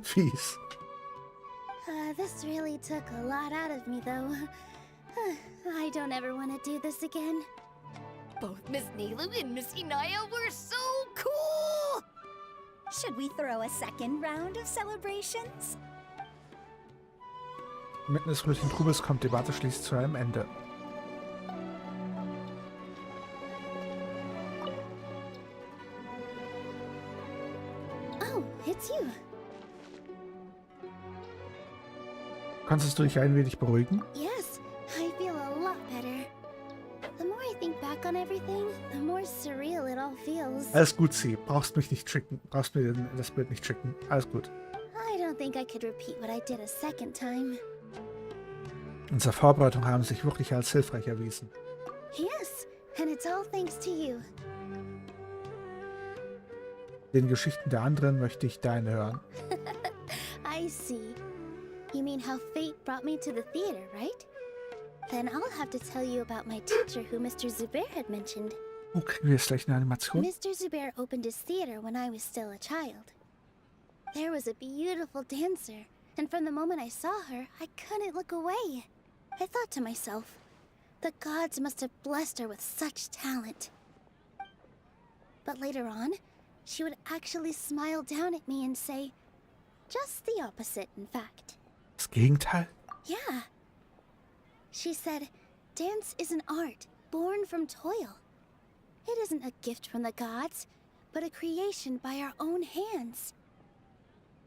Speaker 1: Fies.
Speaker 2: This really took a lot out of me, though. I don't ever want to do this again. Both Miss Nilou and Miss Inaya were so cool!
Speaker 8: Should we throw a second round of celebrations?
Speaker 1: Mitten des fröhlichen Trubels kommt die Debatte schließlich zu einem Ende.
Speaker 2: Oh, it's you.
Speaker 1: Kannst du dich ein wenig beruhigen?
Speaker 2: Yes, I feel a lot better. The more I think back on everything, the more surreal it all feels.
Speaker 1: Alles gut, Sie. Brauchst mich nicht schicken. Brauchst mir das Bild nicht schicken. Alles gut.
Speaker 2: I don't think I could repeat what I did a second time.
Speaker 1: Unsere Vorbereitungen haben sich wirklich als hilfreich erwiesen.
Speaker 2: Yes, and it's all thanks to you.
Speaker 1: Den Geschichten der anderen möchte ich deine hören.
Speaker 2: I see. You mean how fate brought me to the theater, right? Then I'll have to tell you about my teacher who Mr. Zubair had mentioned.
Speaker 1: Oh, kriegen wir jetzt gleich eine Animation?
Speaker 2: Mr. Zubair opened his theater when I was still a child. There was a beautiful dancer, and from the moment I saw her, I couldn't look away. I thought to myself, the gods must have blessed her with such talent. But later on, she would actually smile down at me and say, just the opposite, in fact.
Speaker 1: Das Gegenteil?
Speaker 2: Yeah. She said, dance is an art born from toil. It isn't a gift from the gods, but a creation by our own hands.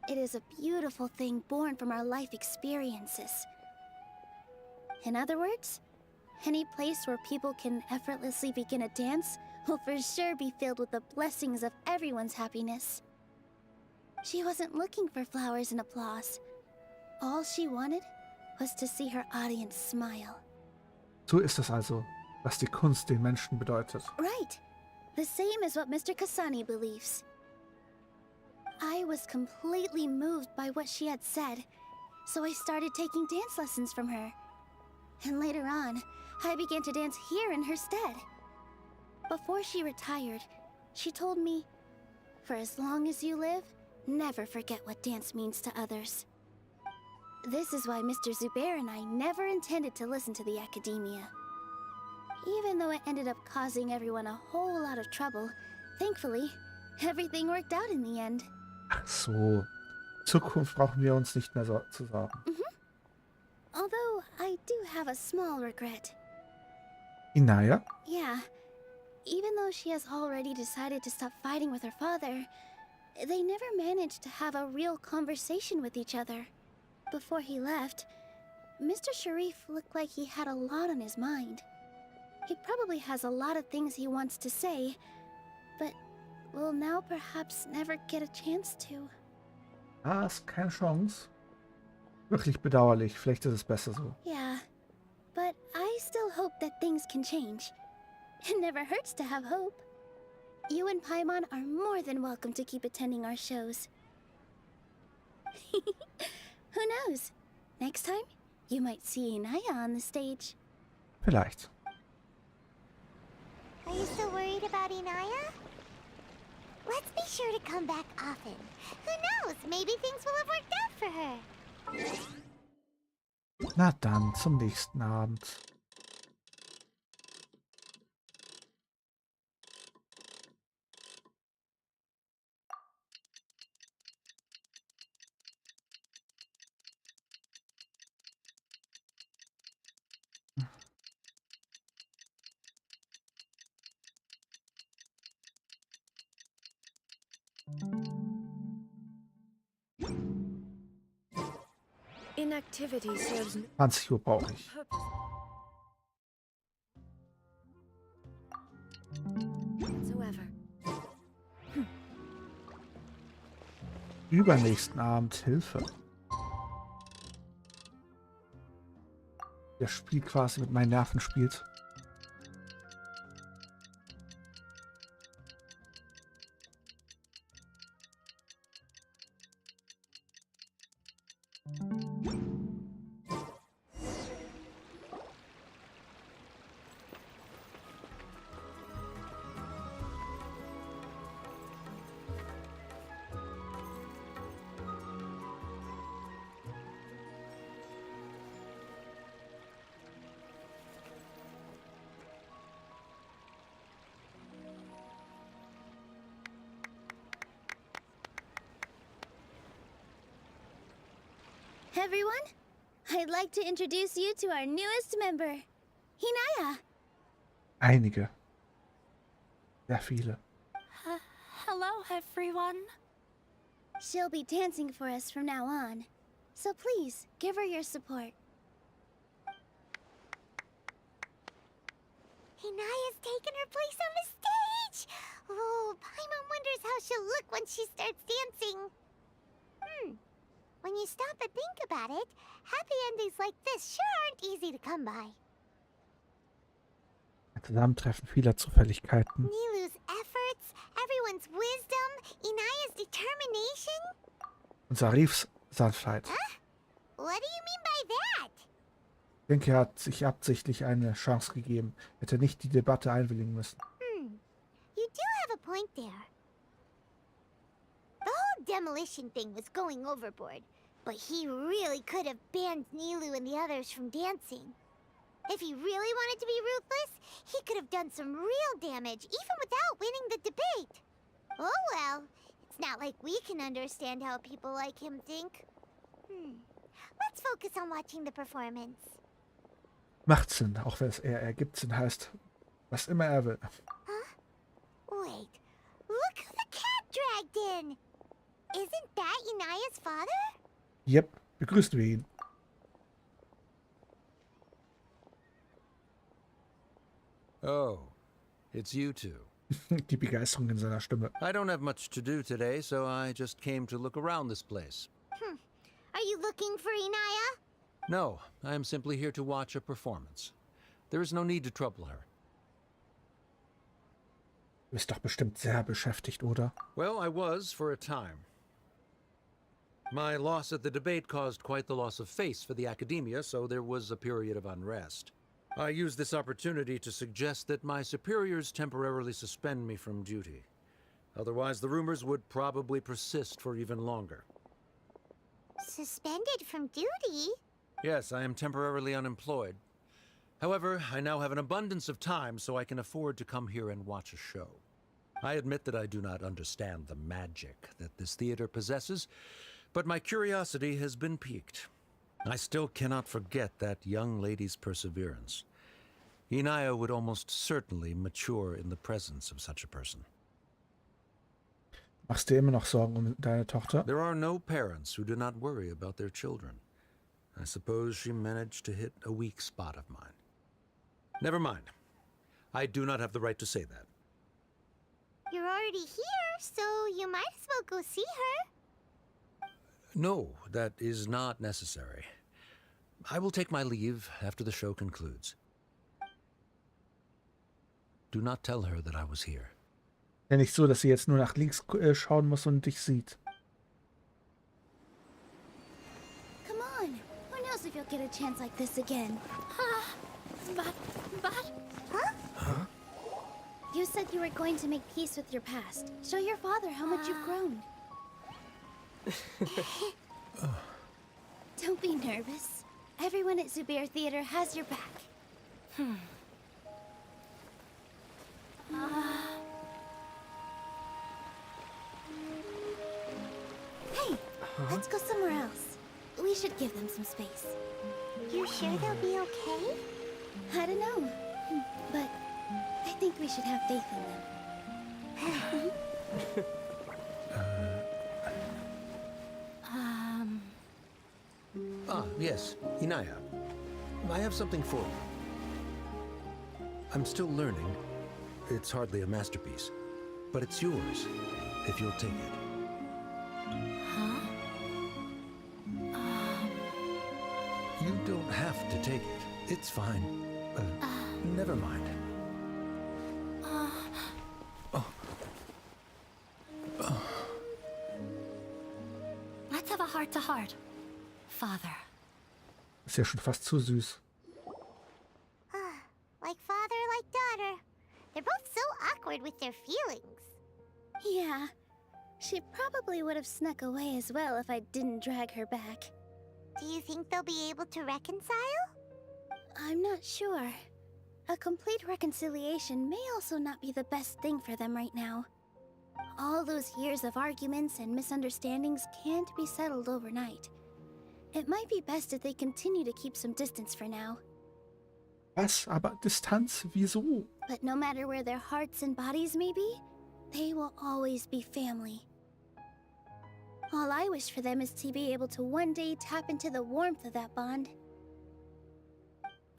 Speaker 2: It is a beautiful thing born from our life experiences. In other words, any place where people can effortlessly begin a dance will for sure be filled with the blessings of everyone's happiness. She wasn't looking for flowers and applause. All she wanted was to see her audience smile.
Speaker 1: So ist es also, was die Kunst den Menschen bedeutet.
Speaker 2: Right. The same as what Mr. Kasani believes. I was completely moved by what she had said, so I started taking dance lessons from her. And later on, I began to dance here in her stead. Before she retired, she told me, for as long as you live, never forget what dance means to others. This is why Mr. Zubair and I never intended to listen to the academia. Even though it ended up causing everyone a whole lot of trouble, thankfully, everything worked out in the end.
Speaker 1: Ach so. Zukunft brauchen wir uns nicht mehr zu sorgen.
Speaker 2: Although, I do have a small regret.
Speaker 1: Inaya?
Speaker 2: Yeah. Even though she has already decided to stop fighting with her father, they never managed to have a real conversation with each other. Before he left, Mr. Sharif looked like he had a lot on his mind. He probably has a lot of things he wants to say, but will now perhaps never get a chance to.
Speaker 1: Ah, ist keine Chance. Wirklich bedauerlich. Vielleicht ist es besser so.
Speaker 2: Yeah, but I still hope that things can change. It never hurts to have hope. You and Paimon are more than welcome to keep attending our shows. Who knows? Next time, you might see Inaya on the stage.
Speaker 1: Vielleicht.
Speaker 4: Are you still worried about Inaya? Let's be sure to come back often. Who knows? Maybe things will have worked out for her.
Speaker 1: Na dann, zum nächsten Abend.
Speaker 14: Inactivity serves
Speaker 1: 20 Uhr brauche ich.
Speaker 14: whatsoever.
Speaker 1: Übernächsten Abend Hilfe. Der Spiel quasi mit meinen Nerven spielt.
Speaker 2: Everyone, I'd like to introduce you to our newest member, Hinaya.
Speaker 1: Einige. Sehr viele.
Speaker 10: Hello, everyone.
Speaker 2: She'll be dancing for us from now on, so please give her your support.
Speaker 4: Hinaya's taken her place on the stage! Oh, Paimon wonders how she'll look when she starts dancing. When you stop and think about it, happy endings like this sure aren't easy to come by.
Speaker 1: Ein Zusammentreffen vieler Zufälligkeiten.
Speaker 4: Nilou's efforts, everyone's wisdom, Inaya's determination.
Speaker 1: Und Sarifs Sanftheit.
Speaker 4: What do you mean by that?
Speaker 1: Ich denke, er hat sich absichtlich eine Chance gegeben. Er hätte nicht die Debatte einwilligen müssen.
Speaker 4: You do have a point there. The whole demolition thing was going overboard, but he really could have banned Nilou and the others from dancing. If he really wanted to be ruthless, he could have done some real damage, even without winning the debate. Oh well, it's not like we can understand how people like him think. Let's focus on watching the performance.
Speaker 1: Macht Sinn, auch wenn es eher ergibt Sinn heißt, was immer er will.
Speaker 4: Wait, look who the cat dragged in! Isn't that Inaya's father?
Speaker 1: Yep, begrüßen wir ihn.
Speaker 12: Oh, it's you two.
Speaker 1: Die Begeisterung in seiner Stimme.
Speaker 12: I don't have much to do today, so I just came to look around this place.
Speaker 4: Are you looking for Inaya?
Speaker 12: No, I am simply here to watch a performance. There is no need to trouble her.
Speaker 1: Du bist doch bestimmt sehr beschäftigt, oder?
Speaker 12: Well, I was for a time. My loss at the debate caused quite the loss of face for the academia, so there was a period of unrest. I used this opportunity to suggest that my superiors temporarily suspend me from duty. Otherwise, the rumors would probably persist for even longer.
Speaker 4: Suspended from duty?
Speaker 12: Yes, I am temporarily unemployed. However, I now have an abundance of time, so I can afford to come here and watch a show. I admit that I do not understand the magic that this theater possesses, but my curiosity has been piqued. I still cannot forget that young lady's perseverance. Inaya would almost certainly mature in the presence of such a person.
Speaker 1: Machst du immer noch Sorgen um deine Tochter?
Speaker 12: There are no parents who do not worry about their children. I suppose she managed to hit a weak spot of mine. Never mind. I do not have the right to say that.
Speaker 4: You're already here, so you might as well go see her.
Speaker 12: No, that is not necessary. I will take my leave after the show concludes. Do not tell her that I was here.
Speaker 1: Ja, nicht so, dass sie jetzt nur nach links schauen muss und dich sieht.
Speaker 2: Come on. Who knows if you'll get a chance like this again?
Speaker 10: But...
Speaker 2: Huh? You said you were going to make peace with your past. Show your father how much you've grown. Don't be nervous. Everyone at Zubair Theater has your back. Hey, let's go somewhere else. We should give them some space.
Speaker 4: You sure they'll be okay?
Speaker 2: I don't know, but I think we should have faith in them.
Speaker 12: Yes, Inaya. I have something for you. I'm still learning. It's hardly a masterpiece, but it's yours, if you'll take it.
Speaker 10: Huh?
Speaker 12: You don't have to take it. It's fine. Never mind.
Speaker 10: Let's have a heart-to-heart, Father.
Speaker 1: Ist ja schon fast zu süß.
Speaker 4: Like father, like daughter. They're both so awkward with their feelings.
Speaker 2: Yeah, she probably would have snuck away as well if I didn't drag her back.
Speaker 4: Do you think they'll be able to reconcile?
Speaker 2: I'm not sure. A complete reconciliation may also not be the best thing for them right now. All those years of arguments and misunderstandings can't be settled overnight. It might be best if they continue to keep some distance for now.
Speaker 1: Was? Aber Distanz? Wieso?
Speaker 2: But no matter where their hearts and bodies may be, they will always be family. All I wish for them is to be able to one day tap into the warmth of that bond.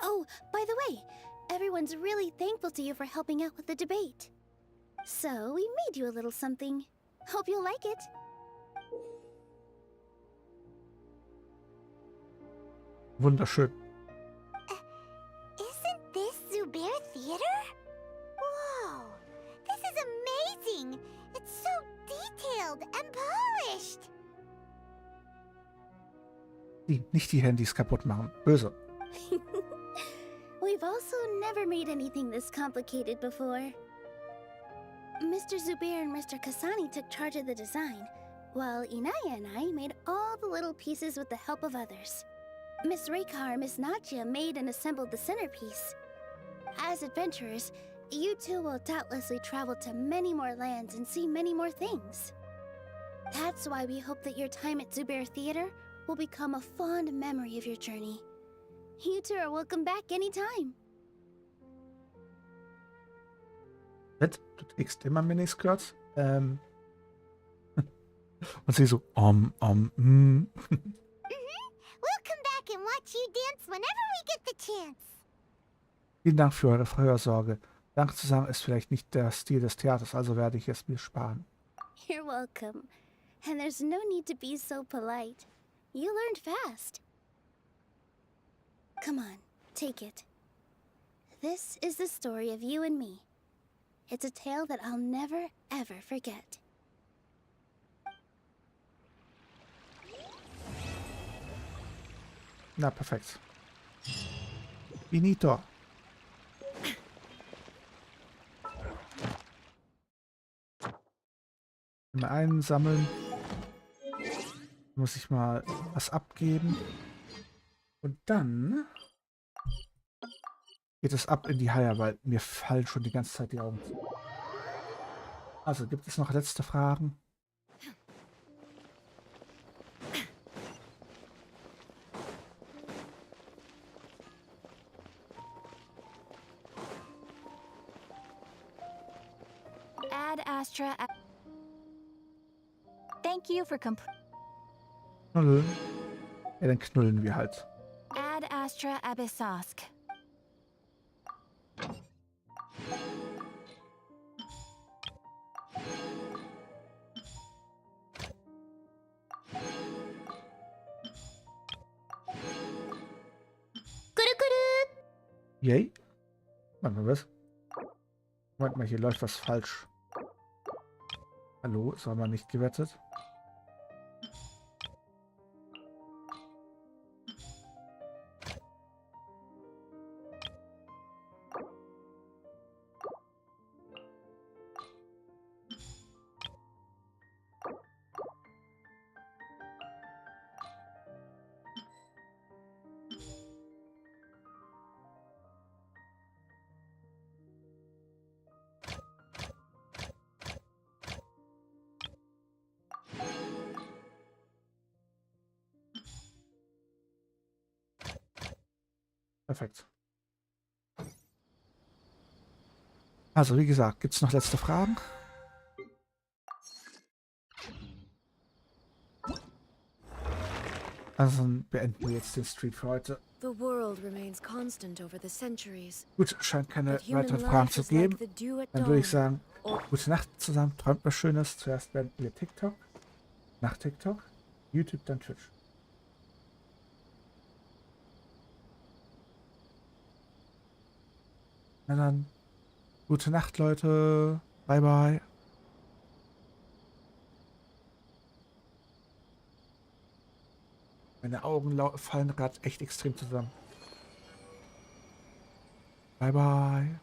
Speaker 2: Oh, by the way, everyone's really thankful to you for helping out with the debate. So, we made you a little something. Hope you'll like it.
Speaker 1: Wunderschön.
Speaker 4: Isn't this Zubair Theater? Whoa, this is amazing! It's so detailed and polished!
Speaker 1: Nicht die Handys kaputt machen. Böse.
Speaker 2: We've also never made anything this complicated before. Mr. Zubair and Mr. Kasani took charge of the design, while Inaya and I made all the little pieces with the help of others. Miss Reikar and Miss Nadia made and assembled the centerpiece. As adventurers, you two will doubtlessly travel to many more lands and see many more things. That's why we hope that your time at Zubair Theater will become a fond memory of your journey. You two are welcome back anytime.
Speaker 1: Du trägst immer Miniskirts? Und sie so,
Speaker 4: We'll come back and watch you dance whenever we get the chance.
Speaker 1: Vielen Dank für eure Fürsorge. Danke zu sagen ist vielleicht nicht der Stil des Theaters, also werde ich es mir sparen.
Speaker 2: You're welcome. And there's no need to be so polite. You learned fast. Come on, take it. This is the story of you and me. It's a tale that I'll never, ever forget.
Speaker 1: Na, perfekt. Finito. Mal einsammeln. Muss ich mal was abgeben. Und dann geht es ab in die Haie, weil mir fallen schon die ganze Zeit die Augen zu. Also, gibt es noch letzte Fragen?
Speaker 13: Ad Astra. Thank you for
Speaker 1: Knuddeln. Ja, dann knullen wir halt.
Speaker 13: Ad Astra Abyssosk.
Speaker 1: Yay? Warte mal, was? Moment mal, hier läuft was falsch. Hallo, ist aber nicht gewettet. Perfekt. Also, wie gesagt, gibt es noch letzte Fragen? Also beenden wir jetzt den Stream für heute.
Speaker 14: The world remains constant over the centuries.
Speaker 1: Gut, scheint keine weiteren Fragen zu geben. Dann würde ich sagen, gute Nacht zusammen, träumt was Schönes. Zuerst beenden wir TikTok, nach TikTok, YouTube, dann Twitch. Na dann, gute Nacht, Leute. Bye, bye. Meine Augen fallen gerade echt extrem zusammen. Bye, bye.